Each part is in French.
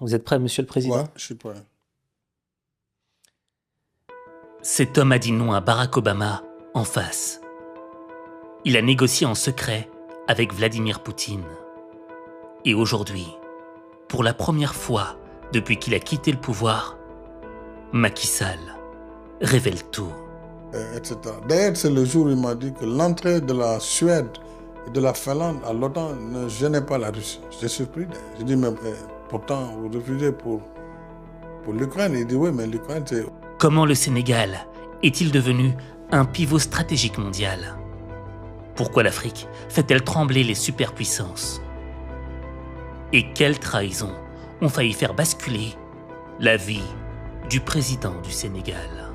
Vous êtes prêt, Monsieur le Ouais, Président? je suis prêt. Cet homme a dit non à Barack Obama en face. Il a négocié en secret avec Vladimir Poutine. Et aujourd'hui, pour la première fois depuis qu'il a quitté le pouvoir, Macky Sall révèle tout. Etc. D'ailleurs, c'est le jour où il m'a dit que l'entrée de la Suède et de la Finlande à l'OTAN ne gênait pas la Russie. J'étais surpris. J'ai dit, mais pourtant, vous refusez pour l'Ukraine. Il dit, oui, mais l'Ukraine, c'est... Comment le Sénégal est-il devenu un pivot stratégique mondial? Pourquoi l'Afrique fait-elle trembler les superpuissances? Et quelles trahisons ont failli faire basculer la vie du président du Sénégal?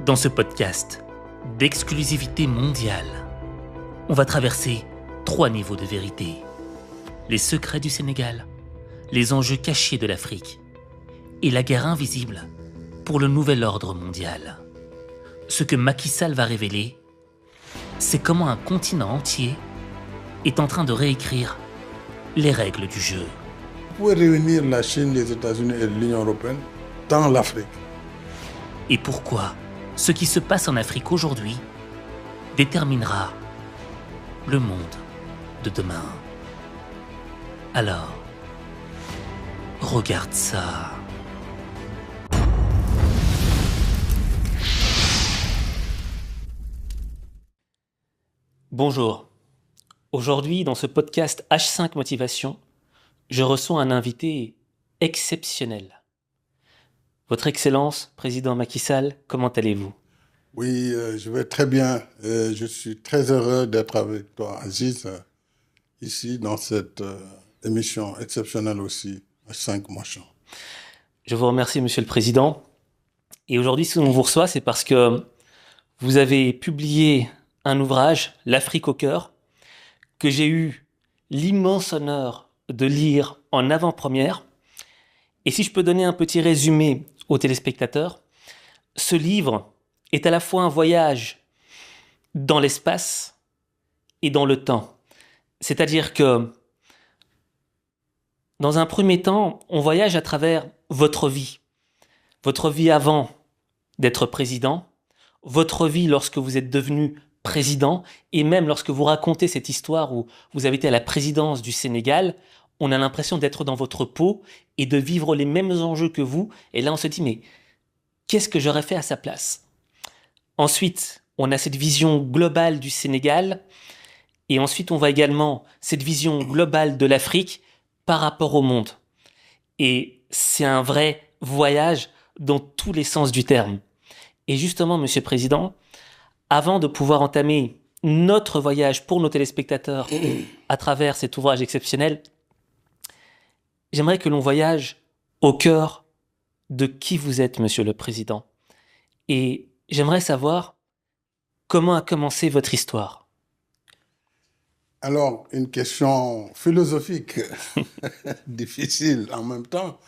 Dans ce podcast d'exclusivité mondiale, on va traverser 3 niveaux de vérité. Les secrets du Sénégal, les enjeux cachés de l'Afrique et la guerre invisible pour le nouvel ordre mondial. Ce que Macky Sall va révéler, c'est comment un continent entier est en train de réécrire les règles du jeu. Vous pouvez réunir la Chine, les États-Unis et l'Union européenne dans l'Afrique. Et pourquoi ce qui se passe en Afrique aujourd'hui déterminera le monde de demain. Alors, regarde ça. Bonjour. Aujourd'hui, dans ce podcast H5 Motivation, je reçois un invité exceptionnel. Votre Excellence, Président Macky Sall, comment allez-vous? Oui, je vais très bien. Je suis très heureux d'être avec toi, Aziz, ici dans cette émission exceptionnelle aussi, H5 Motion. Je vous remercie, Monsieur le Président. Et aujourd'hui, si on vous reçoit, c'est parce que vous avez publié un ouvrage, L'Afrique au cœur, que j'ai eu l'immense honneur de lire en avant-première. Et si je peux donner un petit résumé aux téléspectateurs, ce livre est à la fois un voyage dans l'espace et dans le temps. C'est-à-dire que, dans un premier temps, on voyage à travers votre vie. Votre vie avant d'être président, votre vie lorsque vous êtes devenu président, et même lorsque vous racontez cette histoire où vous avez été à la présidence du Sénégal, on a l'impression d'être dans votre peau et de vivre les mêmes enjeux que vous. Et là, on se dit, mais qu'est-ce que j'aurais fait à sa place? Ensuite, on a cette vision globale du Sénégal, et ensuite on voit également cette vision globale de l'Afrique par rapport au monde. Et c'est un vrai voyage dans tous les sens du terme. Et justement, Monsieur le Président, avant de pouvoir entamer notre voyage pour nos téléspectateurs à travers cet ouvrage exceptionnel, j'aimerais que l'on voyage au cœur de qui vous êtes, Monsieur le Président. Et j'aimerais savoir comment a commencé votre histoire. Alors, une question philosophique, difficile en même temps,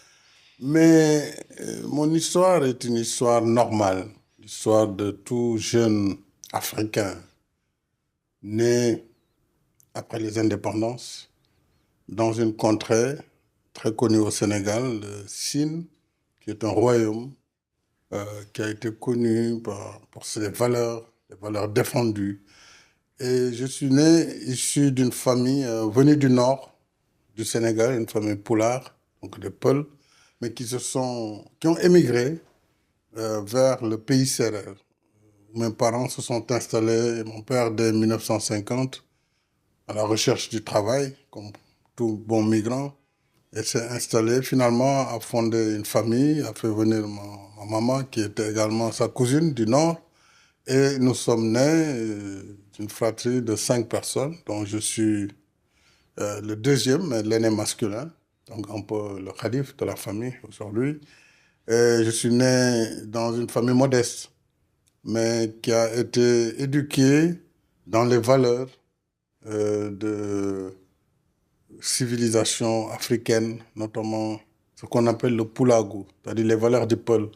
mais mon histoire est une histoire normale, l'histoire de tout jeune Africain né après les indépendances dans une contrée très connue au Sénégal, le Sine, qui est un royaume qui a été connu pour ses valeurs, les valeurs défendues. Et je suis né issu d'une famille venue du nord du Sénégal, une famille Pulaar, donc des Peuls, mais qui ont émigré vers le pays sérère. Mes parents se sont installés, mon père dès 1950, à la recherche du travail, comme tout bon migrant, et s'est installé finalement, a fondé une famille, a fait venir ma maman, qui était également sa cousine du nord, et nous sommes nés d'une fratrie de 5 personnes, dont je suis le deuxième, l'aîné masculin, donc un peu le calife de la famille aujourd'hui. Et je suis né dans une famille modeste, mais qui a été éduquée dans les valeurs de civilisation africaine, notamment ce qu'on appelle le Pulagou, c'est-à-dire les valeurs du Peul,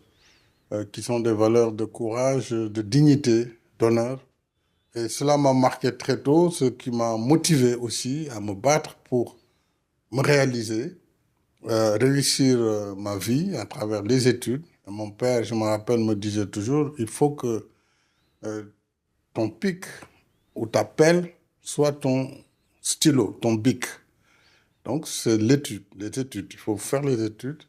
qui sont des valeurs de courage, de dignité, d'honneur. Et cela m'a marqué très tôt, ce qui m'a motivé aussi à me battre pour me réaliser réussir ma vie à travers les études. Mon père, je me rappelle, me disait toujours, il faut que euh, ton pic ou ta pelle soit ton stylo, ton bic. Donc, c'est l'étude, les études. Il faut faire les études.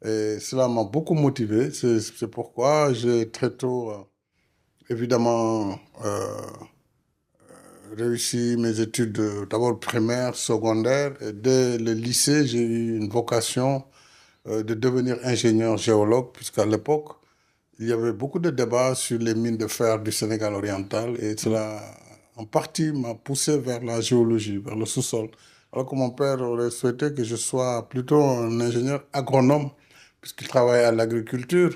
Et cela m'a beaucoup motivé. C'est pourquoi j'ai très tôt, évidemment, réussi mes études d'abord primaires, secondaires. Et dès le lycée, j'ai eu une vocation de devenir ingénieur géologue, puisqu'à l'époque, il y avait beaucoup de débats sur les mines de fer du Sénégal oriental. Et cela, en partie, m'a poussé vers la géologie, vers le sous-sol. Alors que mon père aurait souhaité que je sois plutôt un ingénieur agronome, puisqu'il travaillait à l'agriculture.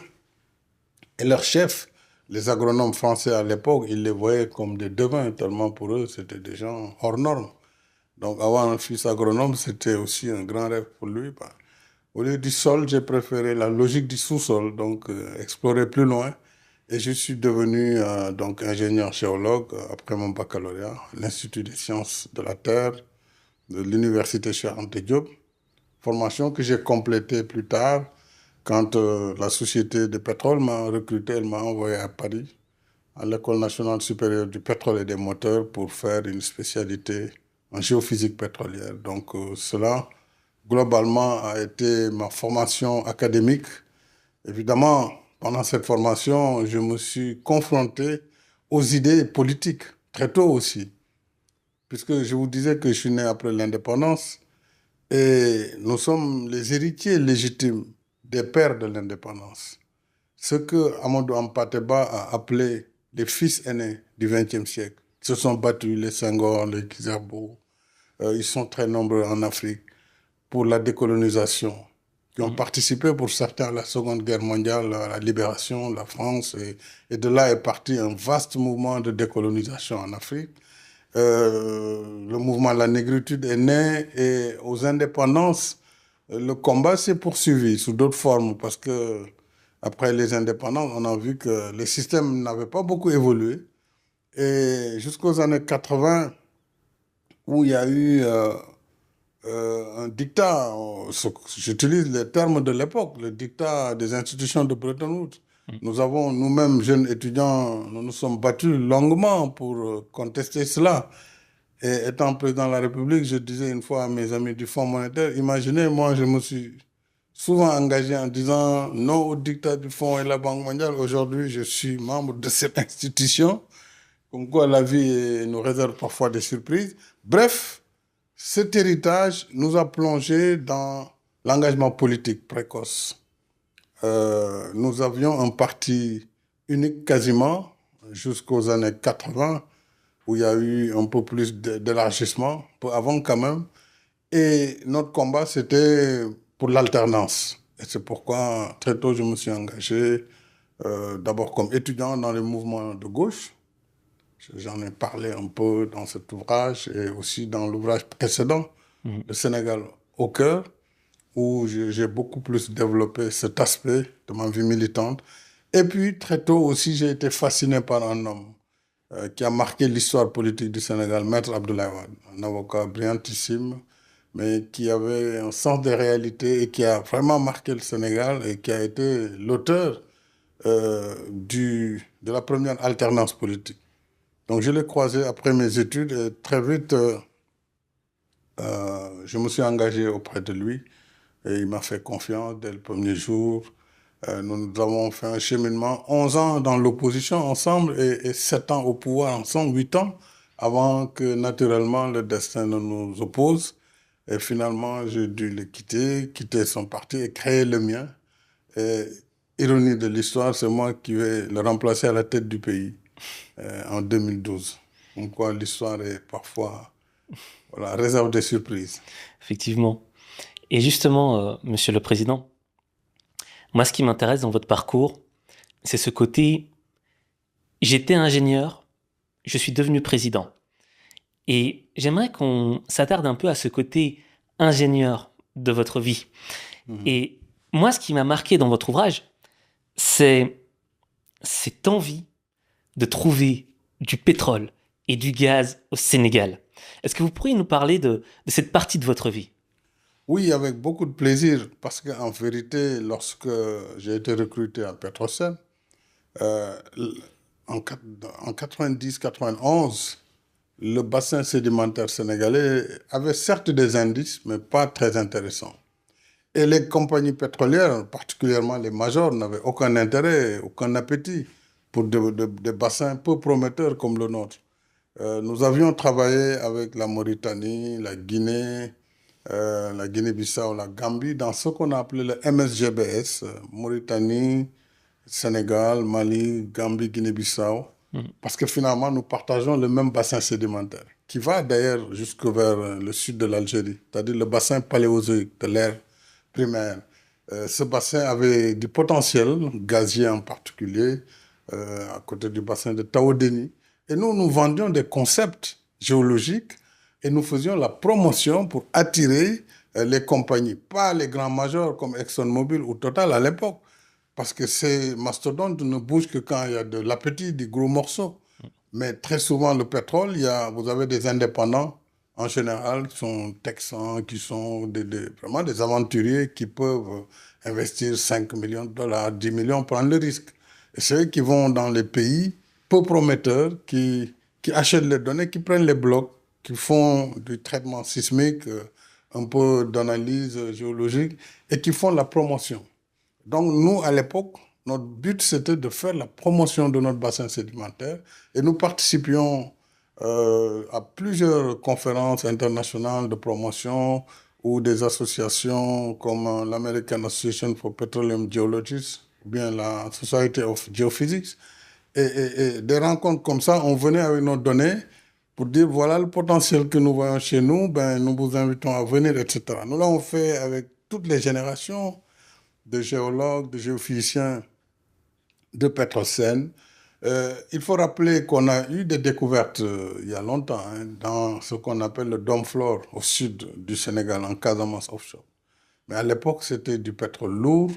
Et leur chef, les agronomes français à l'époque, ils les voyaient comme des devins, tellement pour eux, c'était des gens hors normes. Donc avoir un fils agronome, c'était aussi un grand rêve pour lui. Bah, au lieu du sol, j'ai préféré la logique du sous-sol, donc explorer plus loin. Et je suis devenu donc ingénieur géologue après mon baccalauréat à l'Institut des sciences de la Terre de l'Université Cheikh Anta Diop, formation que j'ai complétée plus tard quand la société de pétrole m'a recruté, elle m'a envoyé à Paris, à l'École nationale supérieure du pétrole et des moteurs pour faire une spécialité en géophysique pétrolière. Donc cela, globalement, a été ma formation académique. Évidemment, pendant cette formation, je me suis confronté aux idées politiques, très tôt aussi, puisque je vous disais que je suis né après l'indépendance et nous sommes les héritiers légitimes des pères de l'indépendance. Ce que Amadou Hampâté-Bâ a appelé les fils aînés du XXe siècle. Ils se sont battus, les Senghor, les Kizerbo, ils sont très nombreux en Afrique pour la décolonisation, qui ont participé pour certains à la Seconde Guerre mondiale, à la libération de la France. Et de là est parti un vaste mouvement de décolonisation en Afrique. Le mouvement de la négritude est né et aux indépendances, le combat s'est poursuivi sous d'autres formes parce que après les indépendances, on a vu que les systèmes n'avaient pas beaucoup évolué. Et jusqu'aux années 80, où il y a eu un dictat, j'utilise les termes de l'époque, le dictat des institutions de Bretton Woods. Nous avons, nous-mêmes, jeunes étudiants, nous nous sommes battus longuement pour contester cela. Et étant président de la République, je disais une fois à mes amis du Fonds monétaire, imaginez, moi, je me suis souvent engagé en disant non au dictat du Fonds et de la Banque mondiale. Aujourd'hui, je suis membre de cette institution, comme quoi la vie nous réserve parfois des surprises. Bref, cet héritage nous a plongé dans l'engagement politique précoce. Nous avions un parti unique quasiment jusqu'aux années 80, où il y a eu un peu plus d'élargissement, peu avant quand même. Et notre combat, c'était pour l'alternance. Et c'est pourquoi très tôt, je me suis engagé d'abord comme étudiant dans les mouvements de gauche. J'en ai parlé un peu dans cet ouvrage et aussi dans l'ouvrage précédent, Le Sénégal au cœur, où j'ai beaucoup plus développé cet aspect de ma vie militante. Et puis, très tôt aussi, j'ai été fasciné par un homme qui a marqué l'histoire politique du Sénégal, Maître Abdoulaye Wade, un avocat brillantissime, mais qui avait un sens des réalités et qui a vraiment marqué le Sénégal et qui a été l'auteur de la première alternance politique. Donc je l'ai croisé après mes études et très vite, je me suis engagé auprès de lui et il m'a fait confiance dès le premier jour. Nous avons fait un cheminement, 11 ans dans l'opposition ensemble et 7 ans au pouvoir ensemble, 8 ans, avant que naturellement le destin ne nous oppose. Et finalement, j'ai dû le quitter son parti et créer le mien. Et ironie de l'histoire, c'est moi qui vais le remplacer à la tête du pays en 2012. Donc quoi, l'histoire est parfois réserve des surprises. Effectivement. Et justement, Monsieur le Président, moi, ce qui m'intéresse dans votre parcours, c'est ce côté, j'étais ingénieur, je suis devenu président. Et j'aimerais qu'on s'attarde un peu à ce côté ingénieur de votre vie. Et moi, ce qui m'a marqué dans votre ouvrage, c'est cette envie de trouver du pétrole et du gaz au Sénégal. Est-ce que vous pourriez nous parler de cette partie de votre vie ? Oui, avec beaucoup de plaisir, parce qu'en vérité, lorsque j'ai été recruté à Petrosen, euh, en, quat- en 90-91, le bassin sédimentaire sénégalais avait certes des indices, mais pas très intéressants. Et les compagnies pétrolières, particulièrement les majors, n'avaient aucun intérêt, aucun appétit pour des bassins peu prometteurs comme le nôtre. Nous avions travaillé avec la Mauritanie, la Guinée-Bissau, la Gambie, dans ce qu'on a appelé le MSGBS, Mauritanie, Sénégal, Mali, Gambie, Guinée-Bissau, Mhm. parce que finalement, nous partageons le même bassin sédimentaire, qui va d'ailleurs jusque vers le sud de l'Algérie, c'est-à-dire le bassin paléozoïque de l'ère primaire. Ce bassin avait du potentiel, gazier en particulier, à côté du bassin de Taodéni. Et nous vendions des concepts géologiques et nous faisions la promotion pour attirer les compagnies, pas les grands majors comme ExxonMobil ou Total à l'époque, parce que ces mastodontes ne bougent que quand il y a de l'appétit, des gros morceaux. Mais très souvent, le pétrole, vous avez des indépendants, en général, qui sont texans, qui sont vraiment des aventuriers qui peuvent investir 5 millions de dollars, 10 millions, prendre le risque. Et c'est eux qui vont dans les pays peu prometteurs, qui achètent les données, qui prennent les blocs, qui font du traitement sismique, un peu d'analyse géologique, et qui font la promotion. Donc, nous, à l'époque, notre but, c'était de faire la promotion de notre bassin sédimentaire et nous participions à plusieurs conférences internationales de promotion ou des associations comme l'American Association for Petroleum Geologists ou bien la Society of Geophysics. Et des rencontres comme ça, on venait avec nos données pour dire voilà le potentiel que nous voyons chez nous, ben, nous vous invitons à venir, etc. Nous l'avons fait avec toutes les générations de géologues, de géophysiciens de Petrosen. Il faut rappeler qu'on a eu des découvertes il y a longtemps dans ce qu'on appelle le Dome Flore au sud du Sénégal, en Casamance offshore. Mais à l'époque, c'était du pétrole lourd,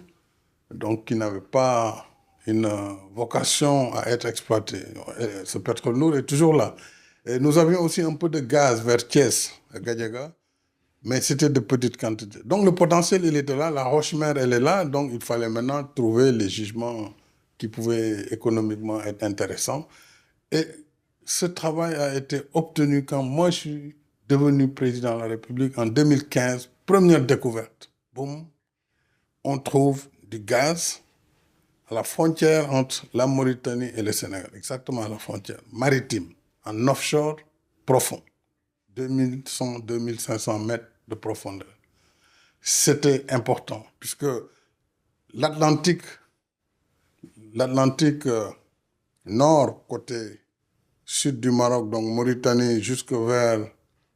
donc qui n'avait pas une vocation à être exploité. Et ce pétrole lourd est toujours là. Et nous avions aussi un peu de gaz vers Thiès, à Gadiaga, mais c'était de petites quantités. Donc le potentiel, il était là, la roche-mère, elle est là, donc il fallait maintenant trouver les gisements qui pouvaient économiquement être intéressants. Et ce travail a été obtenu quand moi je suis devenu président de la République en 2015, première découverte. Boum, on trouve du gaz à la frontière entre la Mauritanie et le Sénégal, exactement à la frontière maritime, en offshore profond, 2100-2500 mètres de profondeur. C'était important, puisque l'Atlantique, l'Atlantique nord, côté sud du Maroc, donc Mauritanie, jusque vers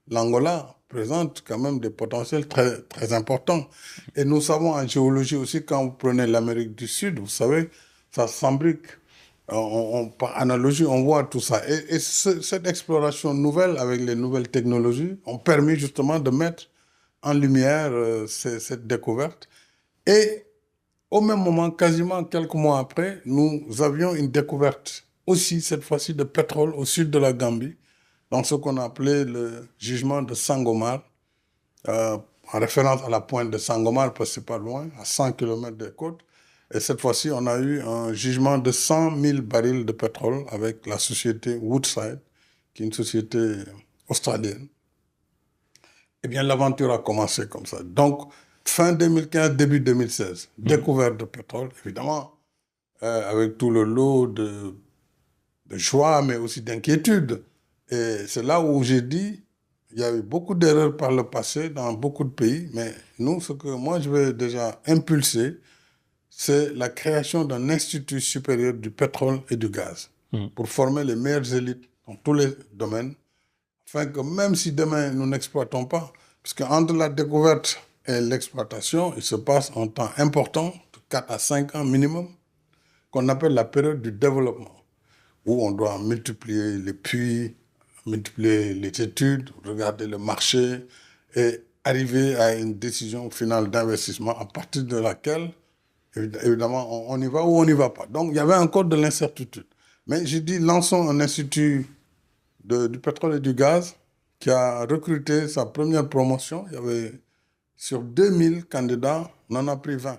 l'Angola, présente quand même des potentiels très, très importants. Et nous savons en géologie aussi, quand vous prenez l'Amérique du Sud, vous savez, ça s'embrique. Par analogie, on voit tout ça. Et cette exploration nouvelle avec les nouvelles technologies ont permis justement de mettre en lumière cette découverte. Et au même moment, quasiment quelques mois après, nous avions une découverte aussi, cette fois-ci, de pétrole au sud de la Gambie, dans ce qu'on appelait le jugement de Sangomar, en référence à la pointe de Sangomar, parce que c'est pas loin, à 100 km des côtes. Et cette fois-ci, on a eu un jugement de 100 000 barils de pétrole avec la société Woodside, qui est une société australienne. Eh bien, l'aventure a commencé comme ça. Donc, fin 2015, début 2016, découverte de pétrole, évidemment, avec tout le lot de joie, mais aussi d'inquiétude. Et c'est là où j'ai dit, il y a eu beaucoup d'erreurs par le passé dans beaucoup de pays, mais nous, ce que moi je vais déjà impulser, c'est la création d'un institut supérieur du pétrole et du gaz Mhm. pour former les meilleures élites dans tous les domaines, afin que même si demain nous n'exploitons pas, parce qu'entre la découverte et l'exploitation, il se passe un temps important, de 4 à 5 ans minimum, qu'on appelle la période du développement, où on doit multiplier les puits, multiplier les études, regarder le marché et arriver à une décision finale d'investissement à partir de laquelle, évidemment, on y va ou on n'y va pas. Donc, il y avait encore de l'incertitude. Mais j'ai dit, lançons un institut du pétrole et du gaz qui a recruté sa première promotion. Il y avait Sur 2000 candidats, on en a pris 20.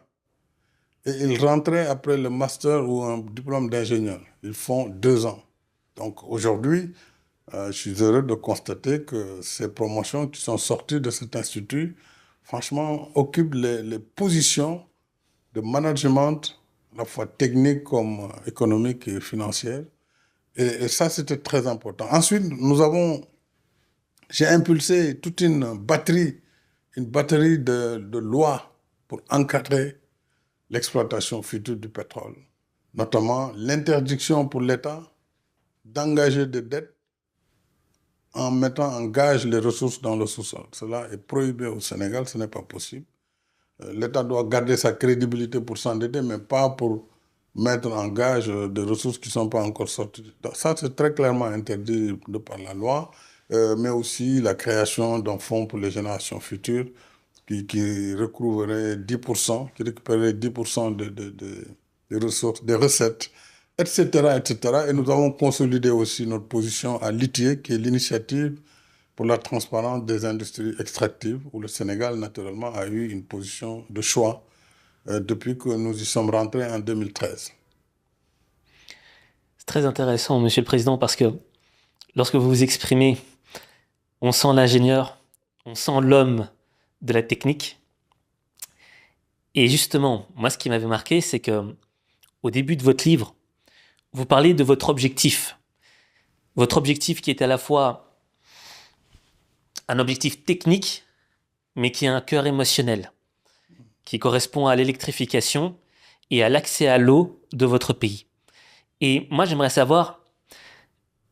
Et ils rentraient après le master ou un diplôme d'ingénieur. Ils font 2 ans. Donc aujourd'hui, je suis heureux de constater que ces promotions qui sont sorties de cet institut, franchement, occupent les positions de management, à la fois technique comme économique et financière. Et ça, c'était très important. Ensuite, j'ai impulsé toute une batterie de lois pour encadrer l'exploitation future du pétrole, notamment l'interdiction pour l'État d'engager des dettes en mettant en gage les ressources dans le sous-sol. Cela est prohibé au Sénégal, ce n'est pas possible. L'État doit garder sa crédibilité pour s'endetter, mais pas pour mettre en gage des ressources qui ne sont pas encore sorties. Donc ça, c'est très clairement interdit de par la loi, mais aussi la création d'un fonds pour les générations futures qui recouvrerait 10%, qui récupérerait 10% des ressources, des recettes, etc., etc. Et nous avons consolidé aussi notre position à l'ITIE, qui est l'initiative pour la transparence des industries extractives, où le Sénégal, naturellement, a eu une position de choix depuis que nous y sommes rentrés en 2013. C'est très intéressant, Monsieur le Président, parce que lorsque vous vous exprimez, on sent l'ingénieur, on sent l'homme de la technique. Et justement, moi, ce qui m'avait marqué, c'est que au début de votre livre, vous parlez de votre objectif. Votre objectif qui est à la fois un objectif technique, mais qui a un cœur émotionnel, qui correspond à l'électrification et à l'accès à l'eau de votre pays. Et moi, j'aimerais savoir,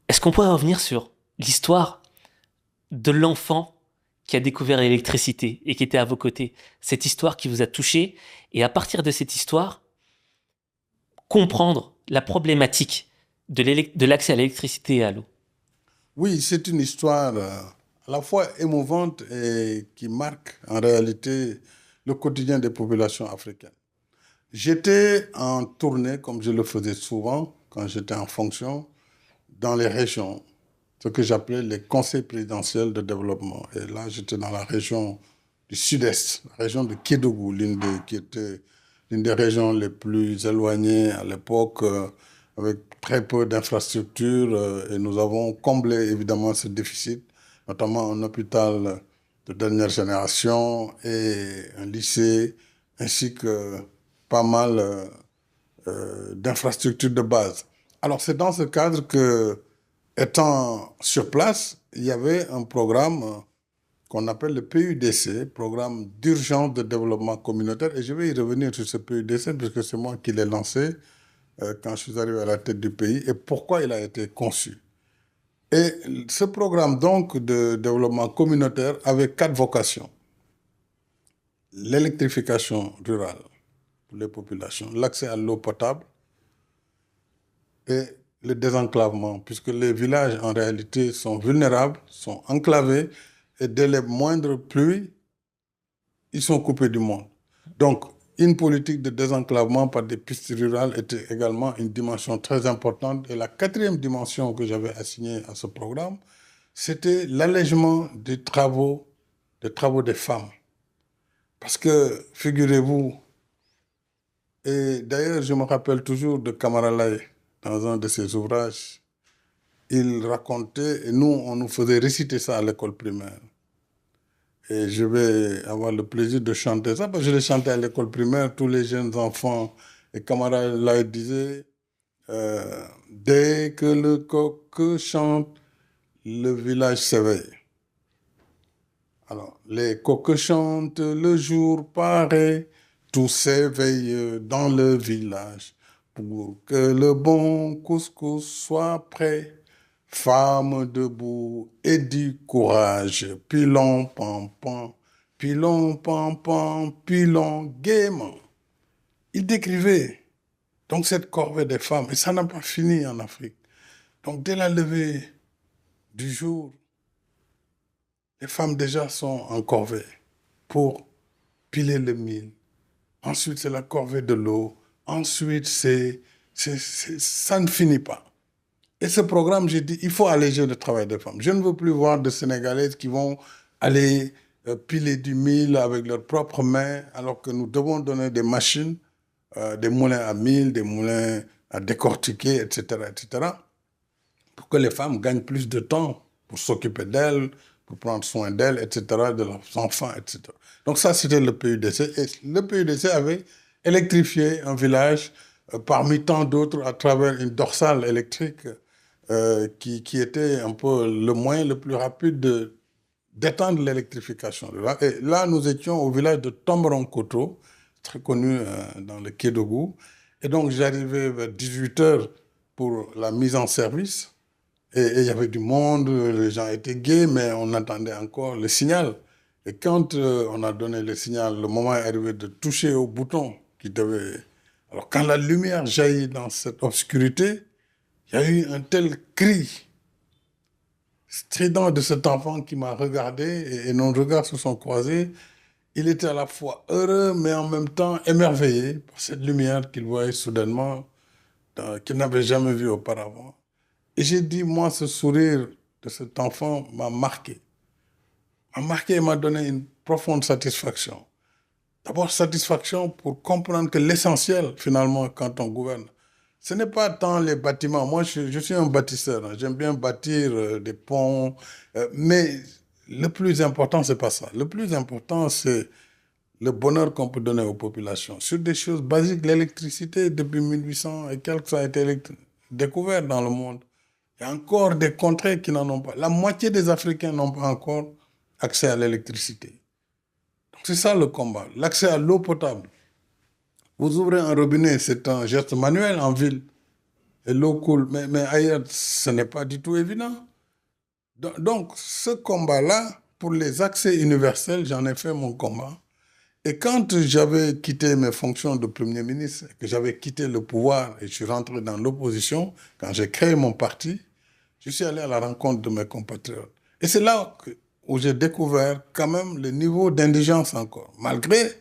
est-ce qu'on pourrait revenir sur l'histoire de l'enfant qui a découvert l'électricité et qui était à vos côtés, cette histoire qui vous a touché, et à partir de cette histoire, comprendre la problématique de l'accès à l'électricité et à l'eau. Oui, c'est une histoire à la fois émouvante et qui marque en réalité le quotidien des populations africaines. J'étais en tournée, comme je le faisais souvent quand j'étais en fonction, dans les régions, ce que j'appelais les conseils présidentiels de développement. Et là, j'étais dans la région du sud-est, la région de Kédougou, qui était l'une des régions les plus éloignées à l'époque, avec très peu d'infrastructures. Et nous avons comblé évidemment ce déficit, notamment un hôpital de dernière génération et un lycée, ainsi que pas mal d'infrastructures de base. Alors c'est dans ce cadre que, étant sur place, il y avait un programme qu'on appelle le PUDC, Programme d'urgence de développement communautaire. Et je vais y revenir sur ce PUDC, puisque c'est moi qui l'ai lancé quand je suis arrivé à la tête du pays, et pourquoi il a été conçu. Et ce programme donc de développement communautaire avait 4 vocations. L'électrification rurale pour les populations, l'accès à l'eau potable et le désenclavement, puisque les villages en réalité sont vulnérables, sont enclavés, et dès les moindres pluies, ils sont coupés du monde. Donc, une politique de désenclavement par des pistes rurales était également une dimension très importante. Et la 4e dimension que j'avais assignée à ce programme, c'était l'allègement des travaux des femmes. Parce que, figurez-vous, et d'ailleurs, je me rappelle toujours de Camara Laye, dans un de ses ouvrages, il racontait, et nous, on nous faisait réciter ça à l'école primaire. Et je vais avoir le plaisir de chanter ça, parce que je l'ai chanté à l'école primaire, tous les jeunes enfants. Et Camara Laye disait, dès que le coq chante, le village s'éveille. Alors, les coqs chantent le jour paraît, tout s'éveille dans le village pour que le bon couscous soit prêt. Femme debout et du courage, pilon pam pam, pilon pam pam, pilon gaiement. Il décrivait donc cette corvée des femmes, et ça n'a pas fini en Afrique. Donc dès la levée du jour, les femmes déjà sont en corvée pour piler le mil. Ensuite, c'est la corvée de l'eau. Ensuite, ça ne finit pas. Et ce programme, j'ai dit, il faut alléger le travail des femmes. Je ne veux plus voir de Sénégalaises qui vont aller piler du mil avec leurs propres mains, alors que nous devons donner des machines, des moulins à mil, des moulins à décortiquer, etc., etc., pour que les femmes gagnent plus de temps pour s'occuper d'elles, pour prendre soin d'elles, etc., de leurs enfants, etc. Donc ça, c'était le PUDC. Et le PUDC avait électrifié un village parmi tant d'autres à travers une dorsale électrique qui était un peu le moyen le plus rapide d'étendre l'électrification. Et là, nous étions au village de Tomberonkoto, très connu dans le Kédougou. Et donc, j'arrivais vers 18 heures pour la mise en service. Et il y avait du monde, les gens étaient gais, mais on attendait encore le signal. Et quand on a donné le signal, le moment est arrivé de toucher au bouton qui devait... Alors, quand la lumière jaillit dans cette obscurité, il y a eu un tel cri strident de cet enfant qui m'a regardé et nos regards se sont croisés. Il était à la fois heureux, mais en même temps émerveillé par cette lumière qu'il voyait soudainement, qu'il n'avait jamais vue auparavant. Et j'ai dit, moi, ce sourire de cet enfant m'a marqué. M'a marqué et m'a donné une profonde satisfaction. D'abord, satisfaction pour comprendre que l'essentiel, finalement, quand on gouverne, ce n'est pas tant les bâtiments. Moi, je suis un bâtisseur. Hein. J'aime bien bâtir des ponts. Mais le plus important, c'est pas ça. Le plus important, c'est le bonheur qu'on peut donner aux populations. Sur des choses basiques, l'électricité, depuis 1800 et quelques, ça a été découvert dans le monde. Il y a encore des contrées qui n'en ont pas. La moitié des Africains n'ont pas encore accès à l'électricité. C'est ça le combat. L'accès à l'eau potable. Vous ouvrez un robinet, c'est un geste manuel en ville. Et l'eau coule. Mais ailleurs, ce n'est pas du tout évident. Donc, ce combat-là, pour les accès universels, j'en ai fait mon combat. Et quand j'avais quitté mes fonctions de Premier ministre, que j'avais quitté le pouvoir et je suis rentré dans l'opposition, quand j'ai créé mon parti, je suis allé à la rencontre de mes compatriotes. Et c'est là où j'ai découvert quand même le niveau d'indigence encore, malgré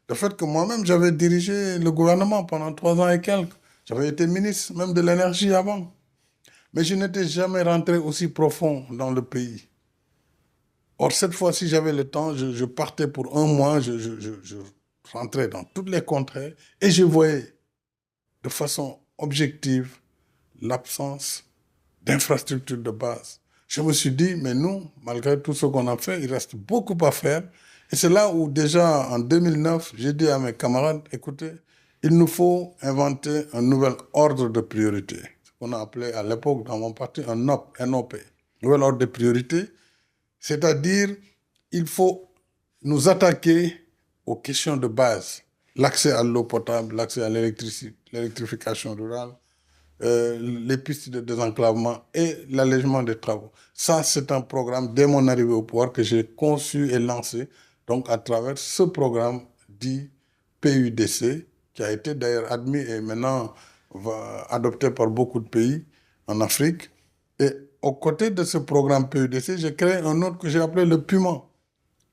le fait que moi-même, j'avais dirigé le gouvernement pendant 3 ans et quelques. J'avais été ministre même de l'énergie avant. Mais je n'étais jamais rentré aussi profond dans le pays. Or, cette fois-ci, j'avais le temps, je partais pour un mois, je rentrais dans toutes les contrées et je voyais de façon objective l'absence d'infrastructures de base. Je me suis dit, mais nous, malgré tout ce qu'on a fait, il reste beaucoup à faire. Et c'est là où déjà, en 2009, j'ai dit à mes camarades, écoutez, il nous faut inventer un nouvel ordre de priorité. Ce qu'on a appelé à l'époque dans mon parti un NOP, nouvel ordre de priorité. C'est-à-dire, il faut nous attaquer aux questions de base. L'accès à l'eau potable, l'accès à l'électrification rurale, les pistes de désenclavement et l'allègement des travaux. Ça, c'est un programme, dès mon arrivée au pouvoir, que j'ai conçu et lancé, donc à travers ce programme dit PUDC, qui a été d'ailleurs admis et maintenant adopté par beaucoup de pays en Afrique. Et aux côtés de ce programme PUDC, j'ai créé un autre que j'ai appelé le PUMA.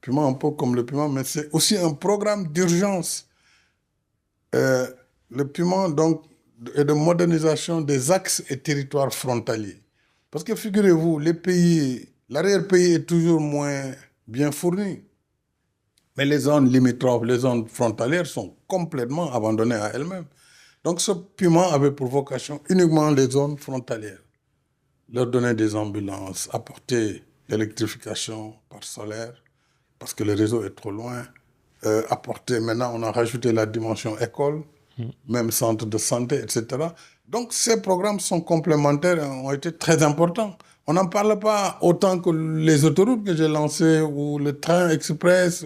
PUMA, un peu comme le PUMA, mais c'est aussi un programme d'urgence. Le PUMA, donc, et de modernisation des axes et territoires frontaliers. Parce que figurez-vous, l'arrière-pays est toujours moins bien fourni. Mais les zones limitrophes, les zones frontalières sont complètement abandonnées à elles-mêmes. Donc ce PUMA avait pour vocation uniquement les zones frontalières. Leur donner des ambulances, apporter l'électrification par solaire, parce que le réseau est trop loin. Maintenant on a rajouté la dimension école, même centre de santé, etc. Donc ces programmes sont complémentaires et ont été très importants. On n'en parle pas autant que les autoroutes que j'ai lancées ou le train express,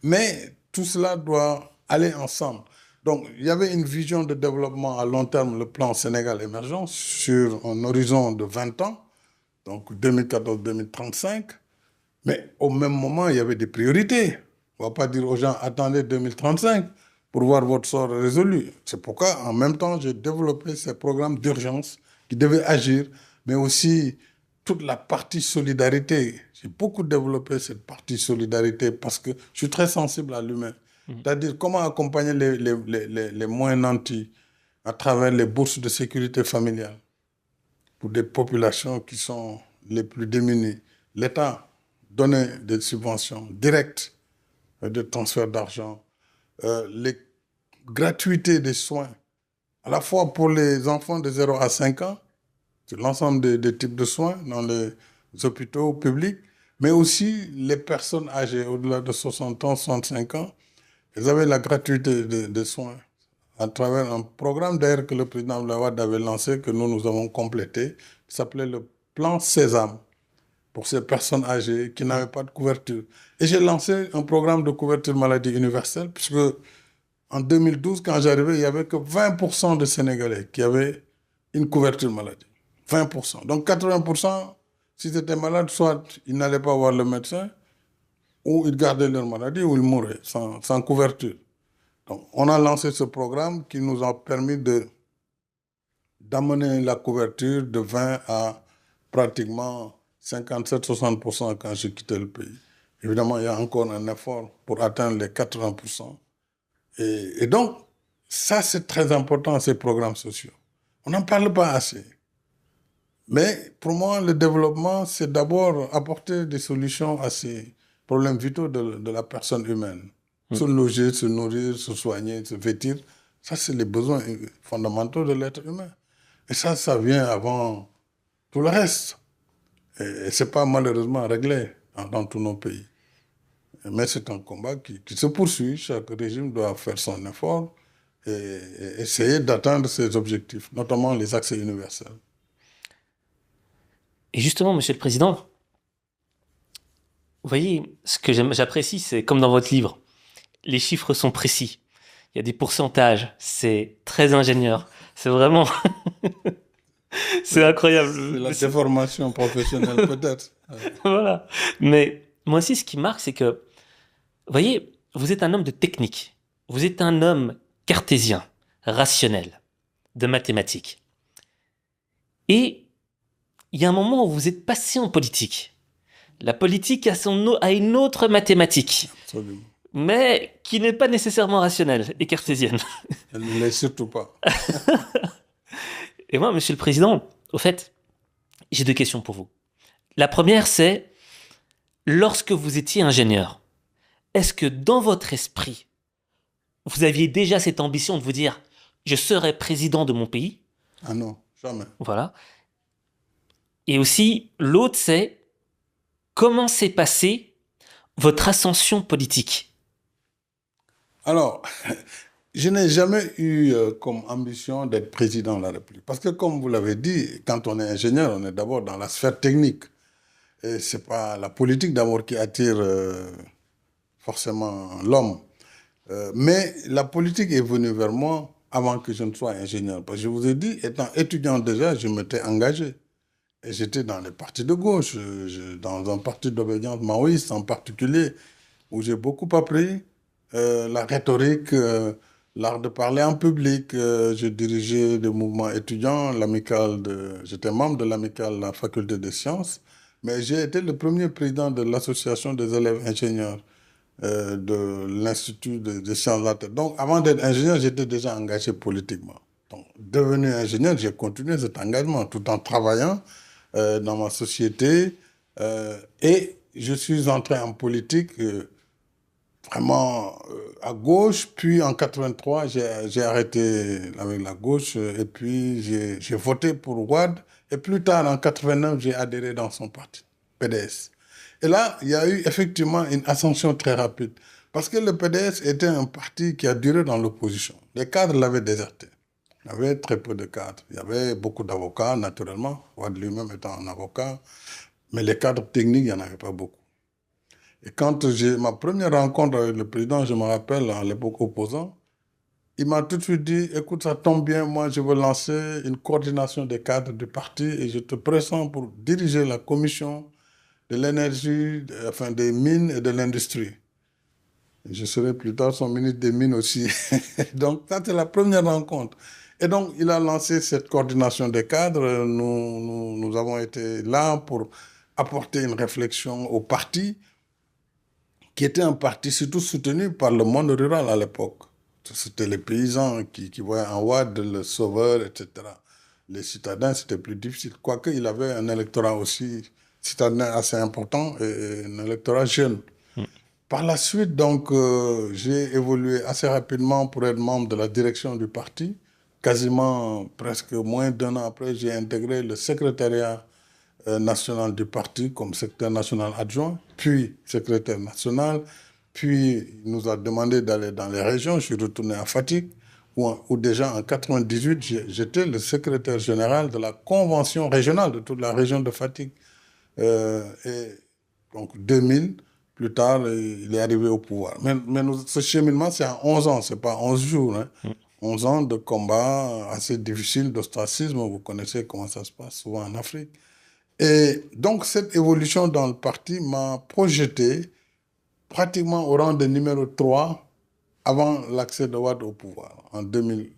mais tout cela doit aller ensemble. Donc il y avait une vision de développement à long terme, le plan Sénégal émergent, sur un horizon de 20 ans, donc 2014-2035. Mais au même moment, il y avait des priorités. On ne va pas dire aux gens, attendez 2035 pour voir votre sort résolu. C'est pourquoi, en même temps, j'ai développé ces programmes d'urgence qui devaient agir, mais aussi toute la partie solidarité. J'ai beaucoup développé cette partie solidarité parce que je suis très sensible à l'humain. C'est-à-dire comment accompagner les moins nantis à travers les bourses de sécurité familiale pour des populations qui sont les plus démunies. L'État donner des subventions directes, des transferts d'argent, les gratuités des soins, à la fois pour les enfants de 0 à 5 ans, sur l'ensemble des types de soins dans les hôpitaux publics, mais aussi les personnes âgées au-delà de 60 ans, 65 ans. Ils avaient la gratuité des soins à travers un programme d'ailleurs que le président Abdoulaye Wade avait lancé, que nous avons complété, qui s'appelait le plan Sésame, pour ces personnes âgées qui n'avaient pas de couverture. Et j'ai lancé un programme de couverture maladie universelle, puisque en 2012, quand j'arrivais, il n'y avait que 20% de Sénégalais qui avaient une couverture maladie. 20%. Donc 80%, s'ils étaient malades, soit ils n'allaient pas voir le médecin, ou ils gardaient leur maladie, ou ils mouraient sans couverture. Donc on a lancé ce programme qui nous a permis d'amener la couverture de 20 à pratiquement 57-60% quand j'ai quitté le pays. Évidemment, il y a encore un effort pour atteindre les 80%. Et donc, ça, c'est très important, ces programmes sociaux. On n'en parle pas assez. Mais pour moi, le développement, c'est d'abord apporter des solutions à ces problèmes vitaux de la personne humaine. Se loger, se nourrir, se soigner, se vêtir, ça, c'est les besoins fondamentaux de l'être humain. Et ça vient avant tout le reste. Et ce n'est pas malheureusement réglé dans tous nos pays. Mais c'est un combat qui se poursuit. Chaque régime doit faire son effort et essayer d'atteindre ses objectifs, notamment les accès universels. Et justement, Monsieur le Président, vous voyez, ce que j'apprécie, c'est comme dans votre livre, les chiffres sont précis. Il y a des pourcentages, c'est très ingénieur. C'est vraiment... c'est incroyable. C'est la déformation professionnelle peut-être. Voilà. Mais moi aussi, ce qui marque, c'est que, vous voyez, vous êtes un homme de technique. Vous êtes un homme cartésien, rationnel, de mathématiques. Et il y a un moment où vous êtes passé en politique. La politique a une autre mathématique. Absolument. Mais qui n'est pas nécessairement rationnelle et cartésienne. Elle ne l'est surtout pas. Et moi, Monsieur le Président, au fait, j'ai deux questions pour vous. La première, c'est, lorsque vous étiez ingénieur, est-ce que dans votre esprit, vous aviez déjà cette ambition de vous dire « je serai président de mon pays » Ah non, jamais. Voilà. Et aussi, l'autre, c'est comment s'est passée votre ascension politique? Alors, je n'ai jamais eu comme ambition d'être président de la République. Parce que comme vous l'avez dit, quand on est ingénieur, on est d'abord dans la sphère technique. Et ce n'est pas la politique d'abord qui attire forcément l'homme. Mais la politique est venue vers moi avant que je ne sois ingénieur. Parce que je vous ai dit, étant étudiant déjà, je m'étais engagé. Et j'étais dans les partis de gauche, dans un parti d'obédience maoïste en particulier, où j'ai beaucoup appris la rhétorique, l'art de parler en public. Je dirigeais des mouvements étudiants, j'étais membre de l'amicale de la faculté des sciences, mais j'ai été le premier président de l'association des élèves ingénieurs de l'Institut des sciences de la Terre. Donc, avant d'être ingénieur, j'étais déjà engagé politiquement. Donc, devenu ingénieur, j'ai continué cet engagement tout en travaillant dans ma société et je suis entré en politique vraiment à gauche, puis en 83 j'ai arrêté avec la gauche et puis j'ai voté pour Wade et plus tard en 89 j'ai adhéré dans son parti, PDS. Et là, il y a eu effectivement une ascension très rapide parce que le PDS était un parti qui a duré dans l'opposition. Les cadres l'avaient déserté. Il y avait très peu de cadres. Il y avait beaucoup d'avocats, naturellement, Wade lui-même étant un avocat, mais les cadres techniques, il n'y en avait pas beaucoup. Et quand j'ai ma première rencontre avec le président, je me rappelle, à l'époque opposant, il m'a tout de suite dit, écoute, ça tombe bien, moi je veux lancer une coordination des cadres du parti et je te pressens pour diriger la commission de l'énergie, enfin des mines et de l'industrie. Je serai plus tard son ministre des Mines aussi. Donc ça, c'est la première rencontre. Et donc, il a lancé cette coordination des cadres. Nous avons été là pour apporter une réflexion au parti, qui était un parti surtout soutenu par le monde rural à l'époque. C'était les paysans qui voyaient en Wade le sauveur, etc. Les citadins, c'était plus difficile. Quoique, il avait un électorat aussi citadin assez important et un électorat jeune. Mm. Par la suite, donc, j'ai évolué assez rapidement pour être membre de la direction du parti. Quasiment presque moins d'un an après, j'ai intégré le secrétariat national du parti comme secrétaire national adjoint, puis secrétaire national. Puis, il nous a demandé d'aller dans les régions. Je suis retourné à Fatick, où déjà en 98, j'étais le secrétaire général de la convention régionale de toute la région de Fatick. Et donc, 2000, plus tard, il est arrivé au pouvoir. Mais ce cheminement, c'est en 11 ans, c'est pas 11 jours. Hein. Mm. 11 ans de combat assez difficile, d'ostracisme. Vous connaissez comment ça se passe souvent en Afrique. Et donc, cette évolution dans le parti m'a projeté pratiquement au rang de numéro 3 avant l'accès de Wade au pouvoir, en 2000.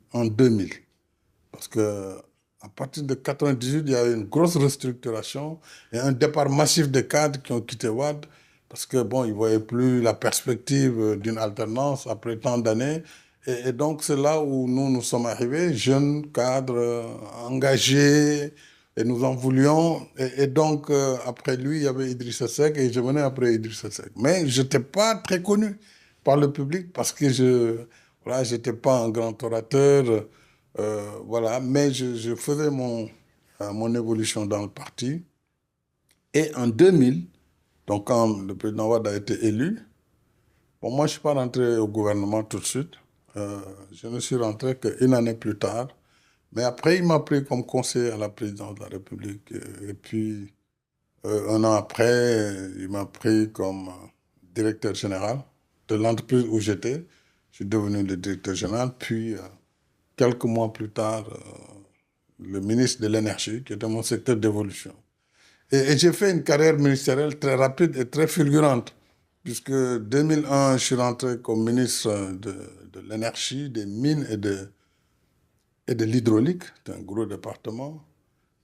Parce que à partir de 98, il y a eu une grosse restructuration et un départ massif de cadres qui ont quitté Wade parce que bon, ils voyaient plus la perspective d'une alternance après tant d'années. Et donc, c'est là où nous sommes arrivés, jeunes cadres engagés, et nous en voulions. Et donc, après lui, il y avait Idrissa Seck et je venais après Idrissa Seck. Mais je n'étais pas très connu par le public parce que voilà, j'étais pas un grand orateur. Voilà, mais je faisais mon évolution dans le parti. Et en 2000, donc quand le président Wade a été élu, bon, moi je ne suis pas rentré au gouvernement tout de suite. Je ne suis rentré qu'une année plus tard. Mais après, il m'a pris comme conseiller à la présidence de la République. Et puis, un an après, il m'a pris comme directeur général de l'entreprise où j'étais. Je suis devenu le directeur général. Puis, quelques mois plus tard, le ministre de l'Énergie, qui était mon secteur d'évolution. Et j'ai fait une carrière ministérielle très rapide et très fulgurante, puisque 2001, je suis rentré comme ministre de l'Énergie, des Mines et de l'Hydraulique, c'est un gros département.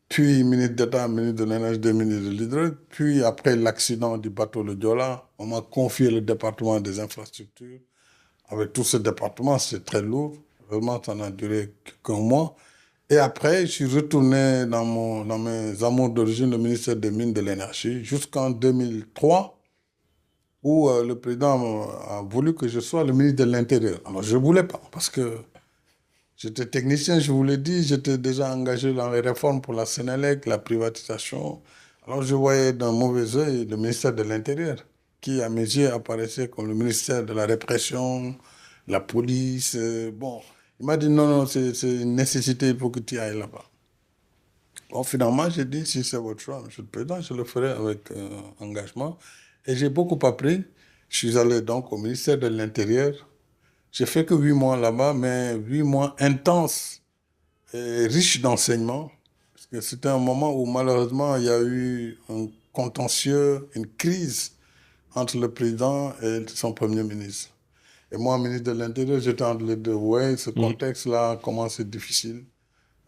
Puis ministre d'État, ministre de l'Énergie, des Mines et de l'Hydraulique. Puis après l'accident du bateau Le Joola, on m'a confié le département des infrastructures. Avec tout ce département, c'est très lourd. Vraiment, ça n'a duré qu'un mois. Et après, je suis retourné dans mes amours d'origine, le ministère des Mines et de l'Énergie, jusqu'en 2003, où le président a voulu que je sois le ministre de l'Intérieur. Alors, je ne voulais pas, parce que j'étais technicien, je vous l'ai dit, j'étais déjà engagé dans les réformes pour la Sénélec, la privatisation. Alors, je voyais d'un mauvais œil le ministère de l'Intérieur, qui, à mes yeux, apparaissait comme le ministère de la répression, la police. Bon, il m'a dit non, non, c'est une nécessité, il faut que tu ailles là-bas. Bon, finalement, j'ai dit, si c'est votre choix, Monsieur le Président, je le ferai avec engagement. Et j'ai beaucoup appris. Je suis allé donc au ministère de l'Intérieur. J'ai fait que 8 mois là-bas, mais 8 mois intenses et riches d'enseignements. Parce que c'était un moment où, malheureusement, il y a eu un contentieux, une crise entre le président et son premier ministre. Et moi, ministre de l'Intérieur, j'étais entre les deux. Oui, ce contexte-là, comment c'est difficile.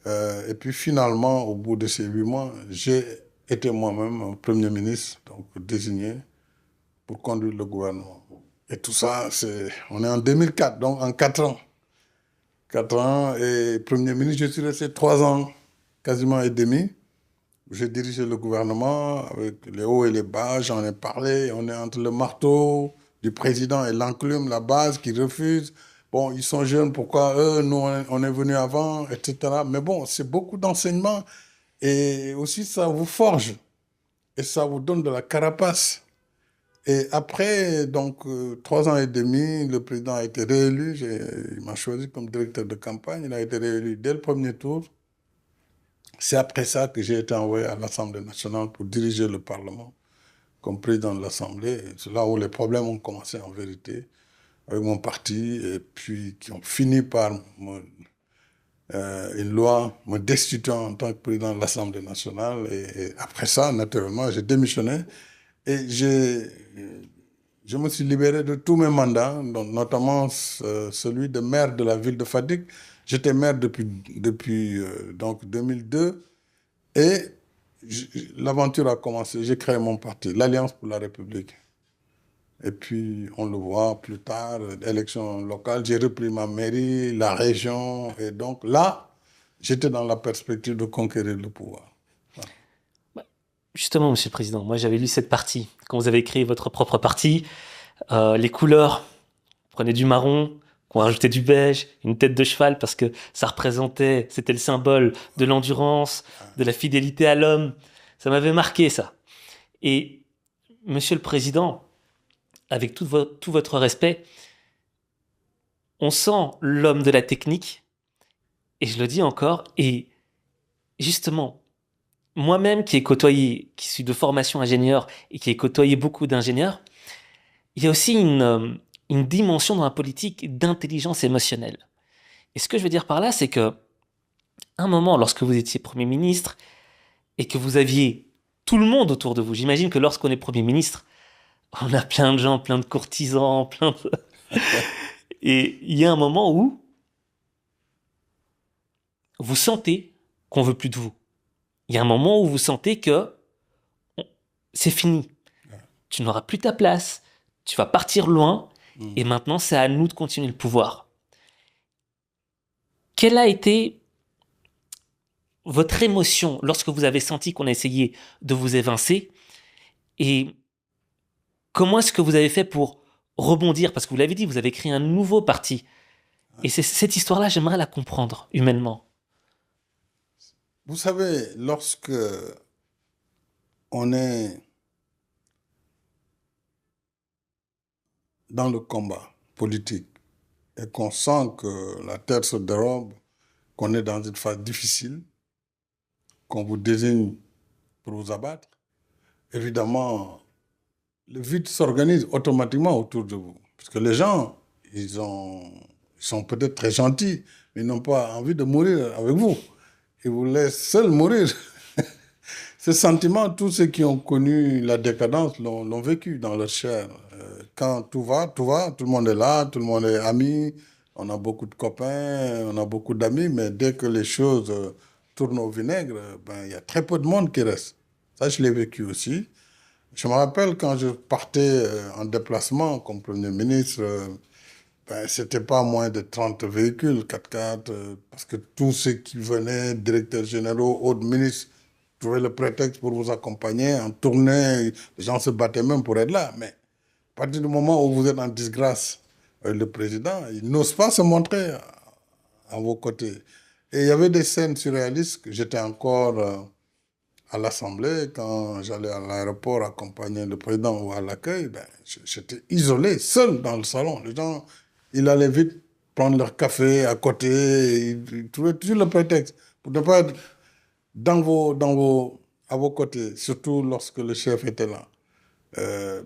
Et puis finalement, au bout de ces 8 mois, j'ai été moi-même Premier ministre, donc désigné pour conduire le gouvernement. Et tout ça, on est en 2004, donc en 4 ans. 4 ans, et Premier ministre, je suis resté 3 ans, quasiment et demi. J'ai dirigé le gouvernement avec les hauts et les bas, j'en ai parlé. On est entre le marteau du président et l'enclume, la base qui refuse. Bon, ils sont jeunes, pourquoi eux, nous, on est venus avant, etc. Mais bon, c'est beaucoup d'enseignements. Et aussi, ça vous forge. Et ça vous donne de la carapace. Et après, donc, 3 ans et demi, le président a été réélu. Il m'a choisi comme directeur de campagne. Il a été réélu dès le premier tour. C'est après ça que j'ai été envoyé à l'Assemblée nationale pour diriger le Parlement comme président de l'Assemblée. C'est là où les problèmes ont commencé en vérité avec mon parti et puis qui ont fini par une loi me destituant en tant que président de l'Assemblée nationale. Et après ça, naturellement, j'ai démissionné et je me suis libéré de tous mes mandats, notamment celui de maire de la ville de Fatick. J'étais maire depuis donc 2002 et l'aventure a commencé. J'ai créé mon parti, l'Alliance pour la République. Et puis, on le voit plus tard, élections locales, j'ai repris ma mairie, la région. Et donc là, j'étais dans la perspective de conquérir le pouvoir. Justement, Monsieur le Président, moi j'avais lu cette partie. Quand vous avez créé votre propre parti, les couleurs, vous prenez du marron, on rajoutait du beige, une tête de cheval parce que ça représentait, c'était le symbole de l'endurance, de la fidélité à l'homme. Ça m'avait marqué ça. Et Monsieur le Président, avec tout votre respect, on sent l'homme de la technique, et je le dis encore, et justement, moi-même qui ai côtoyé, qui suis de formation ingénieur et qui ai côtoyé beaucoup d'ingénieurs, il y a aussi une dimension dans la politique d'intelligence émotionnelle. Et ce que je veux dire par là, c'est que un moment, lorsque vous étiez Premier ministre et que vous aviez tout le monde autour de vous, j'imagine que lorsqu'on est Premier ministre, on a plein de gens, plein de courtisans, plein de... Et il y a un moment où vous sentez qu'on veut plus de vous. Il y a un moment où vous sentez que c'est fini. Tu n'auras plus ta place, tu vas partir loin, et maintenant c'est à nous de continuer le pouvoir. Quelle a été votre émotion lorsque vous avez senti qu'on a essayé de vous évincer, et comment est-ce que vous avez fait pour rebondir? Parce que vous l'avez dit, vous avez créé un nouveau parti. Et cette histoire-là, j'aimerais la comprendre humainement. Vous savez, lorsque on est dans le combat politique et qu'on sent que la terre se dérobe, qu'on est dans une phase difficile, qu'on vous désigne pour vous abattre, évidemment, le vide s'organise automatiquement autour de vous. Parce que les gens, ils sont peut-être très gentils, mais ils n'ont pas envie de mourir avec vous. Ils vous laissent seuls mourir. Ce sentiment, tous ceux qui ont connu la décadence l'ont vécu dans leur chair. Quand tout va, tout le monde est là, tout le monde est ami, on a beaucoup de copains, on a beaucoup d'amis, mais dès que les choses tournent au vinaigre, ben, il y a très peu de monde qui reste. Ça, je l'ai vécu aussi. Je me rappelle quand je partais en déplacement comme Premier ministre, ben, c'était pas moins de 30 véhicules, 4x4, parce que tous ceux qui venaient, directeurs généraux, autres ministres, trouvaient le prétexte pour vous accompagner en tournée. Les gens se battaient même pour être là. Mais à partir du moment où vous êtes en disgrâce avec le président, il n'ose pas se montrer à vos côtés. Et il y avait des scènes surréalistes que j'étais encore à l'Assemblée, quand j'allais à l'aéroport accompagner le président ou à l'accueil, ben, j'étais isolé, seul dans le salon. Les gens, ils allaient vite prendre leur café à côté, ils trouvaient toujours le prétexte pour ne pas être à vos côtés, surtout lorsque le chef était là.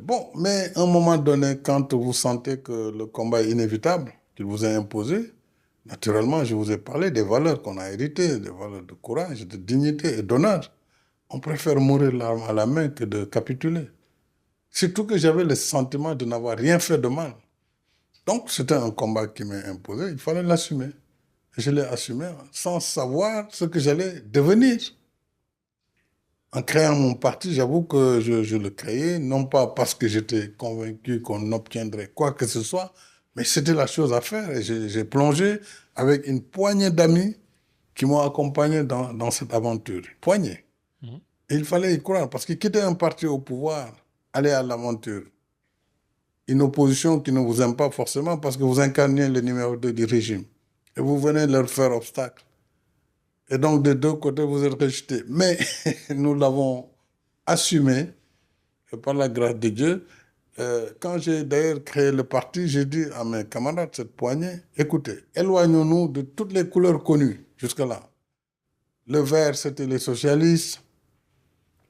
Bon, mais à un moment donné, quand vous sentez que le combat est inévitable, qu'il vous est imposé, naturellement, je vous ai parlé des valeurs qu'on a héritées, des valeurs de courage, de dignité et d'honneur. On préfère mourir l'arme à la main que de capituler. Surtout que j'avais le sentiment de n'avoir rien fait de mal. Donc, c'était un combat qui m'est imposé, il fallait l'assumer. Je l'ai assumé sans savoir ce que j'allais devenir. En créant mon parti, j'avoue que je le créais, non pas parce que j'étais convaincu qu'on obtiendrait quoi que ce soit, mais c'était la chose à faire. Et j'ai plongé avec une poignée d'amis qui m'ont accompagné dans cette aventure. Poignée. Et il fallait y croire, parce que quitter un parti au pouvoir, aller à l'aventure, une opposition qui ne vous aime pas forcément parce que vous incarnez le numéro 2 du régime, et vous venez leur faire obstacle. Et donc, des deux côtés, vous êtes rejetés. Mais nous l'avons assumé, et par la grâce de Dieu. Quand j'ai d'ailleurs créé le parti, j'ai dit à mes camarades, cette poignée, écoutez, éloignons-nous de toutes les couleurs connues jusque-là. Le vert, c'était les socialistes.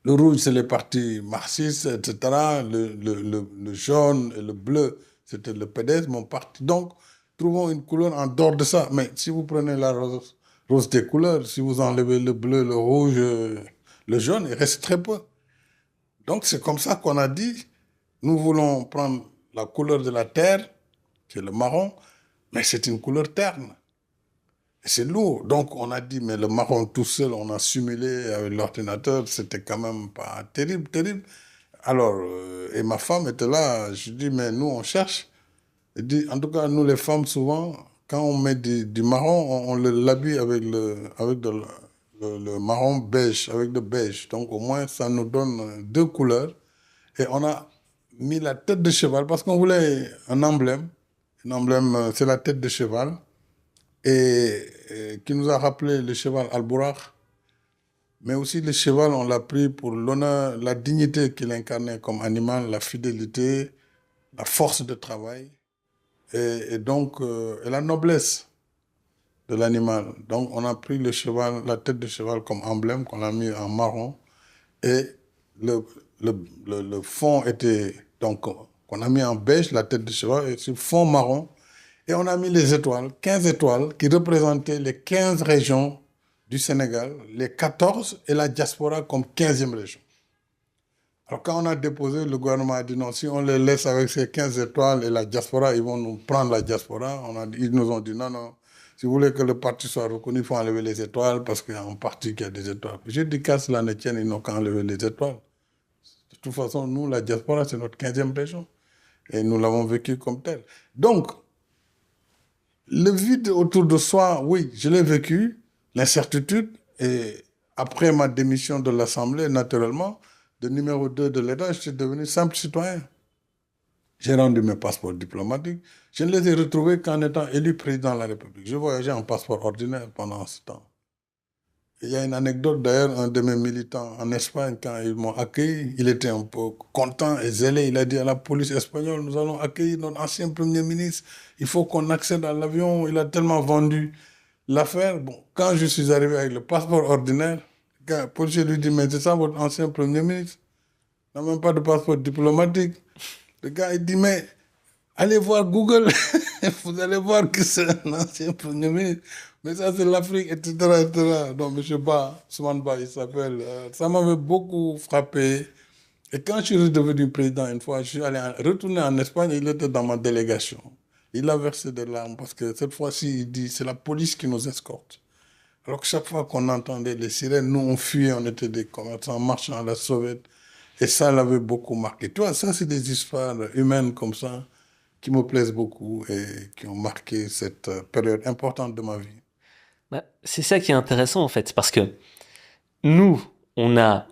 Le rouge, c'est les partis marxistes, etc. Le jaune et le bleu, c'était le PDS, mon parti. Donc, trouvons une couleur en dehors de ça. Mais si vous prenez la rose des couleurs, si vous enlevez le bleu, le rouge, le jaune, il reste très peu. Donc, c'est comme ça qu'on a dit, nous voulons prendre la couleur de la terre, qui est le marron, mais c'est une couleur terne. C'est lourd. Donc, on a dit, mais le marron tout seul, on a simulé avec l'ordinateur, c'était quand même pas terrible, terrible. Alors, et ma femme était là, je dis, mais nous, on cherche. Elle dit, en tout cas, nous, les femmes, souvent, quand on met du marron, on l'habille avec le marron beige avec le beige. Donc au moins, ça nous donne deux couleurs. Et on a mis la tête de cheval parce qu'on voulait un emblème. Un emblème, c'est la tête de cheval. Et qui nous a rappelé le cheval Al-Buraq. Mais aussi le cheval, on l'a pris pour l'honneur, la dignité qu'il incarnait comme animal, la fidélité, la force de travail et donc et la noblesse de l'animal. Donc on a pris le cheval, la tête de cheval comme emblème qu'on a mis en marron et le, le fond était donc qu'on a mis en beige, la tête de cheval, et sur fond marron. Et on a mis les étoiles, 15 étoiles qui représentaient les 15 régions du Sénégal, les 14 et la diaspora comme 15e région. Alors quand on a déposé, le gouvernement a dit non, si on les laisse avec ces 15 étoiles et la diaspora, ils vont nous prendre la diaspora. Ils nous ont dit non, non, si vous voulez que le parti soit reconnu, il faut enlever les étoiles parce qu'il y a un parti qui a des étoiles. J'ai dit qu'à cela ne tienne, ils n'ont qu'à enlever les étoiles. De toute façon, nous, la diaspora, c'est notre 15e région. Et nous l'avons vécu comme tel. Donc, le vide autour de soi, oui, je l'ai vécu, l'incertitude, et après ma démission de l'Assemblée, naturellement, de numéro 2 de l'État, je suis devenu simple citoyen. J'ai rendu mes passeports diplomatiques. Je ne les ai retrouvés qu'en étant élu président de la République. Je voyageais en passeport ordinaire pendant ce temps. Il y a une anecdote d'ailleurs, un de mes militants en Espagne, quand ils m'ont accueilli, il était un peu content et zélé. Il a dit à la police espagnole, nous allons accueillir notre ancien Premier ministre, il faut qu'on accède à l'avion, il a tellement vendu l'affaire. Bon, quand je suis arrivé avec le passeport ordinaire, le policier lui dit, mais c'est ça votre ancien Premier ministre? Il n'a même pas de passeport diplomatique. Le gars, il dit, mais allez voir Google, vous allez voir que c'est un ancien Premier ministre. Mais ça, c'est l'Afrique, etc., etc. Donc, M. Ba, Soumane Ba, il s'appelle. Ça m'avait beaucoup frappé. Et quand je suis devenu président une fois, je suis allé retourner en Espagne, il était dans ma délégation. Il a versé des larmes parce que cette fois-ci, il dit, c'est la police qui nous escorte. Alors que chaque fois qu'on entendait les sirènes, nous, on fuyait, on était des commerçants marchant à la sauvette. Et ça l'avait beaucoup marqué. Tu vois, ça, c'est des histoires humaines comme ça qui me plaisent beaucoup et qui ont marqué cette période importante de ma vie. Bah, c'est ça qui est intéressant en fait, parce que nous, on a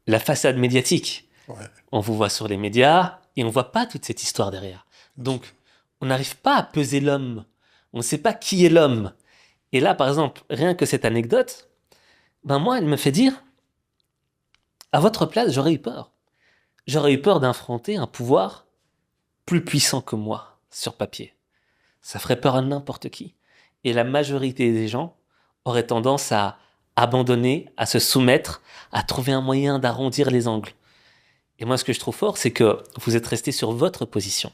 la façade médiatique. Ouais, On vous voit sur les médias et on voit pas toute cette histoire derrière. Donc, on n'arrive pas à peser l'homme. On ne sait pas qui est l'homme. Et là, par exemple, rien que cette anecdote, ben moi, elle me fait dire, à votre place, j'aurais eu peur. J'aurais eu peur d'affronter un pouvoir plus puissant que moi, sur papier. Ça ferait peur à n'importe qui. Et la majorité des gens auraient tendance à abandonner, à se soumettre, à trouver un moyen d'arrondir les angles. Et moi, ce que je trouve fort, c'est que vous êtes resté sur votre position.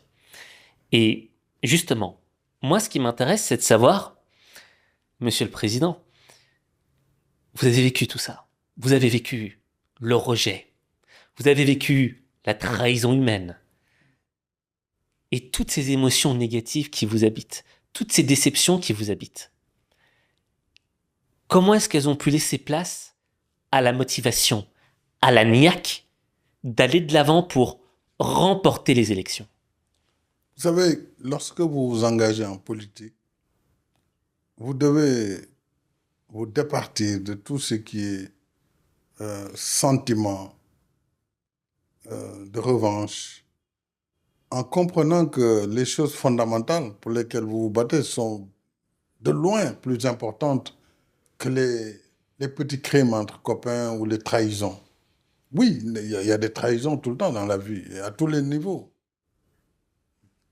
Et justement, moi, ce qui m'intéresse, c'est de savoir, Monsieur le Président, vous avez vécu tout ça. Vous avez vécu le rejet. Vous avez vécu la trahison humaine. Et toutes ces émotions négatives qui vous habitent, toutes ces déceptions qui vous habitent. Comment est-ce qu'elles ont pu laisser place à la motivation, à la niaque d'aller de l'avant pour remporter les élections? Vous savez, lorsque vous vous engagez en politique, vous devez vous départir de tout ce qui est sentiment de revanche, en comprenant que les choses fondamentales pour lesquelles vous vous battez sont de loin plus importantes que les petits crimes entre copains ou les trahisons. Oui, il y a des trahisons tout le temps dans la vie, et à tous les niveaux.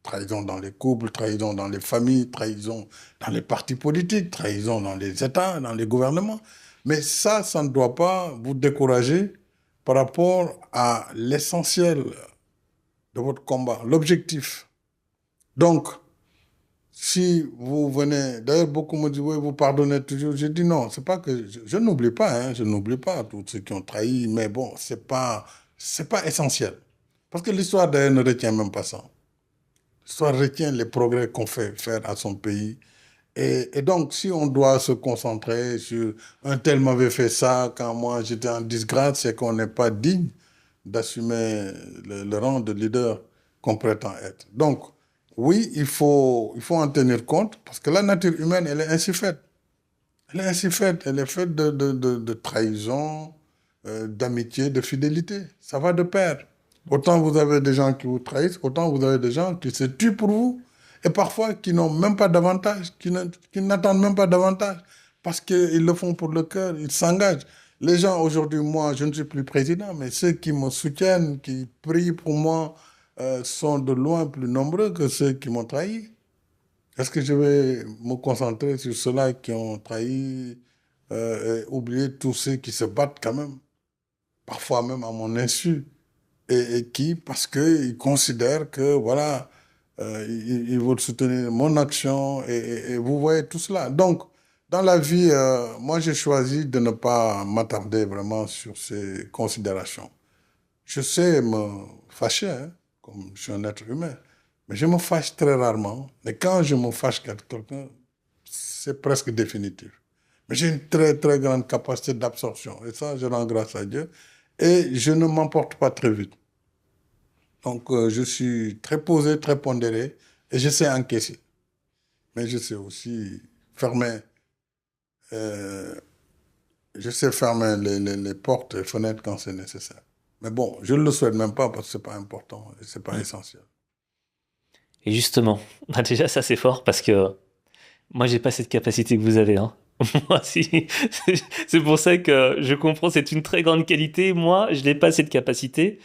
Trahison dans les couples, trahison dans les familles, trahison dans les partis politiques, trahison dans les États, dans les gouvernements. Mais ça ne doit pas vous décourager par rapport à l'essentiel de votre combat, l'objectif. Donc, si vous venez, d'ailleurs beaucoup me disent, oui, vous pardonnez toujours. Je dis non, c'est pas que, je n'oublie pas, hein, je n'oublie pas tous ceux qui ont trahi, mais bon, c'est pas essentiel. Parce que l'histoire d'ailleurs ne retient même pas ça. L'histoire retient les progrès qu'on fait faire à son pays. Et donc, si on doit se concentrer sur un tel m'avait fait ça quand moi j'étais en disgrâce, c'est qu'on n'est pas digne d'assumer le rang de leader qu'on prétend être. Donc, oui, il faut en tenir compte parce que la nature humaine, elle est ainsi faite. Elle est ainsi faite. Elle est faite de trahison, d'amitié, de fidélité. Ça va de pair. Autant vous avez des gens qui vous trahissent, autant vous avez des gens qui se tuent pour vous. Et parfois qui n'ont même pas d'avantage, qui n'attendent même pas d'avantage. Parce qu'ils le font pour le cœur, ils s'engagent. Les gens, aujourd'hui, moi, je ne suis plus président, mais ceux qui me soutiennent, qui prient pour moi, sont de loin plus nombreux que ceux qui m'ont trahi. Est-ce que je vais me concentrer sur ceux-là qui ont trahi et oublier tous ceux qui se battent quand même, parfois même à mon insu, et qui, parce qu'ils considèrent que, voilà, ils veulent soutenir mon action, et vous voyez tout cela. Donc, dans la vie, moi, j'ai choisi de ne pas m'attarder vraiment sur ces considérations. Je sais me fâcher, hein, comme je suis un être humain, mais je me fâche très rarement. Et quand je me fâche avec quelqu'un, c'est presque définitif. Mais j'ai une très, très grande capacité d'absorption. Et ça, je rends grâce à Dieu. Et je ne m'emporte pas très vite. Donc, je suis très posé, très pondéré. Et je sais encaisser. Mais je sais aussi fermer. euh, je sais fermer les portes et fenêtres quand c'est nécessaire. Mais bon, je ne le souhaite même pas parce que ce n'est pas important et ce n'est pas Mm. essentiel. Et justement, bah déjà ça c'est fort parce que moi j'ai pas cette capacité que vous avez, hein. Moi si, c'est pour ça que je comprends, c'est une très grande qualité. Moi, je n'ai pas cette capacité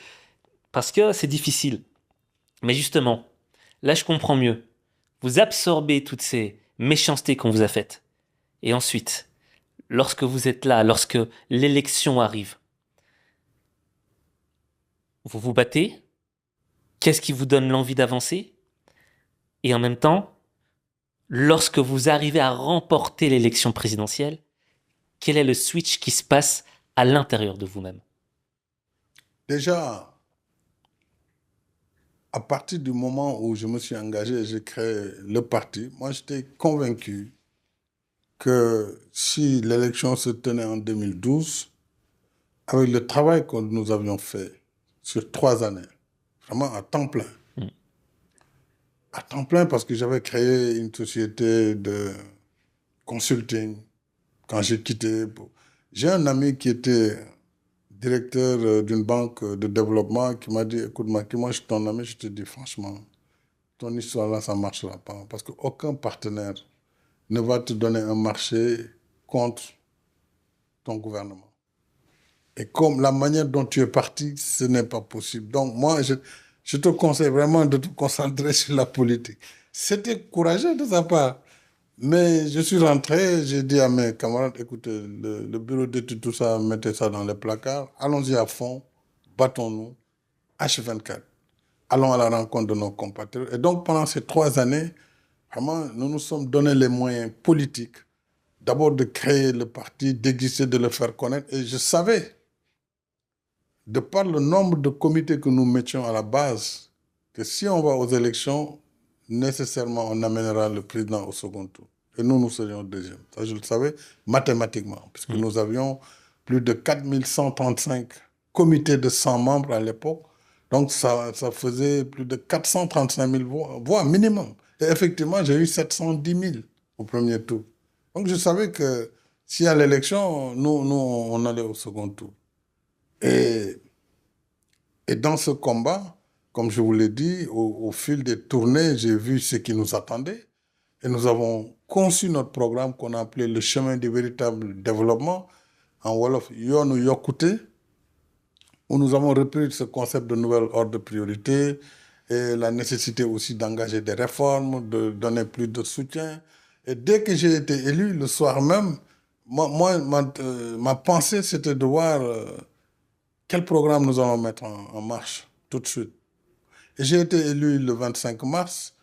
parce que c'est difficile. Mais justement, là je comprends mieux. Vous absorbez toutes ces méchancetés qu'on vous a faites. Et ensuite, lorsque vous êtes là, lorsque l'élection arrive, vous vous battez. Qu'est-ce qui vous donne l'envie d'avancer? Et en même temps, lorsque vous arrivez à remporter l'élection présidentielle, quel est le switch qui se passe à l'intérieur de vous-même? Déjà, à partir du moment où je me suis engagé et j'ai créé le parti, moi j'étais convaincu que si l'élection se tenait en 2012, avec le travail que nous avions fait sur 3 années, vraiment Mm. à temps plein parce que j'avais créé une société de consulting quand j'ai quitté. J'ai un ami qui était directeur d'une banque de développement qui m'a dit, écoute, Macky, moi je suis ton ami, je te dis franchement, ton histoire là, ça ne marchera pas parce qu'aucun partenaire ne va te donner un marché contre ton gouvernement. Et comme la manière dont tu es parti, ce n'est pas possible. Donc moi, je te conseille vraiment de te concentrer sur la politique. C'était courageux de sa part. Mais je suis rentré, j'ai dit à mes camarades, écoutez, le bureau d'études, tout ça, mettez ça dans les placards, allons-y à fond, battons-nous, H24. Allons à la rencontre de nos compatriotes. Et donc pendant ces 3 années, vraiment, nous nous sommes donné les moyens politiques, d'abord de créer le parti, d'exister, de le faire connaître. Et je savais, de par le nombre de comités que nous mettions à la base, que si on va aux élections, nécessairement on amènera le président au second tour. Et nous, nous serions deuxième. Ça, je le savais mathématiquement, puisque Mm. nous avions plus de 4135 comités de 100 membres à l'époque. Donc ça faisait plus de 435 000 voix minimum. Et effectivement, j'ai eu 710 000 au premier tour. Donc je savais que s'il y a l'élection, nous, on allait au second tour. Et, et dans ce combat, comme je vous l'ai dit, au fil des tournées, j'ai vu ce qui nous attendait. Et nous avons conçu notre programme qu'on a appelé le chemin du véritable développement, en Wolof Yoonu Yokkute, où nous avons repris ce concept de nouvel ordre de priorité et la nécessité aussi d'engager des réformes, de donner plus de soutien. Et dès que j'ai été élu, le soir même, ma pensée, c'était de voir quel programme nous allons mettre en marche tout de suite. Et j'ai été élu le 25 mars.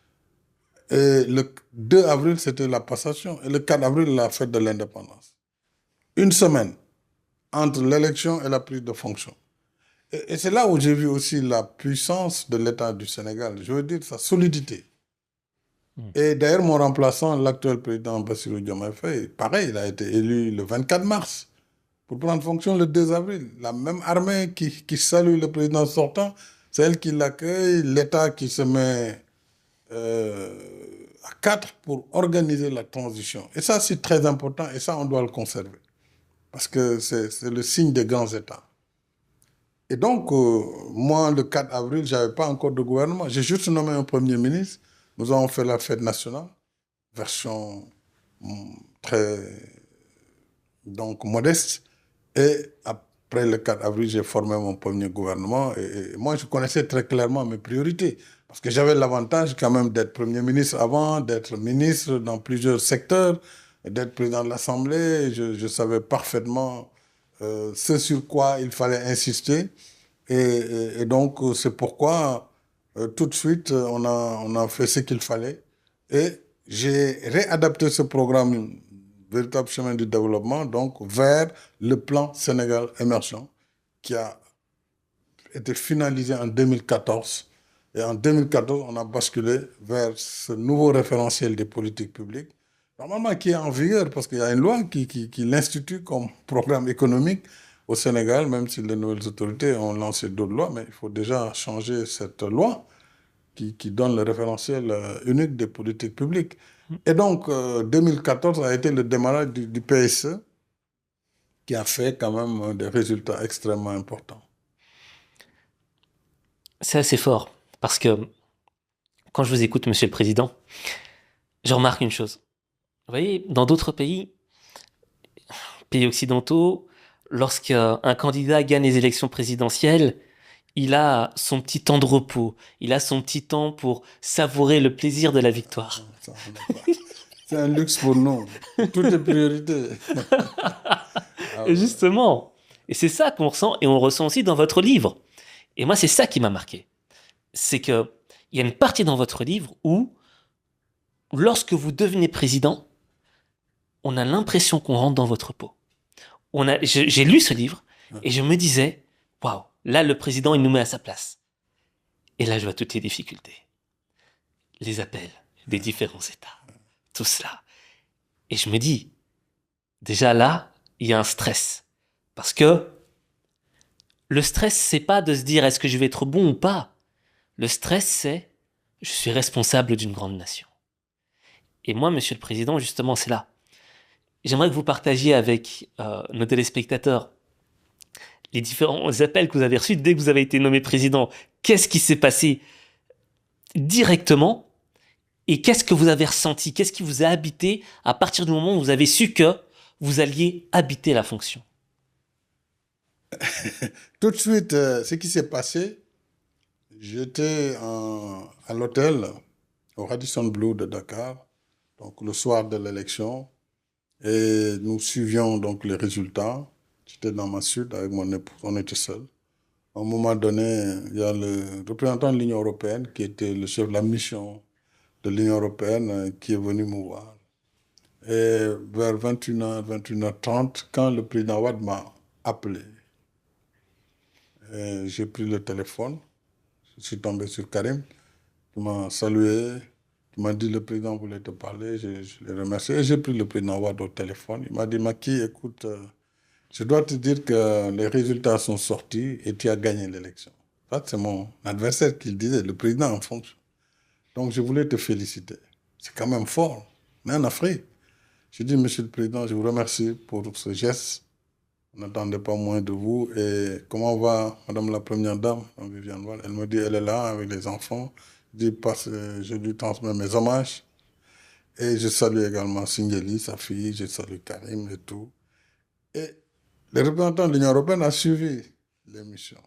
Et le 2 avril, c'était la passation. Et le 4 avril, la fête de l'indépendance. Une semaine entre l'élection et la prise de fonction. Et c'est là où j'ai vu aussi la puissance de l'État du Sénégal. Je veux dire, sa solidité. Mm. Et d'ailleurs, mon remplaçant, l'actuel président Bassirou Diomaye Faye, pareil, il a été élu le 24 mars pour prendre fonction le 2 avril. La même armée qui salue le président sortant, c'est elle qui l'accueille, l'État qui se met à quatre pour organiser la transition. Et ça, c'est très important et ça, on doit le conserver. Parce que c'est le signe des grands États. Et donc, moi, le 4 avril, je n'avais pas encore de gouvernement. J'ai juste nommé un Premier ministre. Nous avons fait la fête nationale, version très donc, modeste. Et après le 4 avril, j'ai formé mon premier gouvernement. Et moi, je connaissais très clairement mes priorités. Parce que j'avais l'avantage quand même d'être Premier ministre avant, d'être ministre dans plusieurs secteurs, d'être président de l'Assemblée. Je savais parfaitement ce sur quoi il fallait insister. Et donc, c'est pourquoi, tout de suite, on a fait ce qu'il fallait. Et j'ai réadapté ce programme, véritable chemin du développement, donc vers le plan Sénégal émergent, qui a été finalisé en 2014. Et en 2014, on a basculé vers ce nouveau référentiel des politiques publiques, normalement qui est en vigueur, parce qu'il y a une loi qui l'institue comme programme économique au Sénégal, même si les nouvelles autorités ont lancé d'autres lois, mais il faut déjà changer cette loi qui donne le référentiel unique des politiques publiques. Et donc, 2014 a été le démarrage du PSE, qui a fait quand même des résultats extrêmement importants. C'est assez fort, parce que quand je vous écoute, Monsieur le Président, je remarque une chose. Vous voyez, dans d'autres pays occidentaux, lorsqu'un candidat gagne les élections présidentielles, il a son petit temps de repos, il a son petit temps pour savourer le plaisir de la victoire. C'est un luxe pour nous. Tout est priorité. Et justement, et c'est ça qu'on ressent, et on ressent aussi dans votre livre. Et moi, c'est ça qui m'a marqué. C'est qu'il y a une partie dans votre livre où, lorsque vous devenez président, on a l'impression qu'on rentre dans votre peau. J'ai lu ce livre et je me disais, waouh, là le président il nous met à sa place. Et là je vois toutes les difficultés, les appels des différents États, tout cela. Et je me dis, déjà là, il y a un stress. Parce que le stress, c'est pas de se dire est-ce que je vais être bon ou pas. Le stress, c'est je suis responsable d'une grande nation. Et moi, Monsieur le Président, justement, c'est là. J'aimerais que vous partagiez avec nos téléspectateurs les différents appels que vous avez reçus dès que vous avez été nommé président. Qu'est-ce qui s'est passé directement et qu'est-ce que vous avez ressenti? Qu'est-ce qui vous a habité à partir du moment où vous avez su que vous alliez habiter la fonction? Tout de suite, ce qui s'est passé, j'étais à l'hôtel au Radisson Blu de Dakar, donc le soir de l'élection. Et nous suivions donc les résultats. J'étais dans ma suite avec mon épouse, on était seuls. À un moment donné, il y a le représentant de l'Union européenne, qui était le chef de la mission de l'Union européenne, qui est venu me voir. Et vers 21h, 21h30, quand le président Wade m'a appelé, j'ai pris le téléphone, je suis tombé sur Karim, qui m'a salué, il m'a dit le président voulait te parler, je l'ai remercié. Et j'ai pris le président Wade au téléphone. Il m'a dit, Macky, écoute, je dois te dire que les résultats sont sortis et tu as gagné l'élection. Ça, c'est mon adversaire qui le disait, le président en fonction. Donc, je voulais te féliciter. C'est quand même fort, mais en Afrique. Je dis, Monsieur le Président, je vous remercie pour ce geste. On n'attendait pas moins de vous. Et comment va Madame la Première Dame, Viviane Wade? Elle me dit, elle est là avec les enfants. Je lui transmets mes hommages. Et je salue également Singeli, sa fille, je salue Karim et tout. Et le représentant de l'Union européenne a suivi l'émission,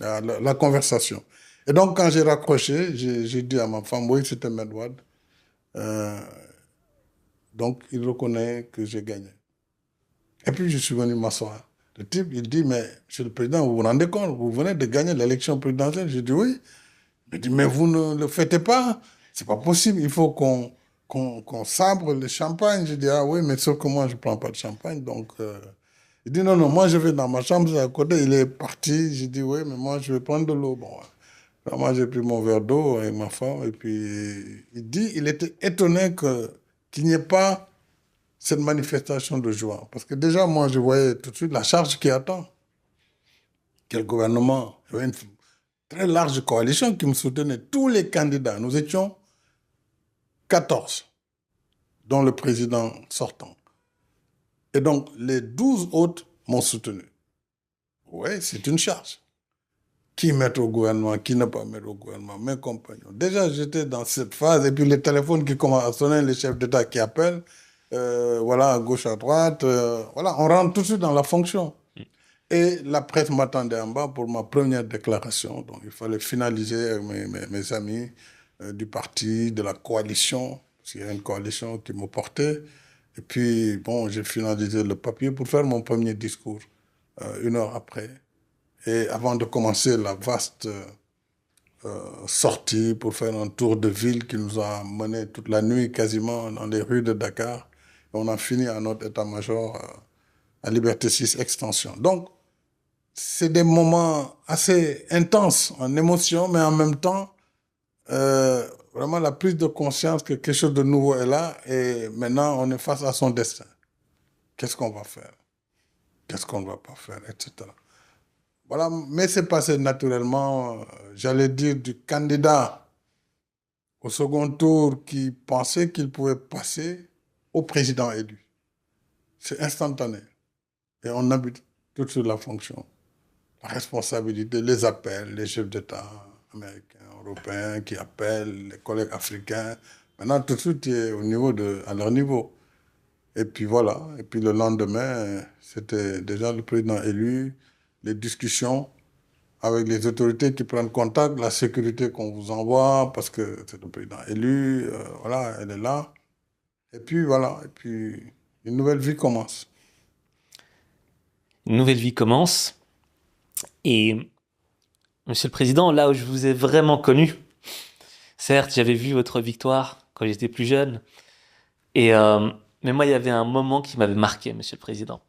la conversation. Et donc, quand j'ai raccroché, j'ai dit à ma femme, oui, c'était Medwad. Donc, il reconnaît que j'ai gagné. Et puis, je suis venu m'asseoir. Le type, il dit, mais Monsieur le Président, vous vous rendez compte, vous venez de gagner l'élection présidentielle? J'ai dit, oui. Il dit, mais vous ne le faites pas. C'est pas possible. Il faut qu'on sabre le champagne. Je dis, ah oui, mais sauf que moi, je ne prends pas de champagne. Donc, il dit, non, non, moi, je vais dans ma chambre, à côté. Il est parti. J'ai dit, oui, mais moi, je vais prendre de l'eau. Bon, alors, moi, j'ai pris mon verre d'eau avec ma femme. Et puis, il dit, il était étonné qu'il n'y ait pas cette manifestation de joie. Parce que déjà, moi, je voyais tout de suite la charge qui attend. Quel gouvernement? Il y avait une très large coalition qui me soutenait, tous les candidats. Nous étions 14, dont le président sortant. Et donc, les 12 autres m'ont soutenu. Oui, c'est une charge. Qui mettre au gouvernement, qui ne pas mettre au gouvernement, mes compagnons. Déjà, j'étais dans cette phase, et puis les téléphones qui commencent à sonner, les chefs d'État qui appellent, voilà, à gauche, à droite, voilà, on rentre tout de suite dans la fonction. Et la presse m'attendait en bas pour ma première déclaration. Donc, il fallait finaliser avec mes amis du parti, de la coalition, parce qu'il y a une coalition qui me portait. Et puis, bon, j'ai finalisé le papier pour faire mon premier discours, 1 heure après. Et avant de commencer la vaste sortie pour faire un tour de ville qui nous a mené toute la nuit quasiment dans les rues de Dakar, et on a fini à notre état-major à Liberté 6 Extension. Donc, c'est des moments assez intenses en émotion, mais en même temps, vraiment la prise de conscience que quelque chose de nouveau est là et maintenant on est face à son destin. Qu'est-ce qu'on va faire? Qu'est-ce qu'on ne va pas faire, etc. Voilà, mais c'est passé naturellement, j'allais dire, du candidat au second tour qui pensait qu'il pouvait passer au président élu. C'est instantané. Et on habite tout de suite la fonction. La responsabilité, les appels, les chefs d'État américains, européens qui appellent, les collègues africains. Maintenant, tout de suite, tu es à leur niveau. Et puis voilà. Et puis le lendemain, c'était déjà le président élu, les discussions avec les autorités qui prennent contact, la sécurité qu'on vous envoie, parce que c'est le président élu, voilà, elle est là. Et puis voilà, et puis une nouvelle vie commence. Une nouvelle vie commence. Et, Monsieur le Président, là où je vous ai vraiment connu, certes, j'avais vu votre victoire quand j'étais plus jeune, mais moi, il y avait un moment qui m'avait marqué, Monsieur le Président.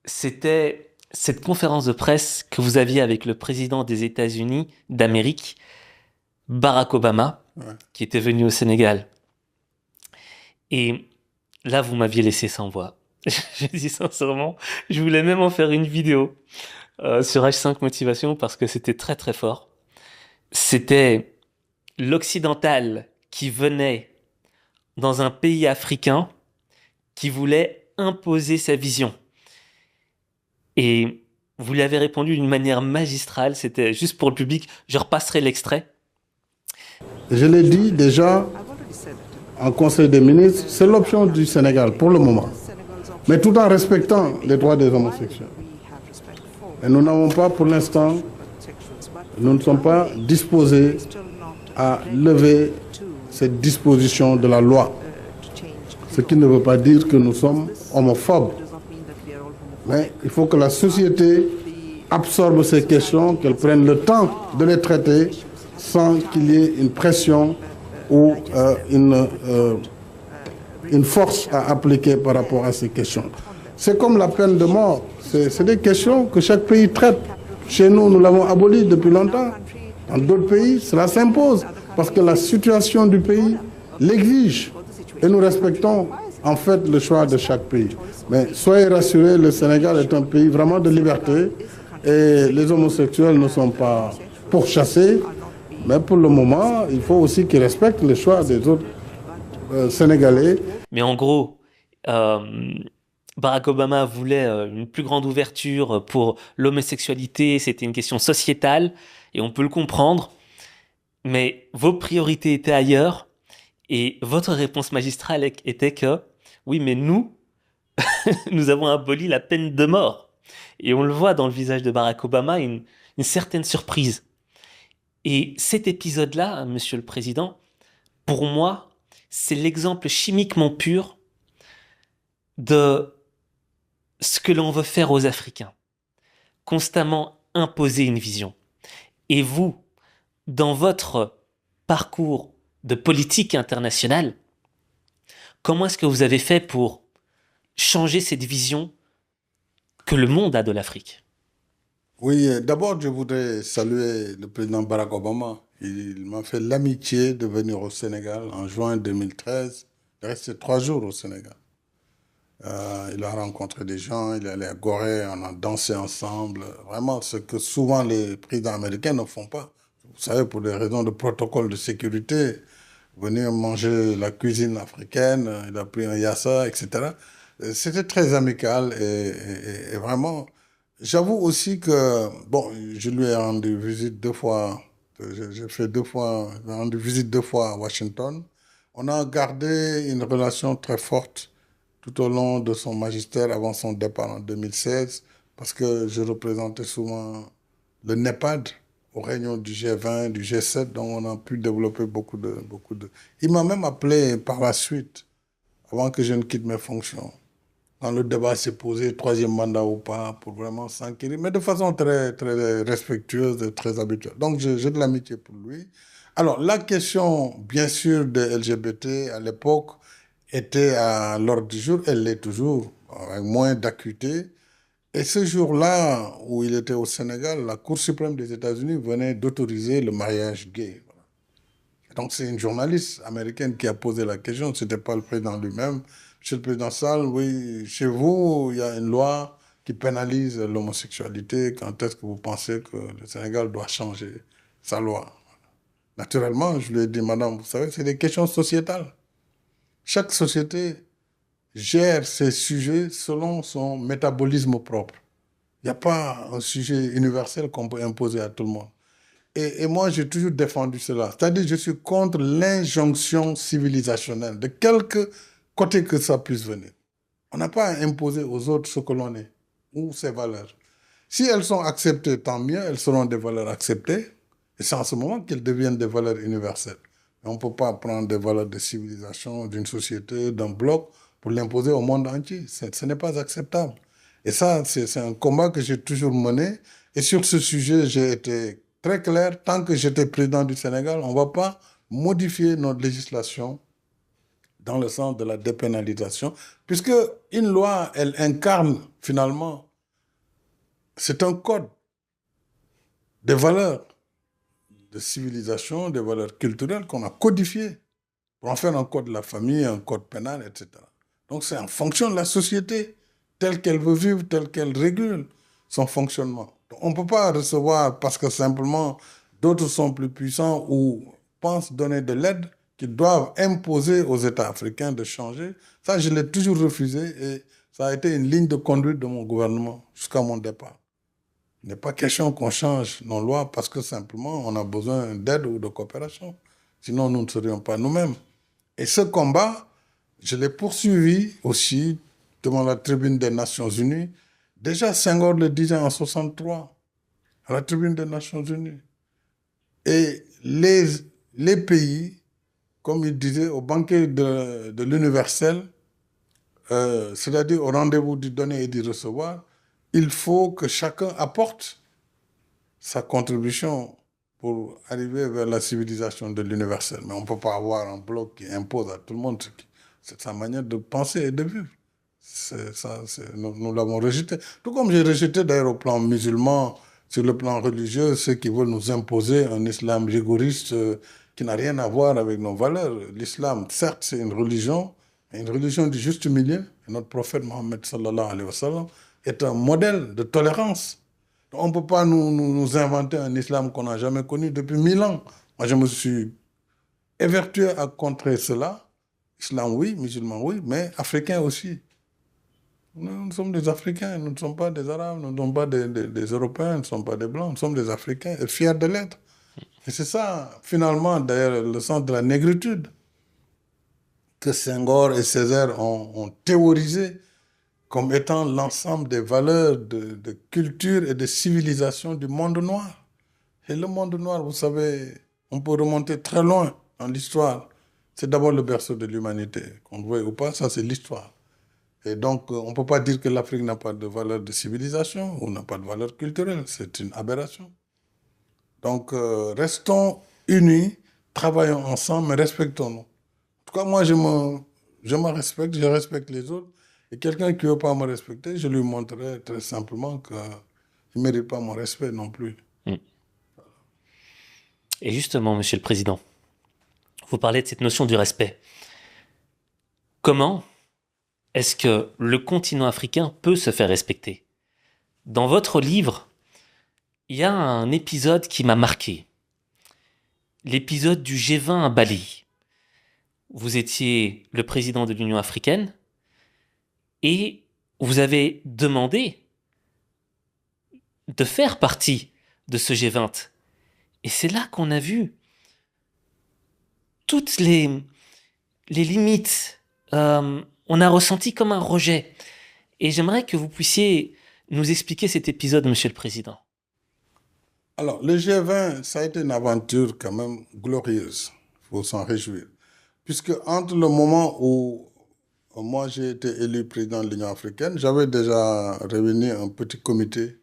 C'était cette conférence de presse que vous aviez avec le président des États-Unis d'Amérique, Barack Obama, qui était venu au Sénégal. Et là, vous m'aviez laissé sans voix. Je dis sincèrement, je voulais même en faire une vidéo sur H5 Motivation parce que c'était très très fort. C'était l'occidental qui venait dans un pays africain qui voulait imposer sa vision. Et vous lui avez répondu d'une manière magistrale, c'était juste pour le public, je repasserai l'extrait. Je l'ai dit déjà en Conseil des ministres, c'est l'option du Sénégal pour le moment, mais tout en respectant les droits des homosexuels. Et nous n'avons pas, pour l'instant, nous ne sommes pas disposés à lever cette disposition de la loi. Ce qui ne veut pas dire que nous sommes homophobes. Mais il faut que la société absorbe ces questions, qu'elle prenne le temps de les traiter sans qu'il y ait une pression ou une force à appliquer par rapport à ces questions. C'est comme la peine de mort. C'est des questions que chaque pays traite. Chez nous, nous l'avons abolie depuis longtemps. Dans d'autres pays, cela s'impose parce que la situation du pays l'exige. Et nous respectons en fait le choix de chaque pays. Mais soyez rassurés, le Sénégal est un pays vraiment de liberté et les homosexuels ne sont pas pourchassés. Mais pour le moment, il faut aussi qu'ils respectent le choix des autres Sénégalais. Mais en gros, Barack Obama voulait une plus grande ouverture pour l'homosexualité, c'était une question sociétale, et on peut le comprendre, mais vos priorités étaient ailleurs, et votre réponse magistrale était que, oui, mais nous, nous avons aboli la peine de mort. Et on le voit dans le visage de Barack Obama, une certaine surprise. Et cet épisode-là, Monsieur le Président, pour moi, c'est l'exemple chimiquement pur de ce que l'on veut faire aux Africains. Constamment imposer une vision. Et vous, dans votre parcours de politique internationale, comment est-ce que vous avez fait pour changer cette vision que le monde a de l'Afrique? Oui, d'abord, je voudrais saluer le président Barack Obama. Il m'a fait l'amitié de venir au Sénégal en juin 2013. Il est resté 3 jours au Sénégal. Il a rencontré des gens, il est allé à Gorée, on a dansé ensemble. Vraiment, ce que souvent les présidents américains ne font pas. Vous savez, pour des raisons de protocole de sécurité, venir manger la cuisine africaine, il a pris un yassa, etc. C'était très amical et vraiment, j'avoue aussi que, bon, je lui ai rendu visite 2 fois, j'ai fait 2 fois, j'ai rendu visite 2 fois à Washington. On a gardé une relation très forte tout au long de son magistère avant son départ en 2016, parce que je représentais souvent le NEPAD aux réunions du G20, du G7, donc on a pu développer beaucoup de... Il m'a même appelé par la suite, avant que je ne quitte mes fonctions. Quand le débat s'est posé, troisième mandat ou pas, pour vraiment s'enquérir, mais de façon très, très respectueuse et très habituelle. Donc j'ai de l'amitié pour lui. Alors, la question, bien sûr, des LGBT à l'époque était à l'ordre du jour, elle l'est toujours, avec moins d'acuité. Et ce jour-là, où il était au Sénégal, la Cour suprême des États-Unis venait d'autoriser le mariage gay. Donc c'est une journaliste américaine qui a posé la question, ce n'était pas le président lui-même. Monsieur le président Sall, oui, chez vous, il y a une loi qui pénalise l'homosexualité. Quand est-ce que vous pensez que le Sénégal doit changer sa loi? Naturellement, je lui ai dit, madame, vous savez, c'est des questions sociétales. Chaque société gère ses sujets selon son métabolisme propre. Il n'y a pas un sujet universel qu'on peut imposer à tout le monde. Et moi, j'ai toujours défendu cela. C'est-à-dire, je suis contre l'injonction civilisationnelle, de quelque côté que ça puisse venir. On n'a pas à imposer aux autres ce que l'on est, ou ses valeurs. Si elles sont acceptées, tant mieux, elles seront des valeurs acceptées. Et c'est en ce moment qu'elles deviennent des valeurs universelles. Mais on ne peut pas prendre des valeurs de civilisation, d'une société, d'un bloc, pour l'imposer au monde entier. Ce n'est pas acceptable. Et ça, c'est un combat que j'ai toujours mené. Et sur ce sujet, j'ai été très clair. Tant que j'étais président du Sénégal, on ne va pas modifier notre législation dans le sens de la dépénalisation, puisque une loi, elle incarne finalement, c'est un code des valeurs de civilisation, des valeurs culturelles qu'on a codifiées pour en faire un code de la famille, un code pénal, etc. Donc c'est en fonction de la société, telle qu'elle veut vivre, telle qu'elle régule son fonctionnement. Donc, on ne peut pas recevoir parce que simplement d'autres sont plus puissants ou pensent donner de l'aide qu'ils doivent imposer aux États africains de changer. Ça, je l'ai toujours refusé et ça a été une ligne de conduite de mon gouvernement jusqu'à mon départ. Il n'est pas question qu'on change nos lois parce que simplement on a besoin d'aide ou de coopération. Sinon, nous ne serions pas nous-mêmes. Et ce combat, je l'ai poursuivi aussi devant la tribune des Nations Unies. Déjà, Senghor le disait en 1963, à la tribune des Nations Unies. Et les pays, comme il disait, au banquet de l'universel, c'est-à-dire au rendez-vous du donner et du recevoir, il faut que chacun apporte sa contribution pour arriver vers la civilisation de l'universel. Mais on ne peut pas avoir un bloc qui impose à tout le monde. C'est sa manière de penser et de vivre. Nous l'avons rejeté. Tout comme j'ai rejeté d'ailleurs au plan musulman, sur le plan religieux, ceux qui veulent nous imposer un islam rigoriste qui n'a rien à voir avec nos valeurs. L'islam, certes, c'est une religion du juste milieu. Et notre prophète Mohammed sallallahu alayhi wa sallam est un modèle de tolérance. On ne peut pas nous inventer un islam qu'on n'a jamais connu depuis 1000 ans. Moi, je me suis évertué à contrer cela. Islam, oui, musulman, oui, mais africain aussi. Nous sommes des Africains, nous ne sommes pas des Arabes, nous ne sommes pas des Européens, nous ne sommes pas des Blancs, nous sommes des Africains et fiers de l'être. Et c'est ça, finalement, d'ailleurs, le sens de la négritude que Senghor et Césaire ont théorisé comme étant l'ensemble des valeurs de culture et de civilisation du monde noir. Et le monde noir, vous savez, on peut remonter très loin dans l'histoire. C'est d'abord le berceau de l'humanité. Qu'on le veuille ou pas, ça c'est l'histoire. Et donc, on ne peut pas dire que l'Afrique n'a pas de valeur de civilisation ou n'a pas de valeur culturelle. C'est une aberration. Donc, restons unis, travaillons ensemble, mais respectons-nous. En tout cas, moi, je me respecte, je respecte les autres. Et quelqu'un qui ne veut pas me respecter, je lui montrerai très simplement qu'il ne mérite pas mon respect non plus. Et justement, Monsieur le Président, vous parlez de cette notion du respect. Comment est-ce que le continent africain peut se faire respecter? Dans votre livre, il y a un épisode qui m'a marqué. L'épisode du G20 à Bali. vous étiez le président de l'Union africaine et vous avez demandé de faire partie de ce G20. Et c'est là qu'on a vu toutes les limites. On a ressenti comme un rejet. Et j'aimerais que vous puissiez nous expliquer cet épisode, Monsieur le Président. Alors, le G20, ça a été une aventure quand même glorieuse. Il faut s'en réjouir. Puisque entre le moment où moi j'ai été élu président de l'Union africaine, j'avais déjà réuni un petit comité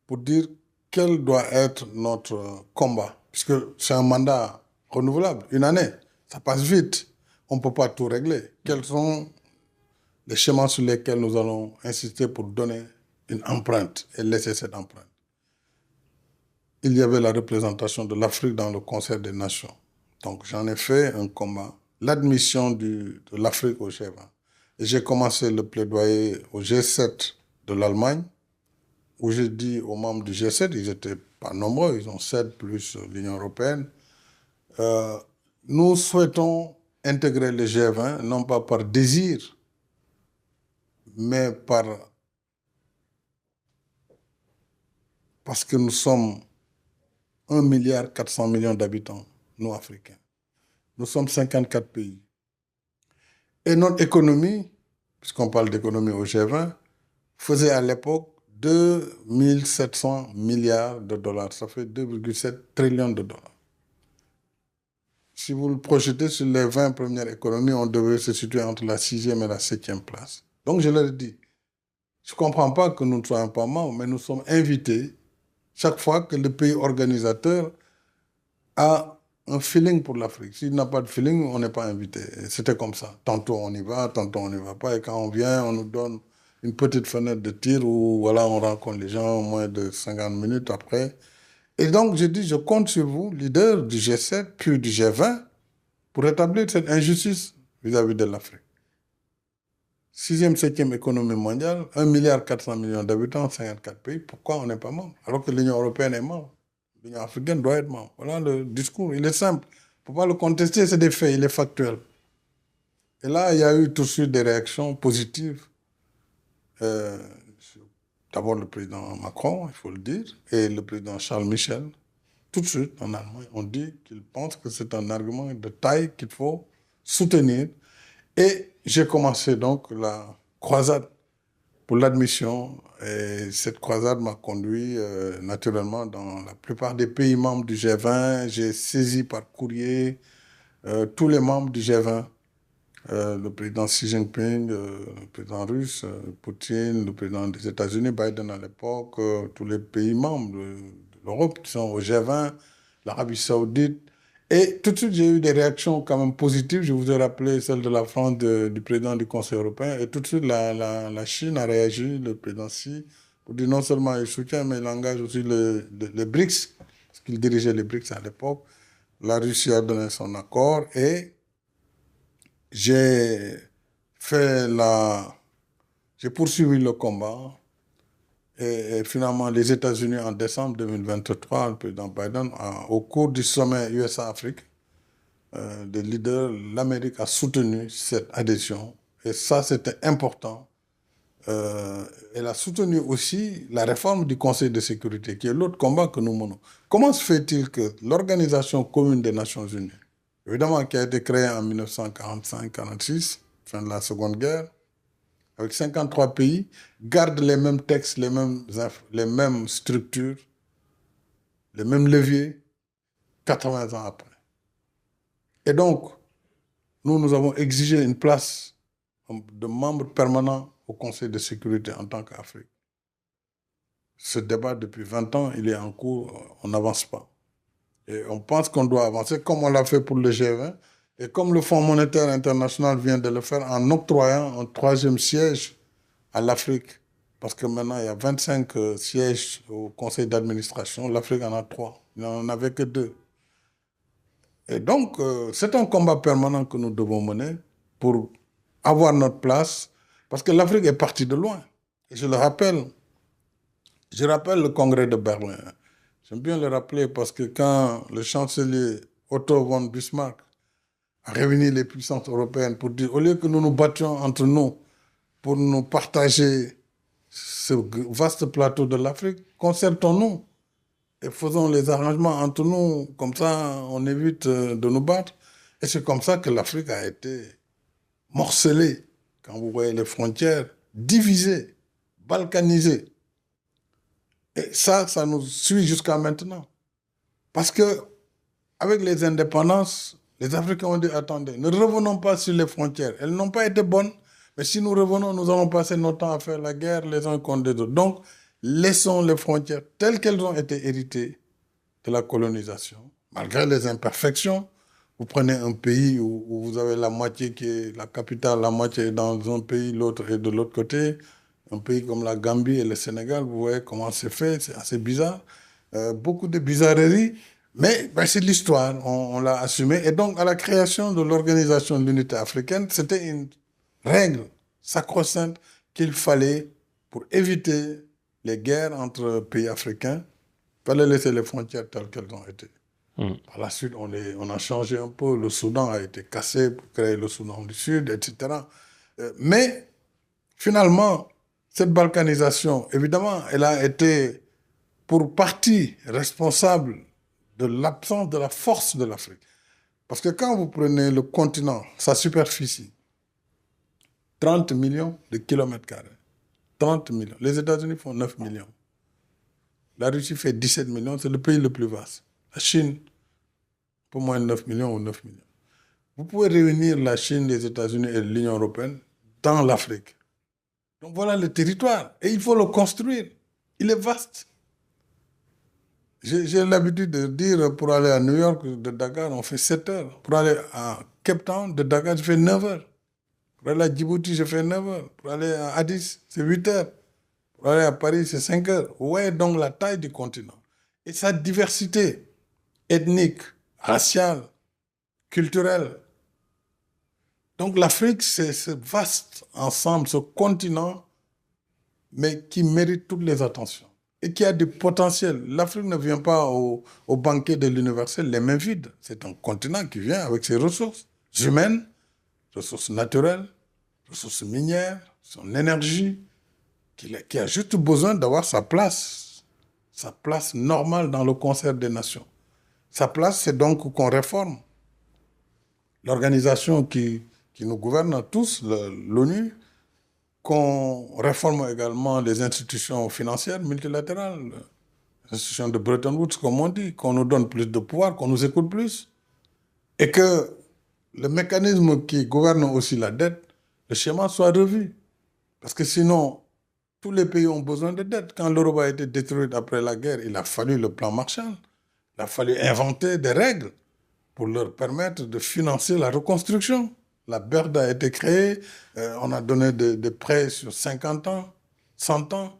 pour dire quel doit être notre combat. Puisque c'est un mandat renouvelable, une année. Ça passe vite. On ne peut pas tout régler. Quels sont les schémas sur lesquels nous allons insister pour donner une empreinte et laisser cette empreinte? Il y avait la représentation de l'Afrique dans le Conseil des Nations. Donc j'en ai fait un combat. L'admission de l'Afrique au G20. Et j'ai commencé le plaidoyer au G7 de l'Allemagne, où j'ai dit aux membres du G7, ils n'étaient pas nombreux, ils ont 7 plus l'Union européenne, nous souhaitons intégrer le G20, non pas par désir, mais parce que nous sommes 1,4 milliard d'habitants, nous Africains. Nous sommes 54 pays. Et notre économie, puisqu'on parle d'économie au G20, faisait à l'époque 2 700 milliards de dollars. Ça fait 2,7 trillions de dollars. Si vous le projetez sur les 20 premières économies, on devait se situer entre la 6e et la 7e place. Donc je leur ai dit, je ne comprends pas que nous ne soyons pas membres, mais nous sommes invités chaque fois que le pays organisateur a un feeling pour l'Afrique. S'il n'a pas de feeling, on n'est pas invité. C'était comme ça. Tantôt on y va, tantôt on n'y va pas. Et quand on vient, on nous donne une petite fenêtre de tir où voilà, on rencontre les gens en moins de 50 minutes après. Et donc, je dis, je compte sur vous, leader du G7, puis du G20, pour rétablir cette injustice vis-à-vis de l'Afrique. 6e, 7e économie mondiale, 1,4 milliard d'habitants, 54 pays. Pourquoi on n'est pas membre? Alors que l'Union européenne est membre. L'Union africaine doit être membre. Voilà le discours, il est simple. Il ne faut pas le contester, c'est des faits, il est factuel. Et là, il y a eu tout de suite des réactions positives. D'abord le président Macron, il faut le dire, et le président Charles Michel. Tout de suite, en Allemagne, on dit qu'ils pensent que c'est un argument de taille qu'il faut soutenir. Et j'ai commencé donc la croisade pour l'admission. Et cette croisade m'a conduit naturellement dans la plupart des pays membres du G20. J'ai saisi par courrier tous les membres du G20. Le président Xi Jinping, le président russe, Poutine, le président des États-Unis, Biden à l'époque, tous les pays membres de l'Europe qui sont au G20, l'Arabie Saoudite. Et tout de suite, j'ai eu des réactions quand même positives. Je vous ai rappelé celle de la France, du président du Conseil européen. Et tout de suite, la Chine a réagi, le président Xi, pour dire non seulement il soutient, mais il engage aussi les BRICS, parce qu'il dirigeait les BRICS à l'époque. La Russie a donné son accord et j'ai poursuivi le combat. Et finalement, les États-Unis, en décembre 2023, le président Biden, au cours du sommet USA-Afrique, des leaders, l'Amérique a soutenu cette adhésion. Et ça, c'était important. Elle a soutenu aussi la réforme du Conseil de sécurité, qui est l'autre combat que nous menons. Comment se fait-il que l'Organisation commune des Nations unies, évidemment qui a été créée en 1945-46, fin de la Seconde Guerre, avec 53 pays, garde les mêmes textes, les mêmes structures, les mêmes leviers, 80 ans après. Et donc, nous avons exigé une place de membre permanent au Conseil de sécurité en tant qu'Afrique. Ce débat, depuis 20 ans, il est en cours, on n'avance pas. Et on pense qu'on doit avancer comme on l'a fait pour le G20 et comme le Fonds monétaire international vient de le faire en octroyant un 3e siège à l'Afrique. Parce que maintenant, il y a 25 sièges au conseil d'administration. L'Afrique en a 3. Il n'en avait que 2. Et donc, c'est un combat permanent que nous devons mener pour avoir notre place. Parce que l'Afrique est partie de loin. Et je rappelle le congrès de Berlin. J'aime bien le rappeler parce que quand le chancelier Otto von Bismarck a réuni les puissances européennes pour dire, au lieu que nous nous battions entre nous pour nous partager ce vaste plateau de l'Afrique, concertons-nous et faisons les arrangements entre nous, comme ça on évite de nous battre. Et c'est comme ça que l'Afrique a été morcelée. Quand vous voyez les frontières divisées, balkanisées. Et ça nous suit jusqu'à maintenant. Parce que avec les indépendances, les Africains ont dit, attendez, ne revenons pas sur les frontières. Elles n'ont pas été bonnes, mais si nous revenons, nous allons passer notre temps à faire la guerre les uns contre les autres. Donc, laissons les frontières telles qu'elles ont été héritées de la colonisation, malgré les imperfections. Vous prenez un pays où vous avez la moitié qui est la capitale, la moitié est dans un pays, l'autre est de l'autre côté. Un pays comme la Gambie et le Sénégal, vous voyez comment c'est fait, c'est assez bizarre. Beaucoup de bizarreries, mais c'est l'histoire, on l'a assumé. Et donc, à la création de l'Organisation de l'Unité africaine, c'était une règle sacro-sainte qu'il fallait, pour éviter les guerres entre pays africains, il fallait laisser les frontières telles qu'elles ont été. Par la suite, on a changé un peu. Le Soudan a été cassé pour créer le Soudan du Sud, etc. Mais finalement, cette balkanisation, évidemment, elle a été pour partie responsable de l'absence de la force de l'Afrique. Parce que quand vous prenez le continent, sa superficie, 30 millions de kilomètres carrés. 30 millions. Les États-Unis font 9 millions. La Russie fait 17 millions, c'est le pays le plus vaste. La Chine, pour moins de 9 millions ou 9 millions. Vous pouvez réunir la Chine, les États-Unis et l'Union européenne dans l'Afrique. Donc voilà le territoire. Et il faut le construire. Il est vaste. J'ai l'habitude de dire, pour aller à New York, de Dakar, on fait 7 heures. Pour aller à Cape Town, de Dakar, je fais 9 heures. Pour aller à Djibouti, je fais 9 heures. Pour aller à Addis, c'est 8 heures. Pour aller à Paris, c'est 5 heures. Ouais, donc la taille du continent. Et sa diversité ethnique, raciale, culturelle. Donc l'Afrique, c'est ce vaste ensemble, ce continent, mais qui mérite toutes les attentions et qui a du potentiel. L'Afrique ne vient pas au banquet de l'universel les mains vides. C'est un continent qui vient avec ses ressources humaines, ressources naturelles, ressources minières, son énergie, qui a juste besoin d'avoir sa place normale dans le concert des nations. Sa place, c'est donc qu'on réforme l'organisation qui nous gouverne tous, l'ONU, qu'on réforme également les institutions financières multilatérales, les institutions de Bretton Woods, comme on dit, qu'on nous donne plus de pouvoir, qu'on nous écoute plus, et que le mécanisme qui gouverne aussi la dette, le schéma soit revu. Parce que sinon, tous les pays ont besoin de dette. Quand l'Europe a été détruite après la guerre, il a fallu le plan Marshall. Il a fallu inventer des règles pour leur permettre de financer la reconstruction. La BERD a été créée, on a donné des prêts sur 50 ans, 100 ans.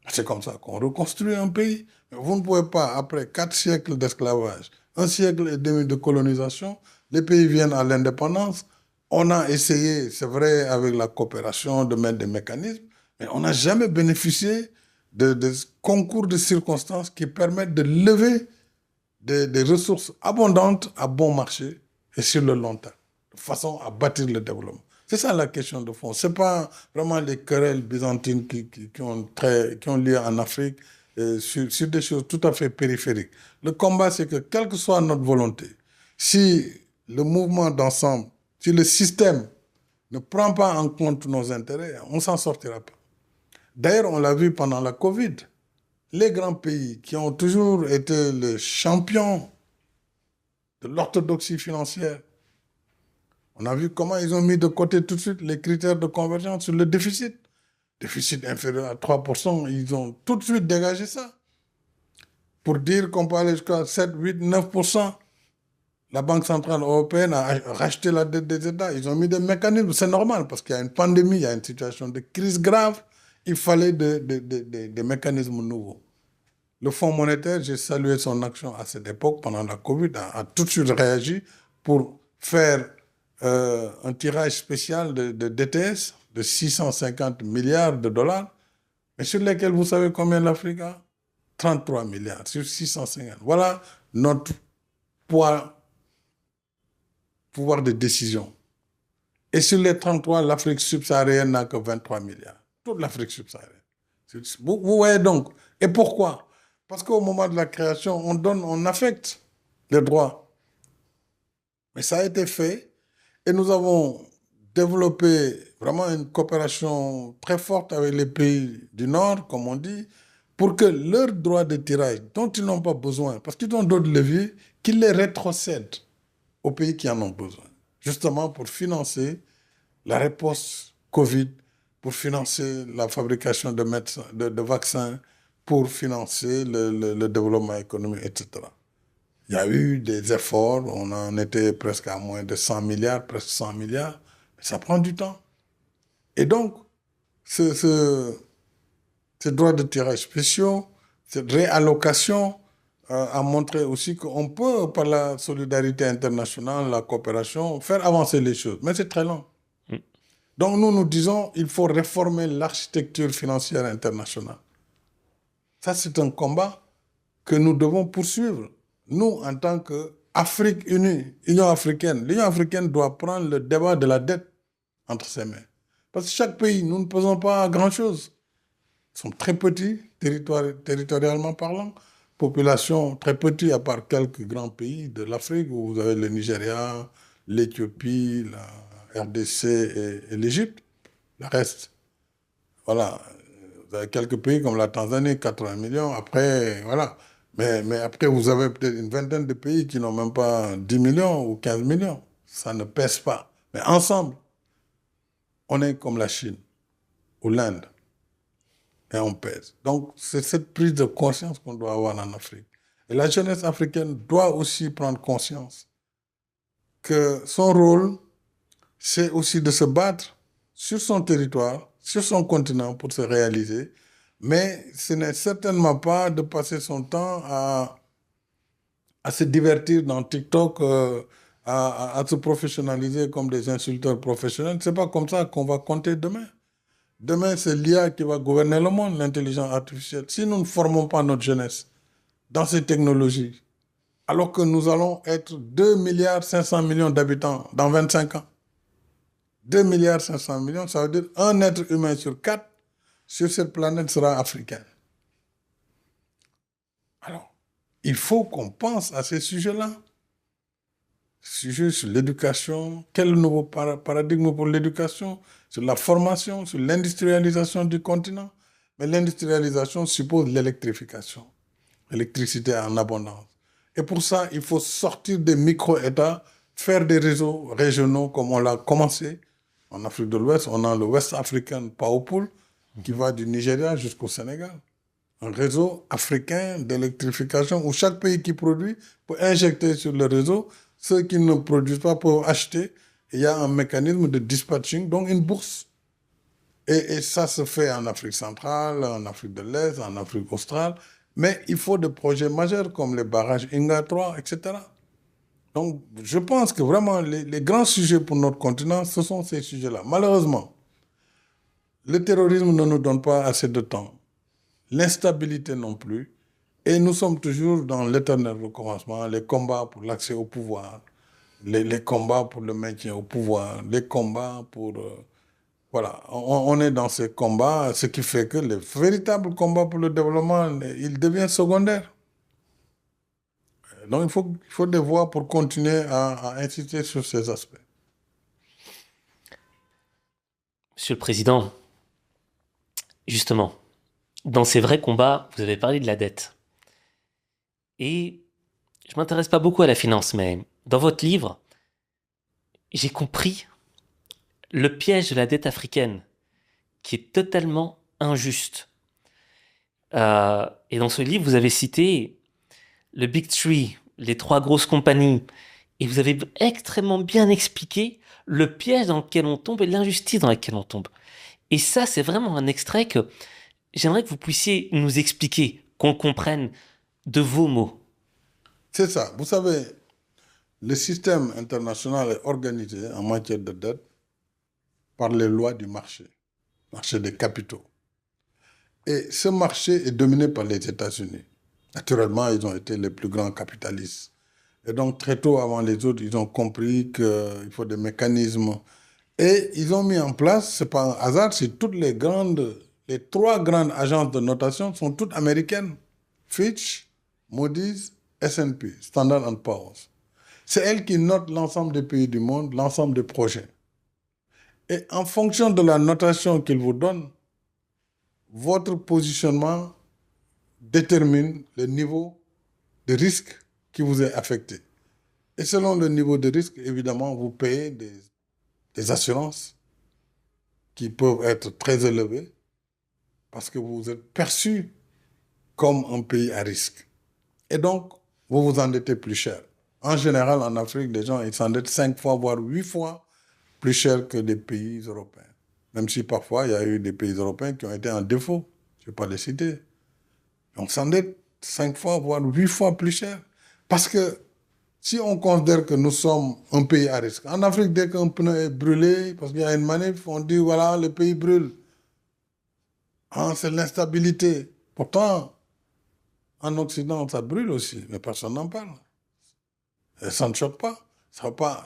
C'est comme ça qu'on reconstruit un pays. Vous ne pouvez pas, après 4 siècles d'esclavage, 1 siècle et demi de colonisation, les pays viennent à l'indépendance. On a essayé, c'est vrai, avec la coopération, de mettre des mécanismes, mais on n'a jamais bénéficié de concours de circonstances qui permettent de lever des ressources abondantes à bon marché et sur le long terme, de façon à bâtir le développement. C'est ça la question de fond. Ce n'est pas vraiment les querelles byzantines qui ont lieu en Afrique sur des choses tout à fait périphériques. Le combat, c'est que, quelle que soit notre volonté, si le mouvement d'ensemble, si le système ne prend pas en compte nos intérêts, on ne s'en sortira pas. D'ailleurs, on l'a vu pendant la Covid. Les grands pays qui ont toujours été les champions de l'orthodoxie financière, on a vu comment ils ont mis de côté tout de suite les critères de convergence sur le déficit. Déficit inférieur à 3%, ils ont tout de suite dégagé ça. Pour dire qu'on peut aller jusqu'à 7, 8, 9%. La Banque centrale européenne a racheté la dette des États. Ils ont mis des mécanismes. C'est normal parce qu'il y a une pandémie, il y a une situation de crise grave. Il fallait des mécanismes nouveaux. Le Fonds monétaire, j'ai salué son action à cette époque, pendant la Covid, a tout de suite réagi pour faire un tirage spécial de DTS de 650 milliards de dollars, mais sur lesquels, vous savez combien l'Afrique a? 33 milliards sur 650. Voilà notre poids pouvoir de décision. Et sur les 33, l'Afrique subsaharienne n'a que 23 milliards. Toute l'Afrique subsaharienne. Vous voyez donc. Et pourquoi? Parce qu'au moment de la création, on affecte les droits. Mais ça a été fait et nous avons développé vraiment une coopération très forte avec les pays du Nord, comme on dit, pour que leurs droits de tirage, dont ils n'ont pas besoin, parce qu'ils ont d'autres leviers, qu'ils les rétrocèdent aux pays qui en ont besoin, justement pour financer la réponse Covid, pour financer la fabrication de médecins, de vaccins, pour financer le développement économique, etc. Il y a eu des efforts, on en était presque à moins de 100 milliards, presque 100 milliards, mais ça prend du temps. Et donc, ces droits de tirage spéciaux, cette réallocation a montré aussi qu'on peut, par la solidarité internationale, la coopération, faire avancer les choses. Mais c'est très lent. Donc nous disons qu'il faut réformer l'architecture financière internationale. Ça, c'est un combat que nous devons poursuivre. Nous, en tant qu'Afrique unie, Union africaine, l'Union africaine doit prendre le débat de la dette entre ses mains. Parce que chaque pays, nous ne pesons pas grand-chose. Ils sont très petits, territorialement parlant. Population très petite, à part quelques grands pays de l'Afrique, où vous avez le Nigeria, l'Éthiopie, la RDC et l'Égypte. Le reste, voilà. Vous avez quelques pays comme la Tanzanie, 80 millions. Après, voilà. Mais après, vous avez peut-être une vingtaine de pays qui n'ont même pas 10 millions ou 15 millions. Ça ne pèse pas. Mais ensemble, on est comme la Chine ou l'Inde. Et on pèse. Donc, c'est cette prise de conscience qu'on doit avoir en Afrique. Et la jeunesse africaine doit aussi prendre conscience que son rôle, c'est aussi de se battre sur son territoire, sur son continent pour se réaliser. Mais ce n'est certainement pas de passer son temps à se divertir dans TikTok, à se professionnaliser comme des insulteurs professionnels. Ce n'est pas comme ça qu'on va compter demain. Demain, c'est l'IA qui va gouverner le monde, l'intelligence artificielle. Si nous ne formons pas notre jeunesse dans ces technologies, alors que nous allons être 2,5 milliards d'habitants dans 25 ans, 2,5 milliards, ça veut dire un être humain sur 4 sur cette planète sera africain. Alors, il faut qu'on pense à ces sujets-là. Sujet sur l'éducation, quel nouveau paradigme pour l'éducation, sur la formation, sur l'industrialisation du continent. Mais l'industrialisation suppose l'électrification, l'électricité en abondance. Et pour ça, il faut sortir des micro-États, faire des réseaux régionaux comme on l'a commencé. En Afrique de l'Ouest, on a le West African Power Pool qui va du Nigeria jusqu'au Sénégal. Un réseau africain d'électrification où chaque pays qui produit peut injecter sur le réseau. Ceux qui ne produisent pas peuvent acheter. Il y a un mécanisme de dispatching, donc une bourse. Et ça se fait en Afrique centrale, en Afrique de l'Est, en Afrique australe. Mais il faut des projets majeurs comme les barrages Inga 3, etc. Donc, je pense que vraiment, les grands sujets pour notre continent, ce sont ces sujets-là. Malheureusement, le terrorisme ne nous donne pas assez de temps. L'instabilité non plus. Et nous sommes toujours dans l'éternel recommencement, les combats pour l'accès au pouvoir, les combats pour le maintien au pouvoir, les combats pour... voilà, on est dans ces combats, ce qui fait que les véritables combats pour le développement, ils deviennent secondaires. Donc il faut des voies pour continuer à insister sur ces aspects. Monsieur le Président, justement, dans ces vrais combats, vous avez parlé de la dette. Et je m'intéresse pas beaucoup à la finance, mais dans votre livre, j'ai compris le piège de la dette africaine, qui est totalement injuste. Et dans ce livre, vous avez cité le Big Three, les 3 grosses compagnies, et vous avez extrêmement bien expliqué le piège dans lequel on tombe et l'injustice dans laquelle on tombe. Et ça, c'est vraiment un extrait que j'aimerais que vous puissiez nous expliquer, qu'on comprenne de vos mots. C'est ça. Vous savez, le système international est organisé en matière de dette par les lois du marché des capitaux. Et ce marché est dominé par les États-Unis. Naturellement, ils ont été les plus grands capitalistes. Et donc, très tôt avant les autres, ils ont compris qu'il faut des mécanismes. Et ils ont mis en place, c'est pas un hasard, c'est les 3 grandes agences de notation sont toutes américaines. Fitch, Moody's, S&P, Standard and Poor's. C'est elles qui notent l'ensemble des pays du monde, l'ensemble des projets. Et en fonction de la notation qu'ils vous donnent, votre positionnement détermine le niveau de risque qui vous est affecté. Et selon le niveau de risque, évidemment, vous payez des assurances qui peuvent être très élevées parce que vous êtes perçu comme un pays à risque. Et donc, vous vous endettez plus cher. En général, en Afrique, les gens ils s'endettent 5 fois, voire 8 fois plus cher que les pays européens. Même si parfois, il y a eu des pays européens qui ont été en défaut. Je ne vais pas les citer. On s'endette 5 fois, voire 8 fois plus cher. Parce que si on considère que nous sommes un pays à risque, en Afrique, dès qu'un pneu est brûlé, parce qu'il y a une manif, on dit voilà, le pays brûle. Ah, c'est l'instabilité. Pourtant, en Occident, ça brûle aussi, mais personne n'en parle. Et ça ne choque pas.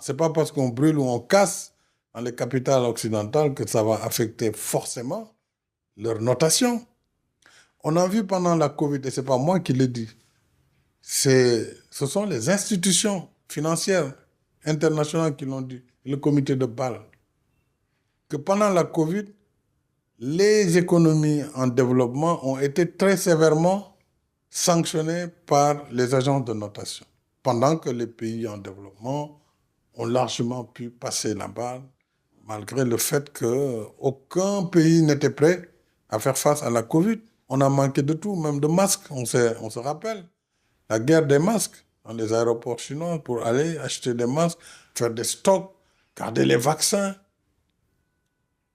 C'est pas parce qu'on brûle ou on casse dans les capitales occidentales que ça va affecter forcément leur notation. On a vu pendant la Covid, et ce n'est pas moi qui l'ai dit, ce sont les institutions financières internationales qui l'ont dit, le comité de Bâle, que pendant la Covid, les économies en développement ont été très sévèrement sanctionnées par les agences de notation, pendant que les pays en développement ont largement pu passer la balle, malgré le fait qu'aucun pays n'était prêt à faire face à la Covid. On a manqué de tout, même de masques, on se rappelle. La guerre des masques dans les aéroports chinois pour aller acheter des masques, faire des stocks, garder les vaccins.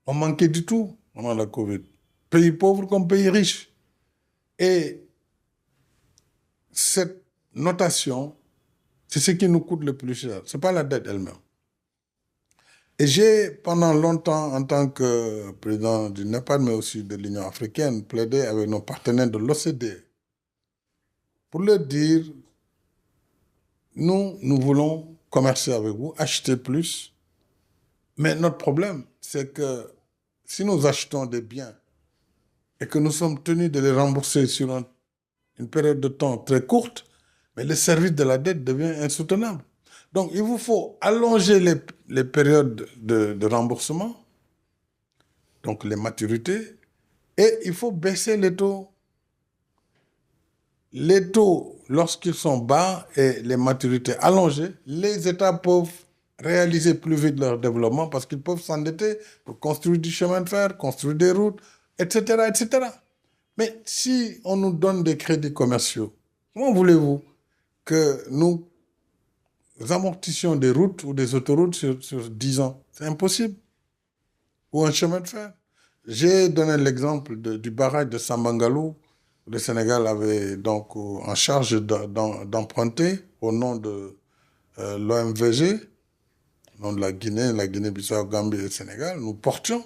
On manquait du tout pendant la Covid. Pays pauvres comme pays riches. Et cette notation, c'est ce qui nous coûte le plus cher. Ce n'est pas la dette elle-même. Et j'ai, pendant longtemps, en tant que président du NEPAD, mais aussi de l'Union africaine, plaidé avec nos partenaires de l'OCDE pour leur dire, nous voulons commercer avec vous, acheter plus, mais notre problème, c'est que si nous achetons des biens et que nous sommes tenus de les rembourser sur une période de temps très courte, mais le service de la dette devient insoutenable. Donc, il vous faut allonger les périodes de remboursement, donc les maturités, et il faut baisser les taux. Les taux, lorsqu'ils sont bas et les maturités allongées, les États peuvent réaliser plus vite leur développement parce qu'ils peuvent s'endetter pour construire du chemin de fer, construire des routes, etc., etc. Mais si on nous donne des crédits commerciaux, comment voulez-vous que nous amortissions des routes ou des autoroutes sur 10 ans? C'est impossible. Ou un chemin de fer. J'ai donné l'exemple du barrage de Sambangalou. Le Sénégal avait donc en charge d'emprunter au nom de l'OMVG, au nom de la Guinée-Bissau, Gambie et le Sénégal. Nous portions.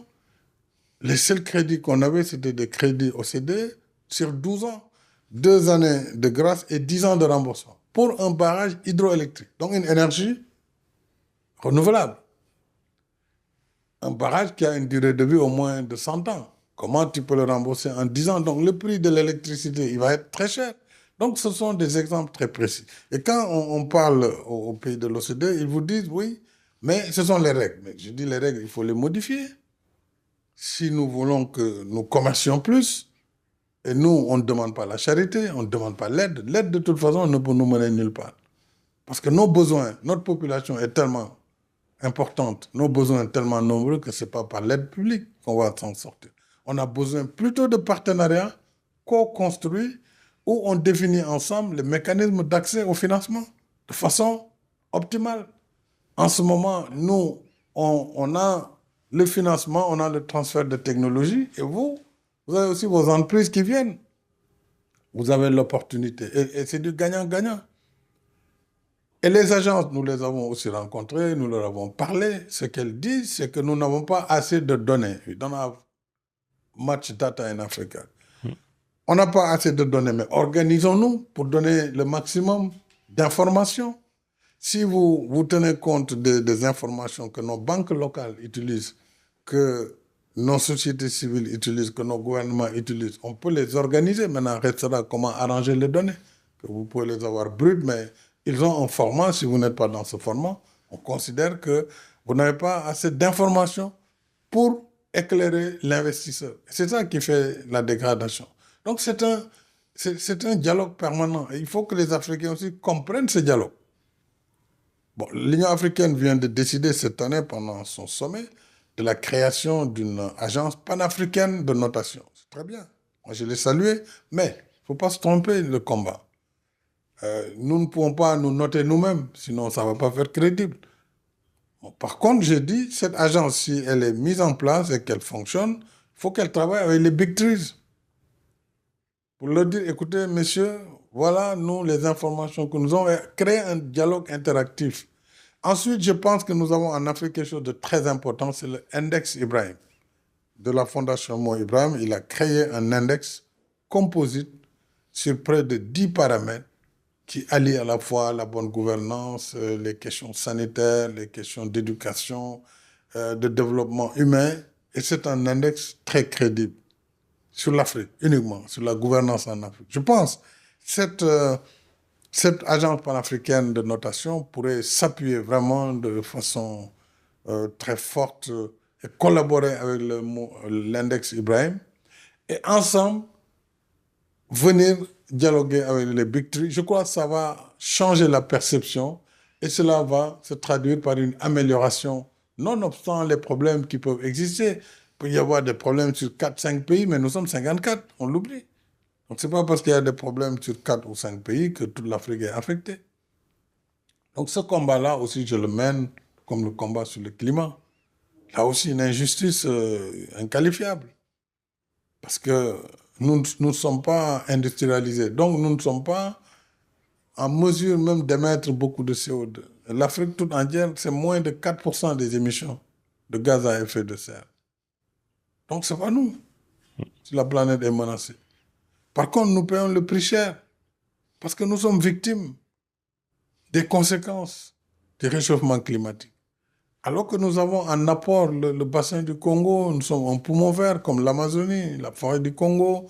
Les seuls crédits qu'on avait, c'était des crédits OCDE sur 12 ans. 2 années de grâce et 10 ans de remboursement pour un barrage hydroélectrique. Donc une énergie renouvelable. Un barrage qui a une durée de vie au moins de 100 ans. Comment tu peux le rembourser en 10 ans? Donc le prix de l'électricité, il va être très cher. Donc ce sont des exemples très précis. Et quand on parle aux pays de l'OCDE, ils vous disent oui, mais ce sont les règles. Mais je dis les règles, il faut les modifier. Si nous voulons que nous commercions plus, et nous, on ne demande pas la charité, on ne demande pas l'aide. L'aide, de toute façon, ne peut nous mener nulle part. Parce que nos besoins, notre population est tellement importante, nos besoins tellement nombreux que ce n'est pas par l'aide publique qu'on va s'en sortir. On a besoin plutôt de partenariats co-construits où on définit ensemble les mécanismes d'accès au financement de façon optimale. En ce moment, nous, on a le financement, on a le transfert de technologie et vous avez aussi vos entreprises qui viennent. Vous avez l'opportunité et c'est du gagnant-gagnant. Et les agences, nous les avons aussi rencontrées, nous leur avons parlé. Ce qu'elles disent, c'est que nous n'avons pas assez de données. We don't have much data in Africa. On n'a pas assez de données, mais organisons-nous pour donner le maximum d'informations. Si vous tenez compte des informations que nos banques locales utilisent, que nos sociétés civiles utilisent, que nos gouvernements utilisent, on peut les organiser. Maintenant, restera comment arranger les données. Que vous pouvez les avoir brutes, mais ils ont un format. Si vous n'êtes pas dans ce format, on considère que vous n'avez pas assez d'informations pour éclairer l'investisseur. C'est ça qui fait la dégradation. Donc c'est un dialogue permanent. Et il faut que les Africains aussi comprennent ce dialogue. Bon, l'Union africaine vient de décider cette année, pendant son sommet, de la création d'une agence panafricaine de notation. C'est très bien. Moi, je l'ai salué, mais il ne faut pas se tromper le combat. Nous ne pouvons pas nous noter nous-mêmes, sinon ça ne va pas faire crédible. Bon, par contre, j'ai dit, cette agence, si elle est mise en place et qu'elle fonctionne, il faut qu'elle travaille avec les big trees. Pour leur dire, écoutez, messieurs, voilà, nous, les informations que nous avons, et créer un dialogue interactif. Ensuite, je pense que nous avons en Afrique quelque chose de très important, c'est l'index Ibrahim. De la Fondation Mo Ibrahim, il a créé un index composite sur près de 10 paramètres qui allient à la fois la bonne gouvernance, les questions sanitaires, les questions d'éducation, de développement humain. Et c'est un index très crédible sur l'Afrique, uniquement, sur la gouvernance en Afrique. Je pense que cette agence panafricaine de notation pourrait s'appuyer vraiment de façon très forte et collaborer avec l'index Ibrahim et ensemble venir dialoguer avec les Big Three. Je crois que ça va changer la perception et cela va se traduire par une amélioration, nonobstant les problèmes qui peuvent exister. Il peut y avoir des problèmes sur 4-5 pays, mais nous sommes 54, on l'oublie. Donc, ce n'est pas parce qu'il y a des problèmes sur 4 ou 5 pays que toute l'Afrique est affectée. Donc, ce combat-là aussi, je le mène comme le combat sur le climat. Là aussi, une injustice inqualifiable. Parce que nous ne sommes pas industrialisés. Donc, nous ne sommes pas en mesure même d'émettre beaucoup de CO2. L'Afrique toute entière, c'est moins de 4% des émissions de gaz à effet de serre. Donc, ce n'est pas nous. Si la planète est menacée. Par contre, nous payons le prix cher parce que nous sommes victimes des conséquences du réchauffement climatique. Alors que nous avons en apport le bassin du Congo, nous sommes un poumon vert comme l'Amazonie, la forêt du Congo,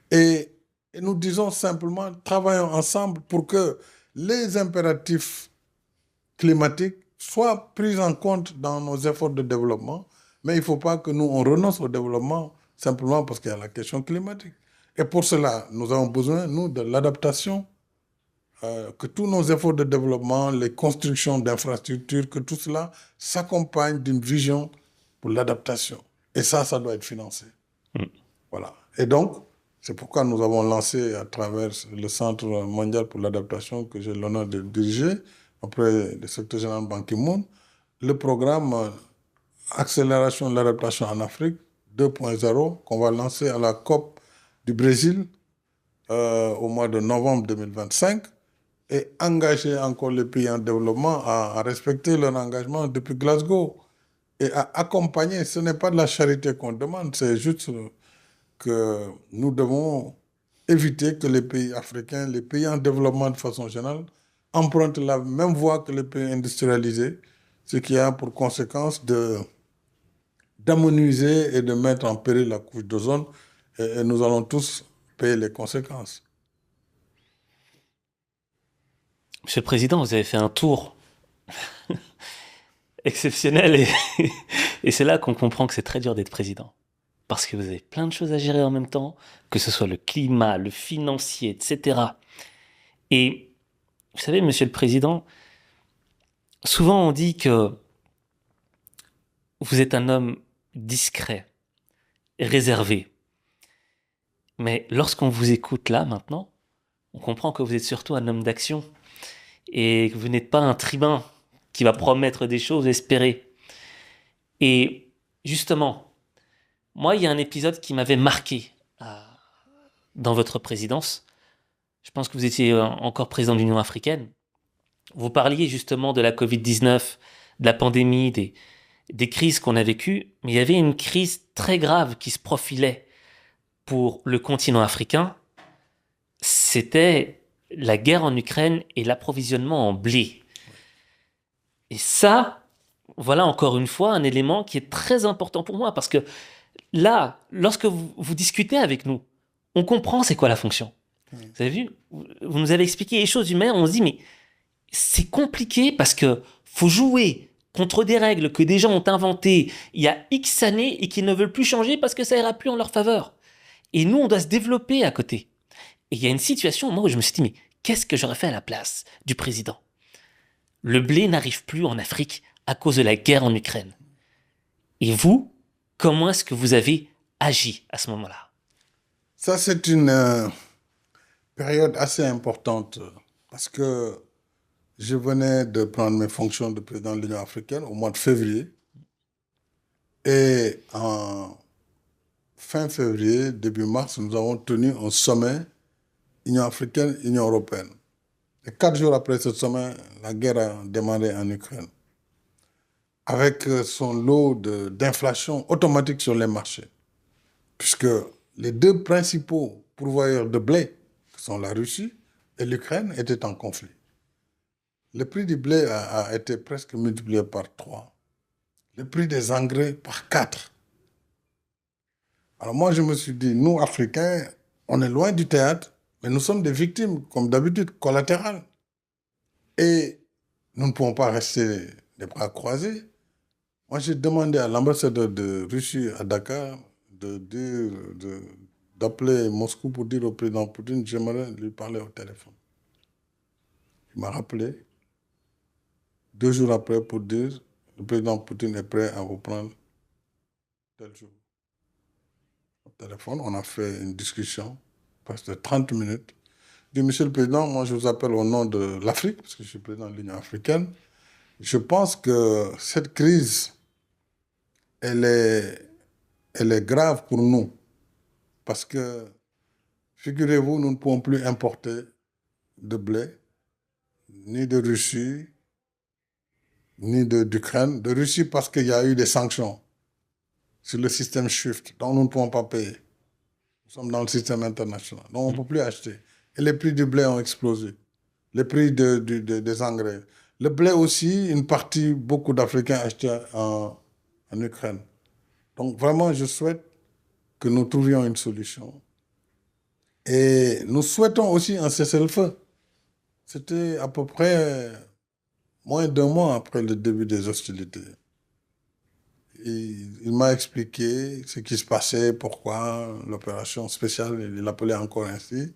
et nous disons simplement, travaillons ensemble pour que les impératifs climatiques soient pris en compte dans nos efforts de développement, mais il ne faut pas que nous on renonce au développement simplement parce qu'il y a la question climatique. Et pour cela, nous avons besoin, nous, de l'adaptation, que tous nos efforts de développement, les constructions d'infrastructures, que tout cela s'accompagne d'une vision pour l'adaptation. Et ça doit être financé. Voilà. Et donc, c'est pourquoi nous avons lancé à travers le Centre mondial pour l'adaptation que j'ai l'honneur de diriger, auprès du secrétaire général Ban Ki-moon, le programme Accélération de l'adaptation en Afrique 2.0 qu'on va lancer à la COP du Brésil au mois de novembre 2025 et engager encore les pays en développement à respecter leur engagement depuis Glasgow et à accompagner. Ce n'est pas de la charité qu'on demande, c'est juste que nous devons éviter que les pays africains, les pays en développement de façon générale, empruntent la même voie que les pays industrialisés, ce qui a pour conséquence d'amenuiser et de mettre en péril la couche d'ozone, et nous allons tous payer les conséquences. Monsieur le Président, vous avez fait un tour exceptionnel et c'est là qu'on comprend que c'est très dur d'être président. Parce que vous avez plein de choses à gérer en même temps, que ce soit le climat, le financier, etc. Et vous savez, Monsieur le Président, souvent on dit que vous êtes un homme discret, réservé. Mais lorsqu'on vous écoute là, maintenant, on comprend que vous êtes surtout un homme d'action et que vous n'êtes pas un tribun qui va promettre des choses, espérer. Et justement, moi, il y a un épisode qui m'avait marqué dans votre présidence. Je pense que vous étiez encore président de l'Union africaine. Vous parliez justement de la Covid-19, de la pandémie, des crises qu'on a vécues, mais il y avait une crise très grave qui se profilait pour le continent africain. C'était la guerre en Ukraine et l'approvisionnement en blé. Et ça, voilà encore une fois un élément qui est très important pour moi, parce que là, lorsque vous discutez avec nous, on comprend c'est quoi la fonction. Vous avez vu, vous nous avez expliqué les choses humaines, on se dit, mais c'est compliqué parce que faut jouer contre des règles que des gens ont inventées il y a X années et qui ne veulent plus changer parce que ça ira plus en leur faveur. Et nous, on doit se développer à côté. Et il y a une situation, moi, où je me suis dit, mais qu'est-ce que j'aurais fait à la place du président? Le blé n'arrive plus en Afrique à cause de la guerre en Ukraine. Et vous, comment est-ce que vous avez agi à ce moment-là? Ça, c'est une période assez importante parce que je venais de prendre mes fonctions de président de l'Union africaine au mois de février. Et en fin février, début mars, nous avons tenu un sommet Union africaine, Union européenne. Et 4 jours après ce sommet, la guerre a démarré en Ukraine, avec son lot d'inflation automatique sur les marchés, puisque les deux principaux pourvoyeurs de blé, qui sont la Russie et l'Ukraine, étaient en conflit. Le prix du blé a été presque multiplié par 3. Le prix des engrais par 4. Alors moi, je me suis dit, nous, Africains, on est loin du théâtre, mais nous sommes des victimes, comme d'habitude, collatérales. Et nous ne pouvons pas rester les bras croisés. Moi, j'ai demandé à l'ambassadeur de Russie à Dakar d'appeler Moscou pour dire au président Poutine, j'aimerais lui parler au téléphone. Il m'a rappelé 2 jours après pour dire, le président Poutine est prêt à vous prendre tel jour. Au téléphone, on a fait une discussion, presque 30 minutes. Je dis, Monsieur le Président, moi je vous appelle au nom de l'Afrique, parce que je suis président de l'Union africaine. Je pense que cette crise, elle est grave pour nous. Parce que, figurez-vous, nous ne pouvons plus importer de blé, ni de Russie, ni d'Ukraine. De Russie parce qu'il y a eu des sanctions sur le système SWIFT, donc nous ne pouvons pas payer. Nous sommes dans le système international, donc on ne peut plus acheter. Et les prix du blé ont explosé. Les prix des engrais. Le blé aussi, une partie, beaucoup d'Africains achetaient en Ukraine. Donc vraiment, je souhaite que nous trouvions une solution. Et nous souhaitons aussi un cessez-le-feu. C'était à peu près moins d'1 mois après le début des hostilités. Il m'a expliqué ce qui se passait, pourquoi l'opération spéciale, il l'appelait encore ainsi.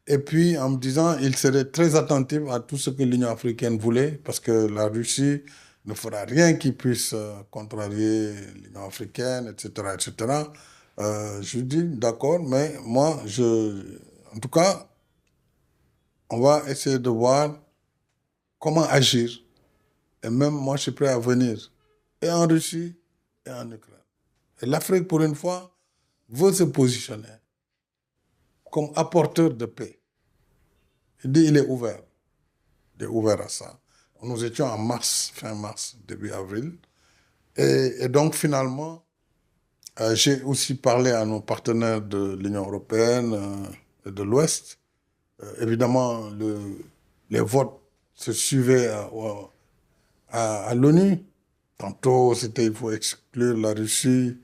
Et puis, en me disant, il serait très attentif à tout ce que l'Union africaine voulait, parce que la Russie ne fera rien qui puisse contrarier l'Union africaine, etc., etc. Je lui dis, d'accord, mais moi, en tout cas, on va essayer de voir comment agir. Et même moi, je suis prêt à venir, et en Russie, et en Ukraine. Et l'Afrique, pour une fois, veut se positionner comme apporteur de paix. Il dit, il est ouvert. Il est ouvert à ça. Nous étions en mars, fin mars, début avril. Et donc, finalement, j'ai aussi parlé à nos partenaires de l'Union européenne et de l'Ouest. Évidemment, les votes se suivaient à l'ONU. Tantôt, c'était il faut exclure la Russie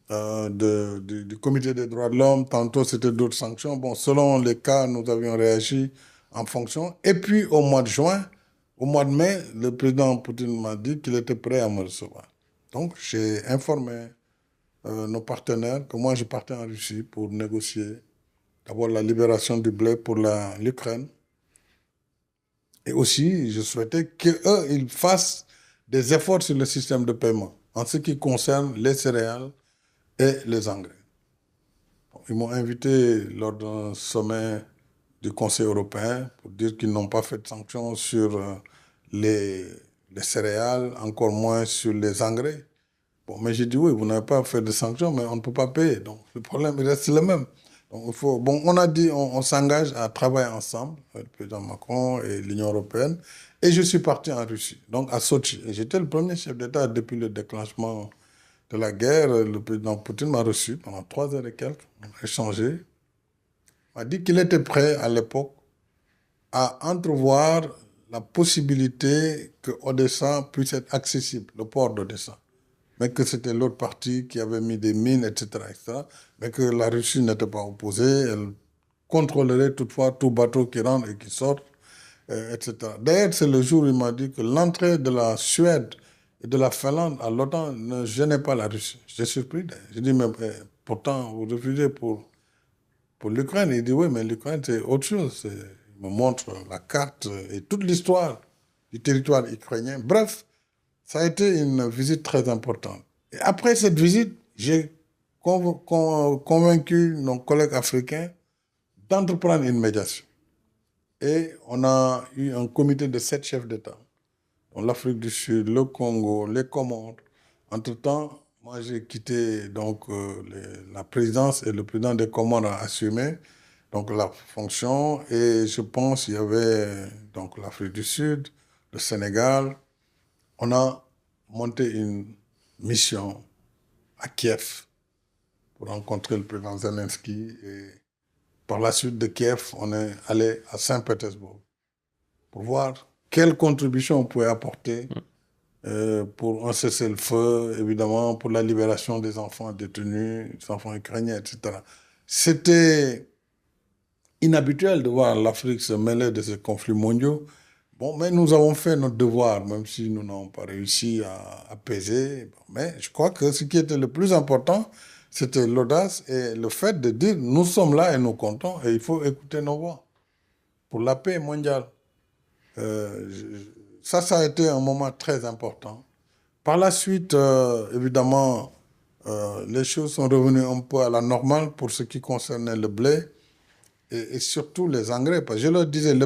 du comité des droits de l'homme. Tantôt, c'était d'autres sanctions. Bon, selon les cas, nous avions réagi en fonction. Et puis, au mois de juin, au mois de mai, le président Poutine m'a dit qu'il était prêt à me recevoir. Donc, j'ai informé nos partenaires que moi, je partais en Russie pour négocier d'abord la libération du blé pour l'Ukraine. Et aussi, je souhaitais qu'eux, ils fassent des efforts sur le système de paiement en ce qui concerne les céréales et les engrais. Ils m'ont invité lors d'un sommet du Conseil européen pour dire qu'ils n'ont pas fait de sanctions sur les céréales, encore moins sur les engrais. Bon, mais j'ai dit oui, vous n'avez pas fait de sanctions, mais on ne peut pas payer. Donc le problème il reste le même. Donc, on a dit on s'engage à travailler ensemble, le président Macron et l'Union européenne. Et je suis parti en Russie, donc à Sochi. Et j'étais le premier chef d'État depuis le déclenchement de la guerre. Le président Poutine m'a reçu pendant 3 heures et quelques. On a échangé. Il m'a dit qu'il était prêt à l'époque à entrevoir la possibilité que Odessa puisse être accessible, le port d'Odessa. Mais que c'était l'autre partie qui avait mis des mines, etc., etc., mais que la Russie n'était pas opposée, elle contrôlerait toutefois tout bateau qui rentre et qui sort, etc. D'ailleurs, c'est le jour où il m'a dit que l'entrée de la Suède et de la Finlande à l'OTAN ne gênait pas la Russie. J'étais surpris. J'ai dit, mais pourtant, vous refusez pour l'Ukraine. Il dit, oui, mais l'Ukraine, c'est autre chose. Il me montre la carte et toute l'histoire du territoire ukrainien. Bref, ça a été une visite très importante. Et après cette visite, j'ai convaincu nos collègues africains d'entreprendre une médiation. Et on a eu un comité de 7 chefs d'État, dont l'Afrique du Sud, le Congo, les Comores. Entre-temps, moi j'ai quitté donc, la présidence et le président des Comores a assumé donc, la fonction. Et je pense qu'il y avait donc, l'Afrique du Sud, le Sénégal. On a monté une mission à Kiev pour rencontrer le président Zelensky. Et par la suite de Kiev, on est allé à Saint-Pétersbourg pour voir quelle contribution on pouvait apporter pour un cessez-le-feu, évidemment, pour la libération des enfants détenus, des enfants ukrainiens, etc. C'était inhabituel de voir l'Afrique se mêler de ces conflits mondiaux. Bon, mais nous avons fait notre devoir, même si nous n'avons pas réussi à apaiser. Mais je crois que ce qui était le plus important, c'était l'audace et le fait de dire nous sommes là et nous comptons et il faut écouter nos voix pour la paix mondiale. Ça a été un moment très important. Par la suite, évidemment, les choses sont revenues un peu à la normale pour ce qui concernait le blé et surtout les engrais. Parce que je leur disais, le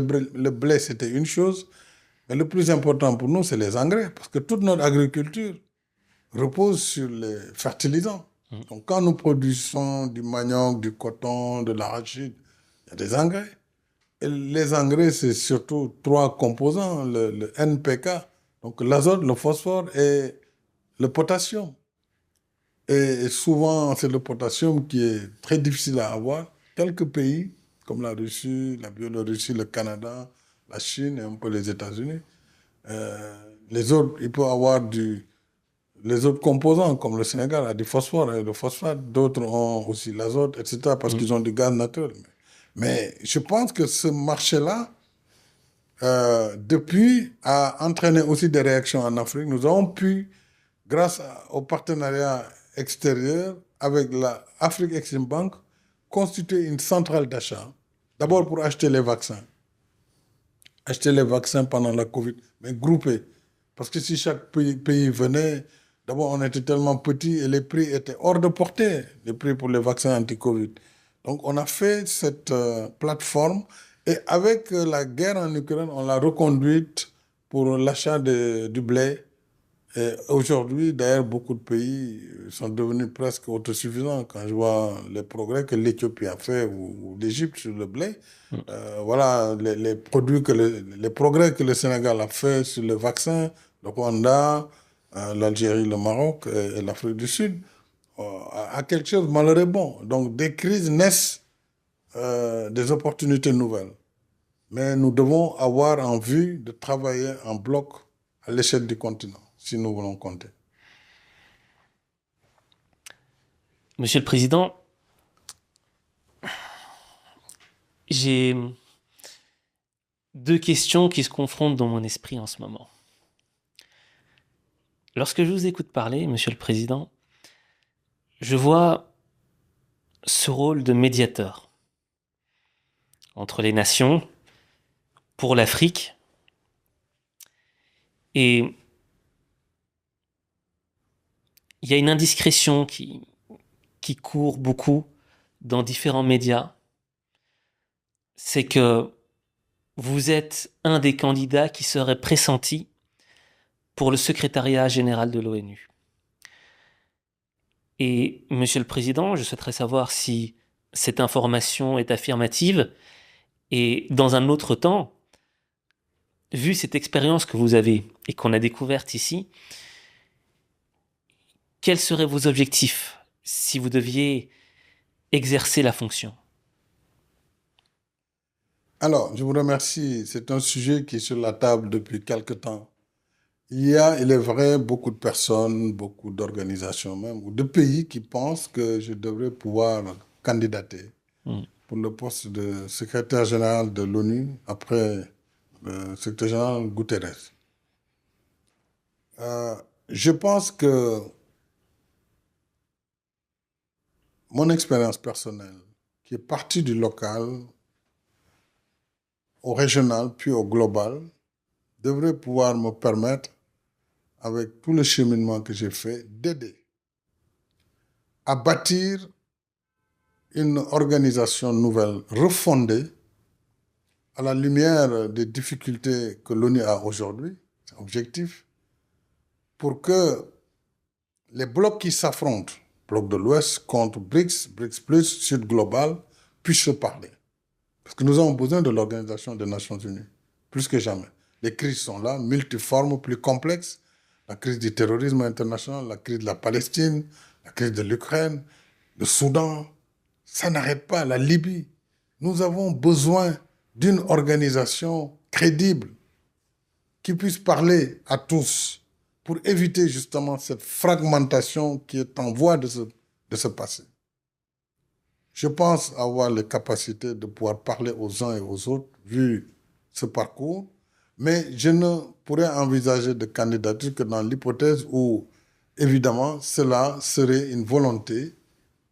blé, c'était une chose, mais le plus important pour nous, c'est les engrais. Parce que toute notre agriculture repose sur les fertilisants. Donc, quand nous produisons du manioc, du coton, de l'arachide, il y a des engrais. Et les engrais, c'est surtout 3 composants, le NPK, donc l'azote, le phosphore et le potassium. Et souvent, c'est le potassium qui est très difficile à avoir. Quelques pays, comme la Russie, la Biélorussie, le Canada, la Chine et un peu les États-Unis, les autres, il peut avoir les autres composants, comme le Sénégal a du phosphore et le phosphate, d'autres ont aussi l'azote, etc., parce qu'ils ont du gaz naturel. Mais je pense que ce marché-là, depuis, a entraîné aussi des réactions en Afrique. Nous avons pu, grâce au partenariat extérieur avec la Afrique Exim Bank, constituer une centrale d'achat. D'abord pour acheter les vaccins. Acheter les vaccins pendant la Covid, mais groupés. Parce que si chaque pays venait, d'abord on était tellement petits et les prix étaient hors de portée, les prix pour les vaccins anti-Covid. Donc on a fait cette plateforme et avec la guerre en Ukraine, on l'a reconduite pour l'achat du blé. Et aujourd'hui, d'ailleurs, beaucoup de pays sont devenus presque autosuffisants. Quand je vois les progrès que l'Éthiopie a fait ou l'Égypte sur le blé, voilà les progrès que le Sénégal a fait sur le vaccin, le Rwanda, l'Algérie, le Maroc et l'Afrique du Sud, à quelque chose malheureux bon. Donc des crises naissent des opportunités nouvelles. Mais nous devons avoir en vue de travailler en bloc à l'échelle du continent, si nous voulons compter. Monsieur le Président, j'ai 2 questions qui se confrontent dans mon esprit en ce moment. Lorsque je vous écoute parler, Monsieur le Président, je vois ce rôle de médiateur entre les nations, pour l'Afrique, et il y a une indiscrétion qui court beaucoup dans différents médias, c'est que vous êtes un des candidats qui serait pressenti pour le secrétariat général de l'ONU. Et, Monsieur le Président, je souhaiterais savoir si cette information est affirmative. Et dans un autre temps, vu cette expérience que vous avez et qu'on a découverte ici, quels seraient vos objectifs si vous deviez exercer la fonction ? Alors, je vous remercie. C'est un sujet qui est sur la table depuis quelque temps. Il y a, il est vrai, beaucoup de personnes, beaucoup d'organisations même, ou de pays qui pensent que je devrais pouvoir candidater Mm. pour le poste de secrétaire général de l'ONU après le secrétaire général Guterres. Euh, je pense que mon expérience personnelle, qui est partie du local au régional puis au global, devrait pouvoir me permettre, avec tout le cheminement que j'ai fait, d'aider à bâtir une organisation nouvelle, refondée, à la lumière des difficultés que l'ONU a aujourd'hui, c'est objectif, pour que les blocs qui s'affrontent, bloc de l'Ouest contre BRICS, BRICS plus, Sud global, puissent se parler. Parce que nous avons besoin de l'Organisation des Nations Unies, plus que jamais. Les crises sont là, multiformes, plus complexes. La crise du terrorisme international, la crise de la Palestine, la crise de l'Ukraine, le Soudan, ça n'arrête pas, la Libye. Nous avons besoin d'une organisation crédible qui puisse parler à tous pour éviter justement cette fragmentation qui est en voie de se passer. Je pense avoir les capacités de pouvoir parler aux uns et aux autres, vu ce parcours, mais je ne pourrais envisager de candidature que dans l'hypothèse où, évidemment, cela serait une volonté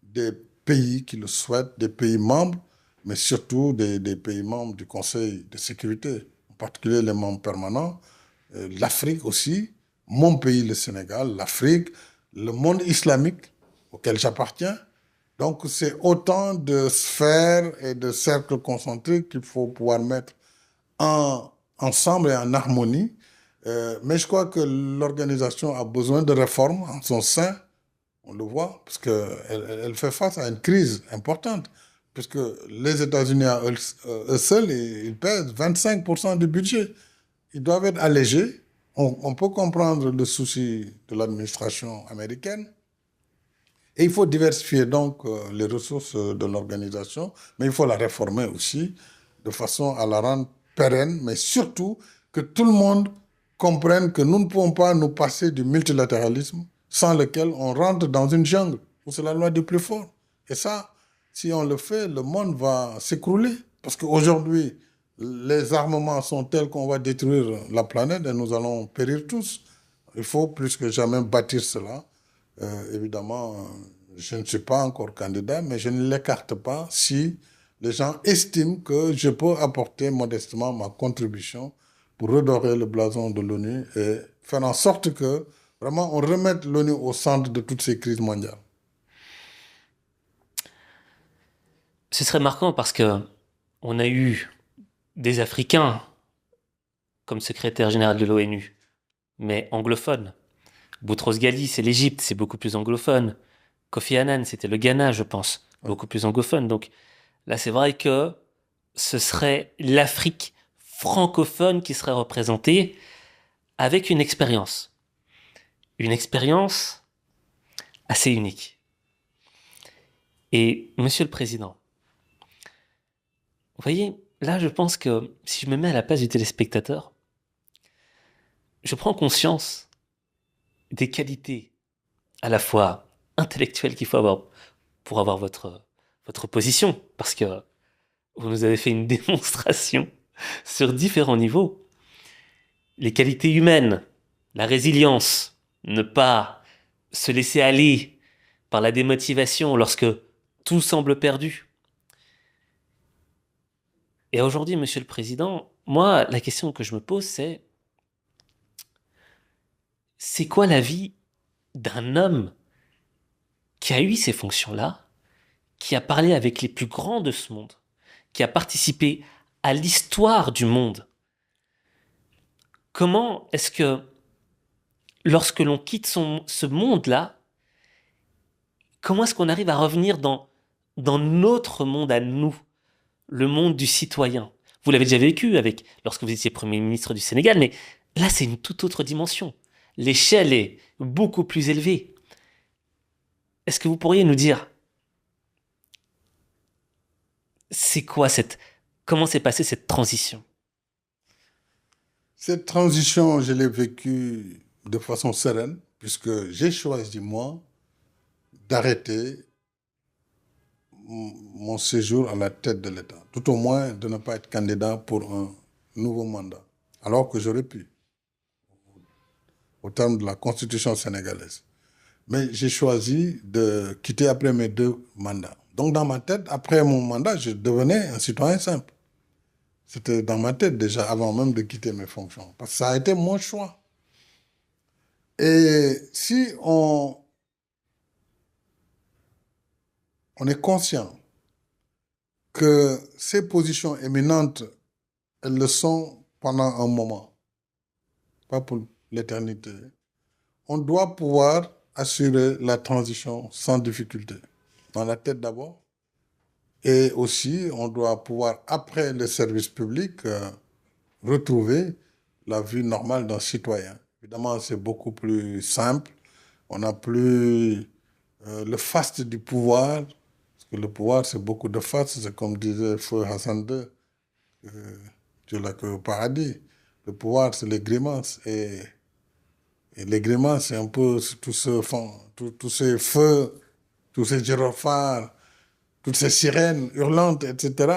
des pays qui le souhaitent, des pays membres, mais surtout des pays membres du Conseil de sécurité, en particulier les membres permanents, l'Afrique aussi, mon pays, le Sénégal, l'Afrique, le monde islamique auquel j'appartiens. Donc, c'est autant de sphères et de cercles concentriques qu'il faut pouvoir mettre ensemble et en harmonie. Mais je crois que l'organisation a besoin de réformes en son sein. On le voit, parce qu'elle fait face à une crise importante. Puisque les États-Unis, eux seuls, ils pèsent 25% du budget. Ils doivent être allégés. On peut comprendre le souci de l'administration américaine. Et il faut diversifier donc les ressources de l'organisation, mais il faut la réformer aussi de façon à la rendre pérenne, mais surtout que tout le monde comprenne que nous ne pouvons pas nous passer du multilatéralisme sans lequel on rentre dans une jungle où c'est la loi du plus fort. Et ça, si on le fait, le monde va s'écrouler. Parce qu'aujourd'hui, les armements sont tels qu'on va détruire la planète et nous allons périr tous. Il faut plus que jamais bâtir cela. Évidemment, je ne suis pas encore candidat, mais je ne l'écarte pas si les gens estiment que je peux apporter modestement ma contribution pour redorer le blason de l'ONU et faire en sorte que vraiment on remette l'ONU au centre de toutes ces crises mondiales. Ce serait marquant parce que on a eu des Africains comme secrétaire général de l'ONU, mais anglophones. Boutros Ghali, c'est l'Égypte, c'est beaucoup plus anglophone. Kofi Annan, c'était le Ghana, je pense, beaucoup plus anglophone. Donc là, c'est vrai que ce serait l'Afrique francophone qui serait représentée avec une expérience assez unique. Et Monsieur le Président, vous voyez, là, je pense que si je me mets à la place du téléspectateur, je prends conscience des qualités à la fois intellectuelles qu'il faut avoir pour avoir votre position, parce que vous nous avez fait une démonstration sur différents niveaux. Les qualités humaines, la résilience, ne pas se laisser aller par la démotivation lorsque tout semble perdu. Et aujourd'hui, Monsieur le Président, moi, la question que je me pose, c'est quoi la vie d'un homme qui a eu ces fonctions-là, qui a parlé avec les plus grands de ce monde, qui a participé à l'histoire du monde? Comment est-ce que, lorsque l'on quitte ce monde-là, comment est-ce qu'on arrive à revenir dans notre monde à nous, le monde du citoyen? Vous l'avez déjà vécu lorsque vous étiez Premier ministre du Sénégal, mais là, c'est une toute autre dimension. L'échelle est beaucoup plus élevée. Est-ce que vous pourriez nous dire, c'est quoi Comment s'est passée cette transition? Cette transition, je l'ai vécue de façon sereine, puisque j'ai choisi, moi, d'arrêter mon séjour à la tête de l'État. Tout au moins, de ne pas être candidat pour un nouveau mandat, alors que j'aurais pu, au terme de la Constitution sénégalaise. Mais j'ai choisi de quitter après mes 2 mandats. Donc, dans ma tête, après mon mandat, je devenais un citoyen simple. C'était dans ma tête déjà, avant même de quitter mes fonctions. Parce que ça a été mon choix. Et si on est conscient que ces positions éminentes, elles le sont pendant un moment, pas pour l'éternité, on doit pouvoir assurer la transition sans difficulté. Dans la tête d'abord. Et aussi, on doit pouvoir, après le service public, retrouver la vie normale d'un citoyen. Évidemment, c'est beaucoup plus simple. On n'a plus le faste du pouvoir. Parce que le pouvoir, c'est beaucoup de faste. C'est comme disait Feu Hassan II, Dieu l'a que au paradis. Le pouvoir, c'est les grimaces. Et les grimaces, c'est un peu tout ce fond, tous ces feux, tous ces gyrophares, toutes ces sirènes hurlantes, etc.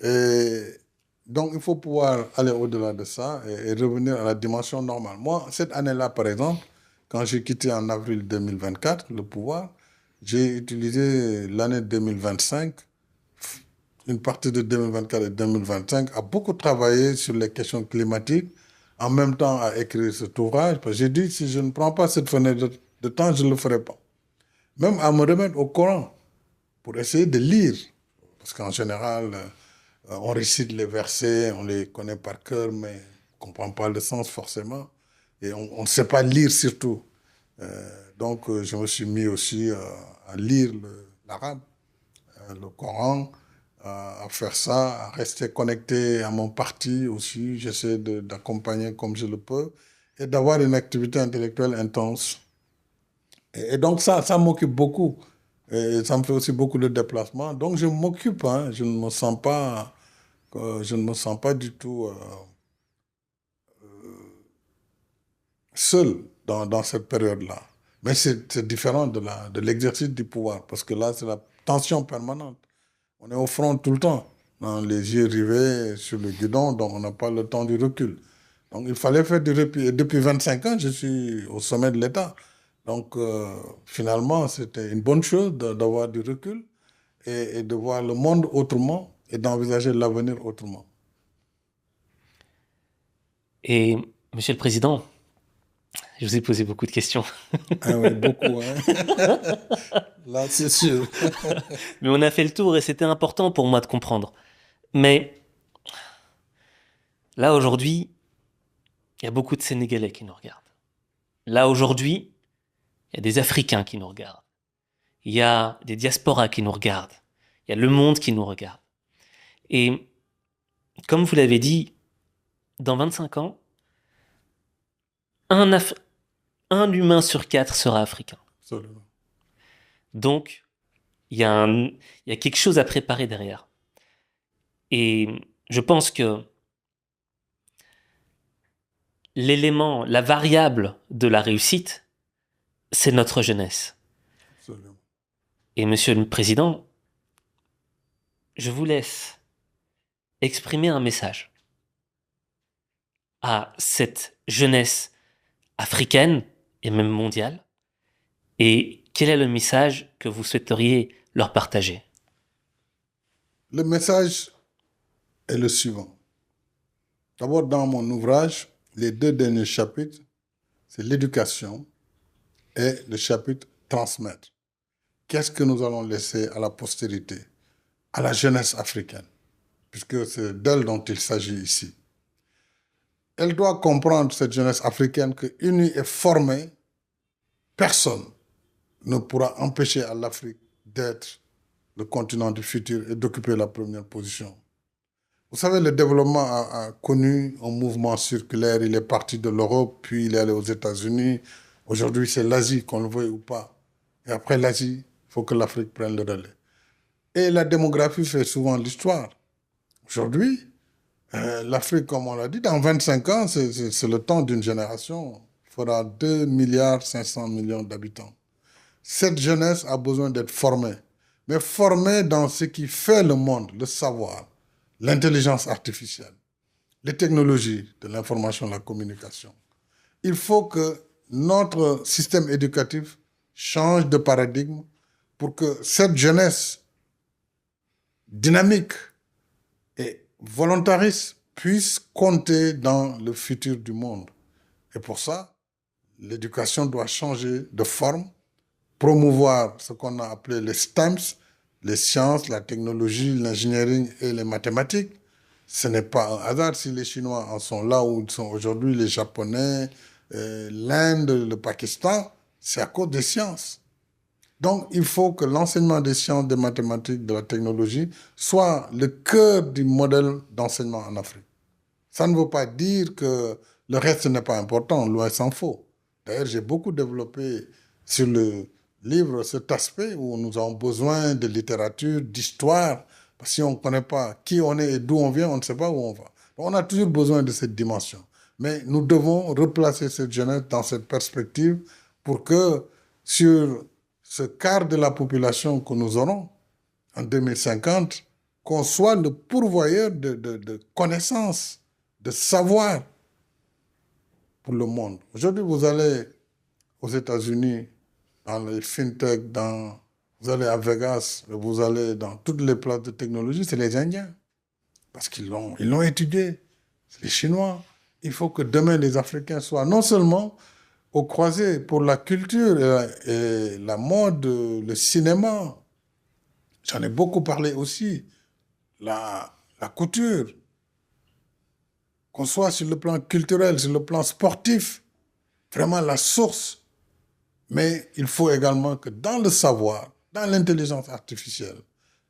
Et donc, il faut pouvoir aller au-delà de ça et revenir à la dimension normale. Moi, cette année-là, par exemple, quand j'ai quitté en avril 2024 le pouvoir, j'ai utilisé l'année 2025, une partie de 2024 et 2025, à beaucoup travailler sur les questions climatiques, en même temps à écrire cet ouvrage. Parce que j'ai dit, si je ne prends pas cette fenêtre de temps, je ne le ferai pas. Même à me remettre au Coran, pour essayer de lire. Parce qu'en général, on récite les versets, on les connaît par cœur, mais on ne comprend pas le sens forcément. Et on ne sait pas lire surtout. Donc, je me suis mis aussi à lire l'arabe, le Coran, à faire ça, à rester connecté à mon parti aussi. J'essaie d'accompagner comme je le peux et d'avoir une activité intellectuelle intense. Et donc, ça m'occupe beaucoup. Et ça me fait aussi beaucoup de déplacements. Donc, je m'occupe, hein, je ne me sens pas, je ne me sens pas du tout seul dans cette période-là. Mais c'est différent de l'exercice du pouvoir, parce que là, c'est la tension permanente. On est au front tout le temps, dans les yeux rivés sur le guidon, donc on n'a pas le temps du recul. Donc, il fallait faire du répit. Et depuis 25 ans, je suis au sommet de l'État. Donc, finalement, c'était une bonne chose d'avoir du recul et de voir le monde autrement et d'envisager l'avenir autrement. Et, Monsieur le Président, je vous ai posé beaucoup de questions. Ah oui, beaucoup, hein. Là, c'est sûr. Mais on a fait le tour et c'était important pour moi de comprendre. Mais là, aujourd'hui, il y a beaucoup de Sénégalais qui nous regardent. Là, aujourd'hui, il y a des Africains qui nous regardent. Il y a des diasporas qui nous regardent. Il y a le monde qui nous regarde. Et comme vous l'avez dit, dans 25 ans, un humain sur 4 sera africain. Absolument. Donc, il y a quelque chose à préparer derrière. Et je pense que l'élément, la variable de la réussite, c'est notre jeunesse. Absolument. Et Monsieur le Président, je vous laisse exprimer un message à cette jeunesse africaine et même mondiale. Et quel est le message que vous souhaiteriez leur partager? Le message est le suivant. D'abord, dans mon ouvrage, les 2 derniers chapitres, c'est l'éducation et le chapitre transmettre. Qu'est-ce que nous allons laisser à la postérité, à la jeunesse africaine, puisque c'est d'elle dont il s'agit ici. Elle doit comprendre, cette jeunesse africaine, que unie et formée, personne ne pourra empêcher à l'Afrique d'être le continent du futur et d'occuper la première position. Vous savez, le développement a connu un mouvement circulaire. Il est parti de l'Europe, puis il est allé aux États-Unis. Aujourd'hui, c'est l'Asie, qu'on le veuille ou pas. Et après l'Asie, il faut que l'Afrique prenne le relais. Et la démographie fait souvent l'histoire. Aujourd'hui, l'Afrique, comme on l'a dit, dans 25 ans, c'est le temps d'une génération. Il faudra 2 milliards 500 millions d'habitants. Cette jeunesse a besoin d'être formée, mais formée dans ce qui fait le monde, le savoir, l'intelligence artificielle, les technologies de l'information et de la communication. Il faut que notre système éducatif change de paradigme pour que cette jeunesse dynamique et volontariste puisse compter dans le futur du monde. Et pour ça, l'éducation doit changer de forme, promouvoir ce qu'on a appelé les STEMs, les sciences, la technologie, l'ingénierie et les mathématiques. Ce n'est pas un hasard si les Chinois en sont là où ils sont aujourd'hui, les Japonais, l'Inde, le Pakistan, c'est à cause des sciences. Donc, il faut que l'enseignement des sciences, des mathématiques, de la technologie soit le cœur du modèle d'enseignement en Afrique. Ça ne veut pas dire que le reste n'est pas important, loin s'en faut. D'ailleurs, j'ai beaucoup développé sur le livre cet aspect où nous avons besoin de littérature, d'histoire, parce que si on ne connaît pas qui on est et d'où on vient, on ne sait pas où on va. Donc, on a toujours besoin de cette dimension. Mais nous devons replacer cette jeunesse dans cette perspective pour que sur ce quart de la population que nous aurons en 2050, qu'on soit le pourvoyeur de connaissances, de savoir pour le monde. Aujourd'hui, vous allez aux États-Unis, dans les fintech, vous allez à Vegas, vous allez dans toutes les places de technologie, c'est les Indiens. Parce qu'ils l'ont étudié. C'est les Chinois. Il faut que demain, les Africains soient non seulement au croisé pour la culture et la mode, le cinéma. J'en ai beaucoup parlé aussi. La couture. Qu'on soit sur le plan culturel, sur le plan sportif. Vraiment la source. Mais il faut également que dans le savoir, dans l'intelligence artificielle,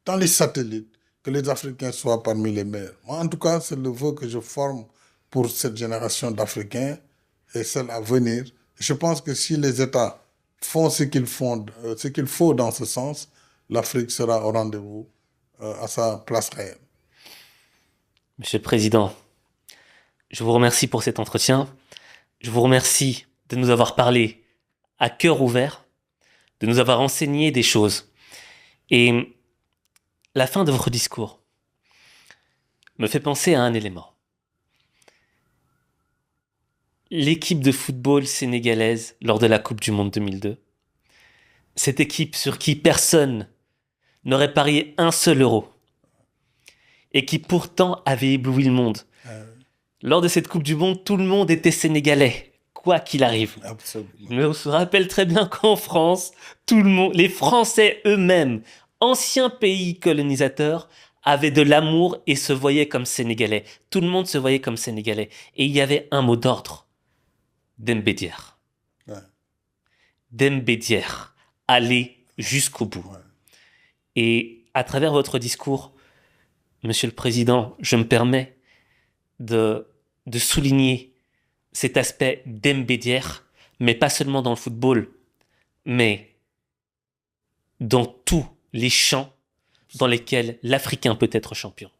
dans les satellites, que les Africains soient parmi les meilleurs. Moi, en tout cas, c'est le vœu que je forme pour cette génération d'Africains et celle à venir. Je pense que si les États font ce qu'il faut dans ce sens, l'Afrique sera au rendez-vous à sa place réelle. Monsieur le Président, je vous remercie pour cet entretien. Je vous remercie de nous avoir parlé à cœur ouvert, de nous avoir enseigné des choses. Et la fin de votre discours me fait penser à un élément. L'équipe de football sénégalaise lors de la Coupe du Monde 2002, cette équipe sur qui personne n'aurait parié un seul euro, et qui pourtant avait ébloui le monde. Lors de cette Coupe du Monde, tout le monde était sénégalais, quoi qu'il arrive. Absolument. Mais on se rappelle très bien qu'en France, tout le monde, les Français eux-mêmes, anciens pays colonisateurs, avaient de l'amour et se voyaient comme sénégalais. Tout le monde se voyait comme sénégalais. Et il y avait un mot d'ordre. Dembédier. Ouais. Dembédier. Aller jusqu'au bout. Ouais. Et à travers votre discours, Monsieur le Président, je me permets de souligner cet aspect Dembédier, mais pas seulement dans le football, mais dans tous les champs dans lesquels l'Africain peut être champion.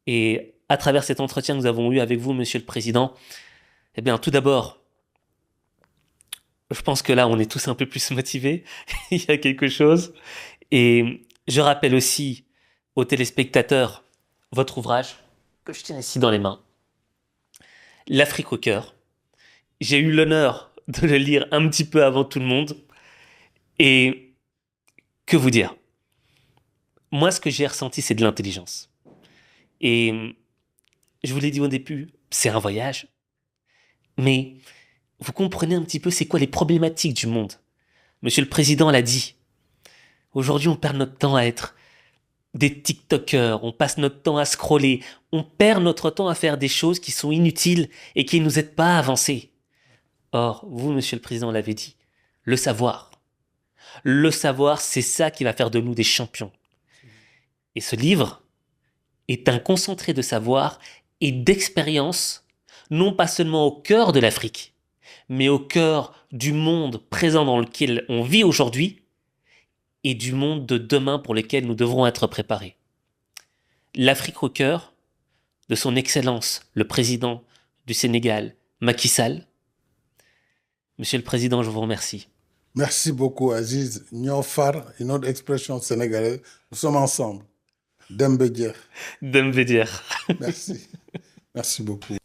Et à travers cet entretien que nous avons eu avec vous, Monsieur le Président, eh bien, tout d'abord, je pense que là, on est tous un peu plus motivés. Il y a quelque chose. Et je rappelle aussi aux téléspectateurs votre ouvrage, que je tiens ici dans les mains. L'Afrique au cœur. J'ai eu l'honneur de le lire un petit peu avant tout le monde. Et que vous dire? Moi, ce que j'ai ressenti, c'est de l'intelligence. Et je vous l'ai dit au début, c'est un voyage. Mais vous comprenez un petit peu c'est quoi les problématiques du monde. Monsieur le Président l'a dit. Aujourd'hui, on perd notre temps à être des TikTokers, on passe notre temps à scroller, on perd notre temps à faire des choses qui sont inutiles et qui ne nous aident pas à avancer. Or, vous, Monsieur le Président, l'avez dit, le savoir. Le savoir, c'est ça qui va faire de nous des champions. Et ce livre est un concentré de savoir et d'expérience, non pas seulement au cœur de l'Afrique, mais au cœur du monde présent dans lequel on vit aujourd'hui et du monde de demain pour lequel nous devrons être préparés. l'Afrique au cœur de son Excellence, le président du Sénégal, Macky Sall. Monsieur le Président, je vous remercie. Merci beaucoup, Aziz. Nyofar, une autre expression sénégalaise. Nous sommes ensemble. Dembédier. Dembédier. Merci. Merci beaucoup.